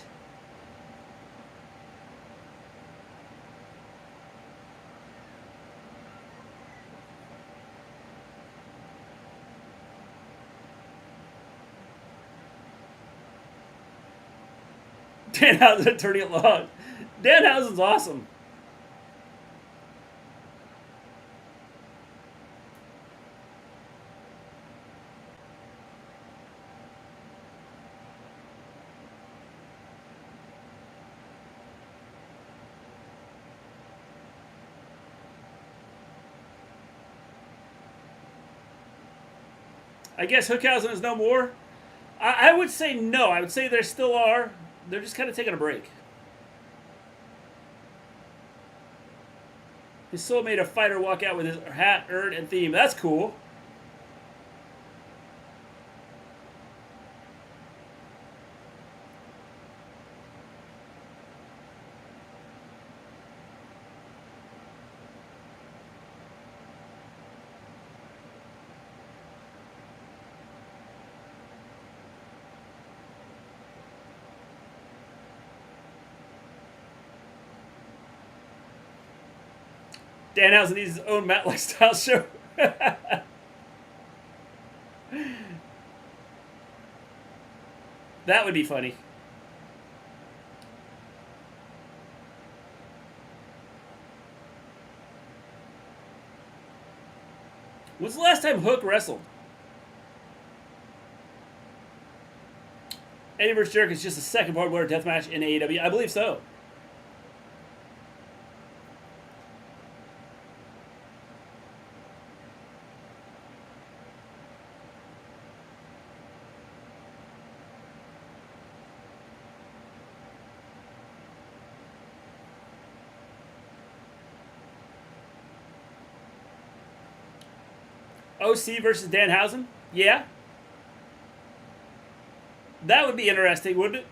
Danhausen attorney at law. Danhausen's awesome. I guess Hookhausen is no more. I would say no. I would say there still are. They're just kind of taking a break. His soul made a fighter walk out with his hat, urn, and theme. That's cool. Danhausen needs his own Matt Lifestyle show. That would be funny. When's the last time Hook wrestled? Eddie vs. Jerk is just the second barbed wire death match in AEW. I believe so. OC versus Danhausen? Yeah. That would be interesting, wouldn't it?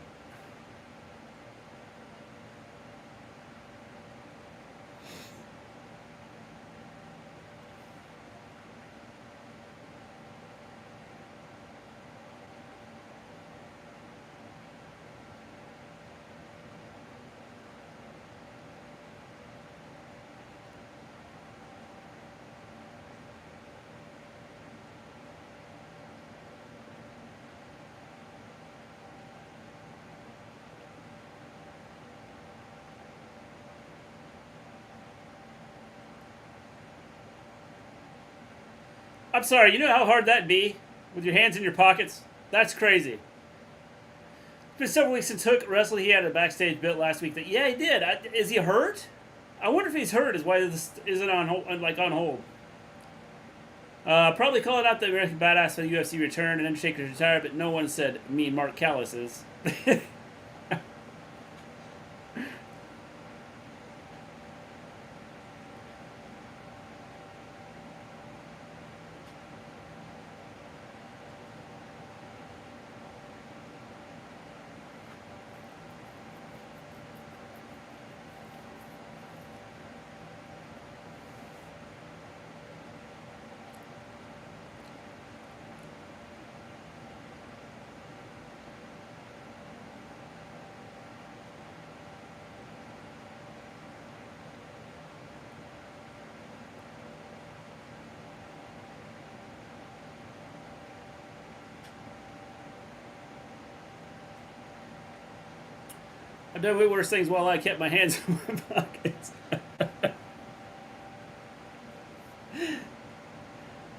I'm sorry, you know how hard that'd be? With your hands in your pockets? That's crazy. It's been several weeks since Hook wrestled. He had a backstage bit last week that, yeah, he did. Is he hurt? I wonder if he's hurt is why this isn't on hold, on hold. Probably calling out the American Badass for the UFC return and Undertaker's retire, but no one said me Mark Callis is. I've done way worse things while I kept my hands in my pockets.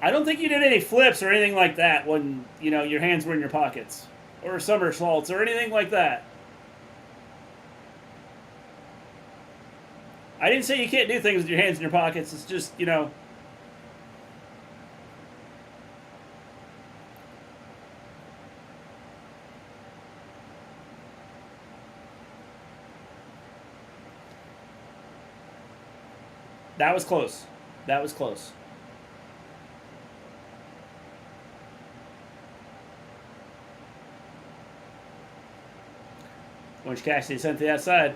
I don't think you did any flips or anything like that when, you know, your hands were in your pockets. Or somersaults or anything like that. I didn't say you can't do things with your hands in your pockets. It's just, you know... That was close. That was close. Orange Cassidy sent to the outside.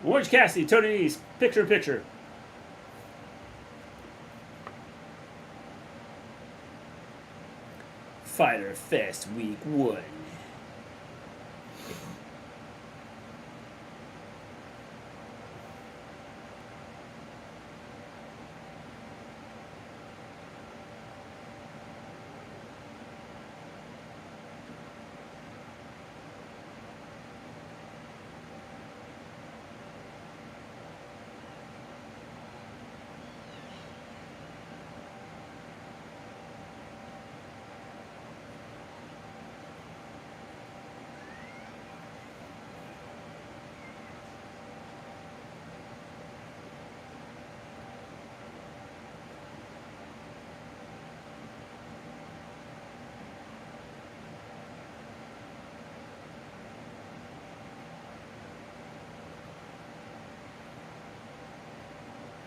Orange Cassidy, Tony Nese, picture in picture. Fighter Fest Week 1.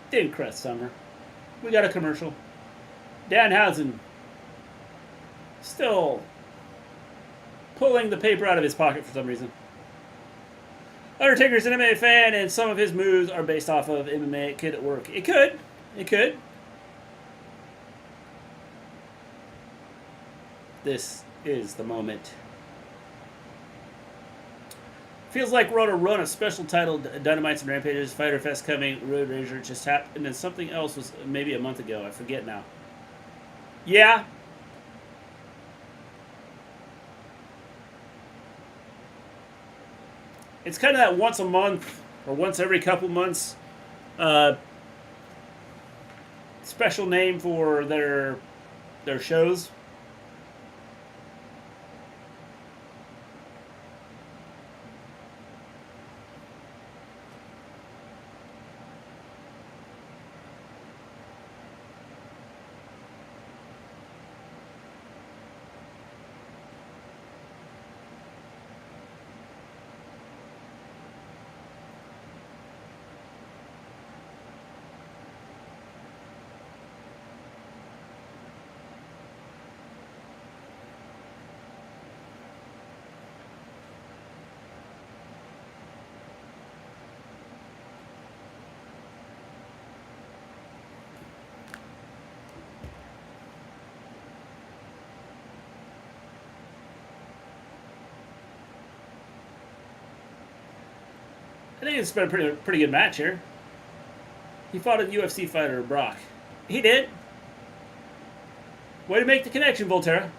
Didn't crest Summer. We got a commercial. Danhausen still pulling the paper out of his pocket for some reason. Undertaker's an MMA fan, and some of his moves are based off of MMA. It could work. It could. It could. This is the moment. Feels like we're on a run of special titled Dynamites and Rampages, Fighter Fest coming, Road Rager just happened, and something else was maybe a month ago. I forget now. Yeah. It's kind of that once a month or once every couple months special name for their shows. I think it's been a pretty good match here. He fought a UFC fighter, Brock. He did. Way to make the connection, Volterra.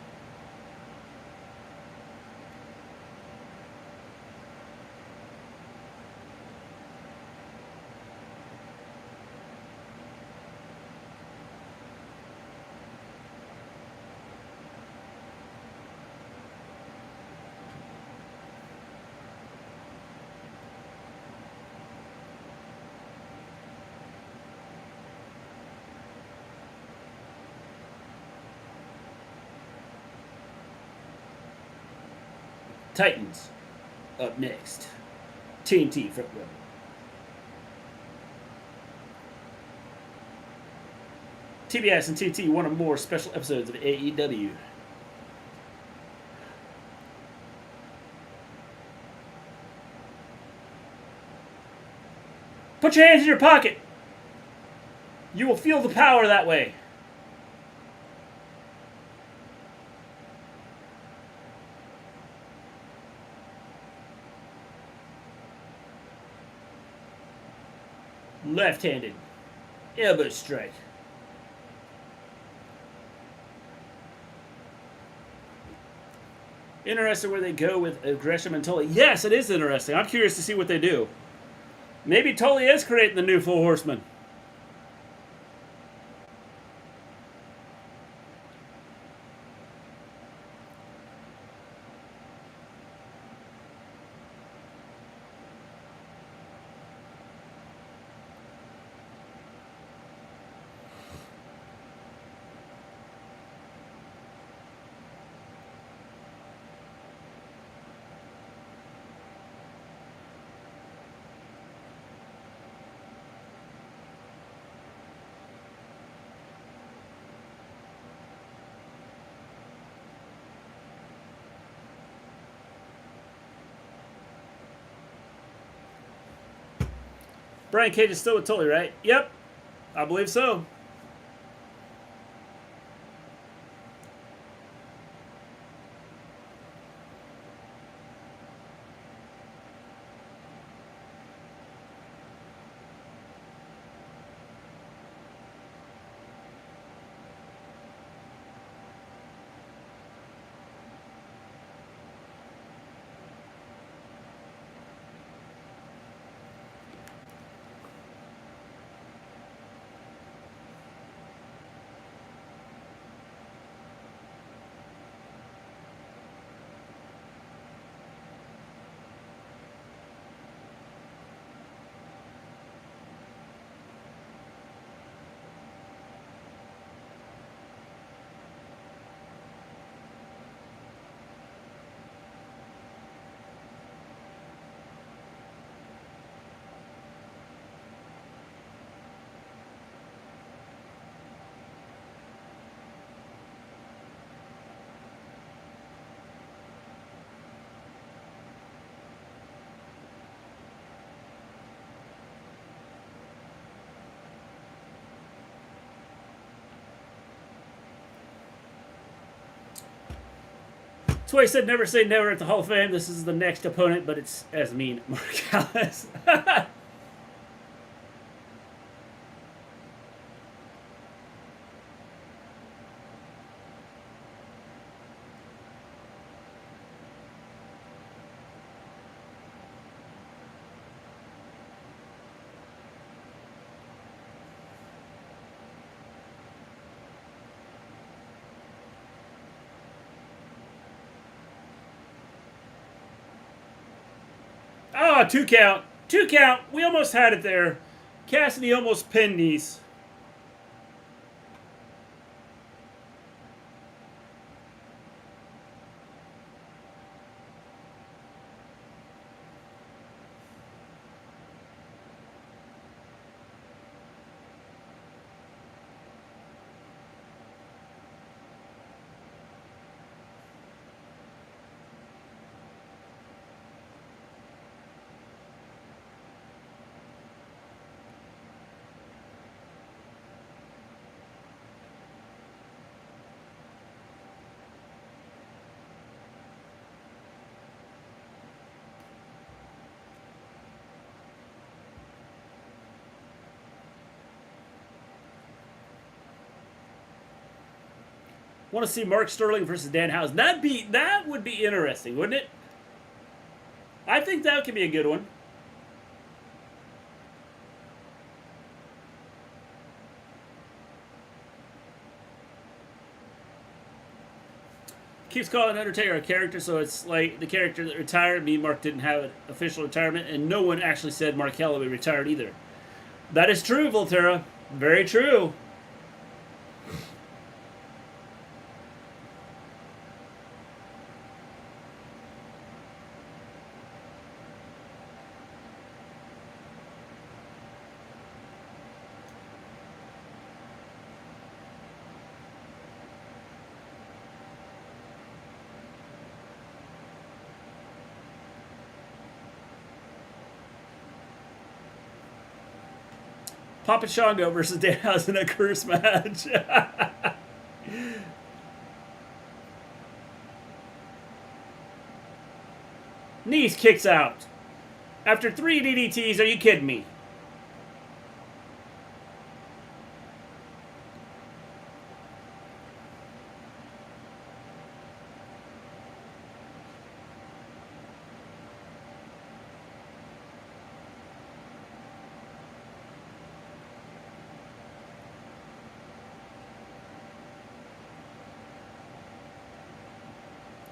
Titans up next. TNT front row. TBS and TNT, one or more special episodes of AEW. Put your hands in your pocket. You will feel the power that way. Left-handed elbow strike. Interested where they go with Gresham and Tully. Yes, it is interesting. I'm curious to see what they do. Maybe Tully is creating the new Four Horsemen. Brian Cage is still with Tully, right? Yep, I believe so. That's why I said never say never at the Hall of Fame. This is the next opponent, but it's as mean Mark Alice. Ah, 2 count. 2 count. We almost had it there. Cassidy almost pinned these. Want to see Mark Sterling versus Danhausen. That would be interesting, wouldn't it? I think that could be a good one. Keeps calling Undertaker a character, so it's like the character that retired. Me, Mark didn't have an official retirement, and no one actually said Mark Calloway retired either. That is true, Volterra. Very true. Papa Shango versus Danhausen a curse match. Knees kicks out. After 3 DDTs, are you kidding me?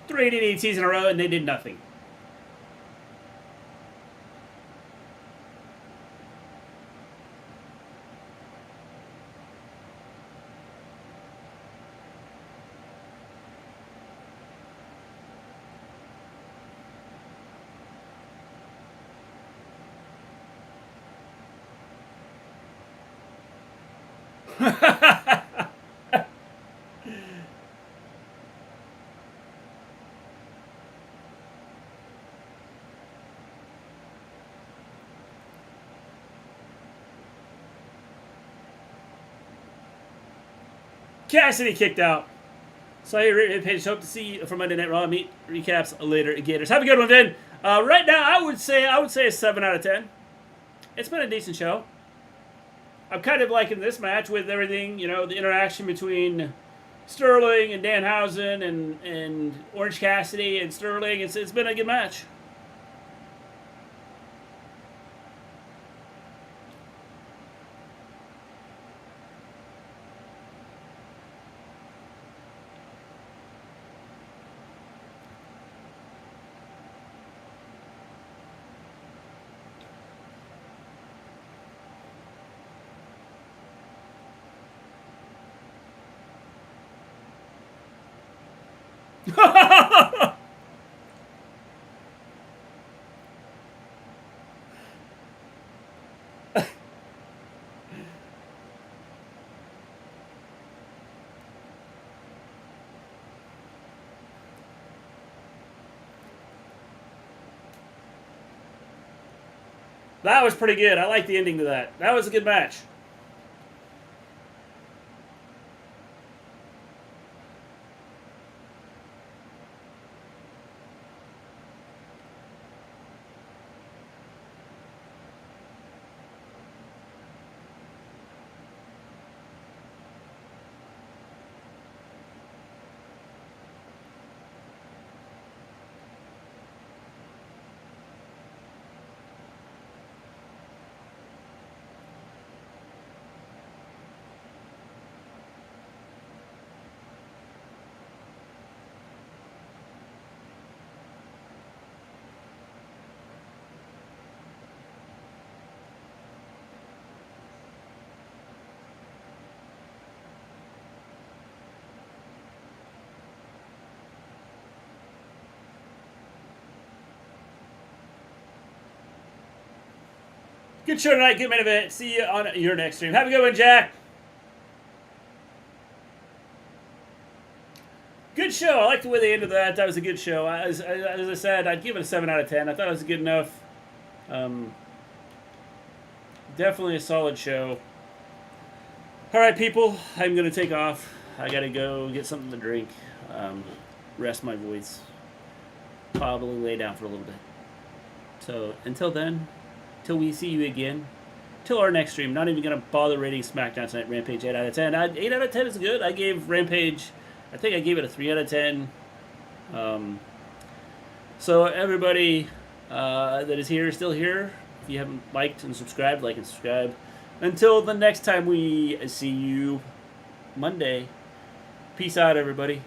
Three DDTs in a row, and they did nothing. Cassidy kicked out. So hey, Rampage, hope to see you for Monday Night Raw. Meet recaps later, Gators. Have a good one, Vin. Right now, I would say a 7 out of 10. It's been a decent show. I'm kind of liking this match with everything, you know, the interaction between Sterling and Danhausen and Orange Cassidy and Sterling. It's been a good match. That was pretty good. I like the ending to that. That was a good match. Good show tonight. Good main event. See you on your next stream. Have a good one, Jack. Good show. I like the way they ended that. That was a good show. As I said, I'd give it a 7 out of 10. I thought it was good enough. Definitely a solid show. All right, people. I'm going to take off. I got to go get something to drink. Rest my voice. Probably lay down for a little bit. So, until then, till we see you again, till our next stream, not even going to bother rating Smackdown tonight. Rampage 8 out of 10. 8 out of 10 is good. I gave Rampage I think I gave it a 3 out of 10. So everybody that is here, still here, if you haven't liked and subscribed, like and subscribe. Until the next time we see you Monday. Peace out, everybody.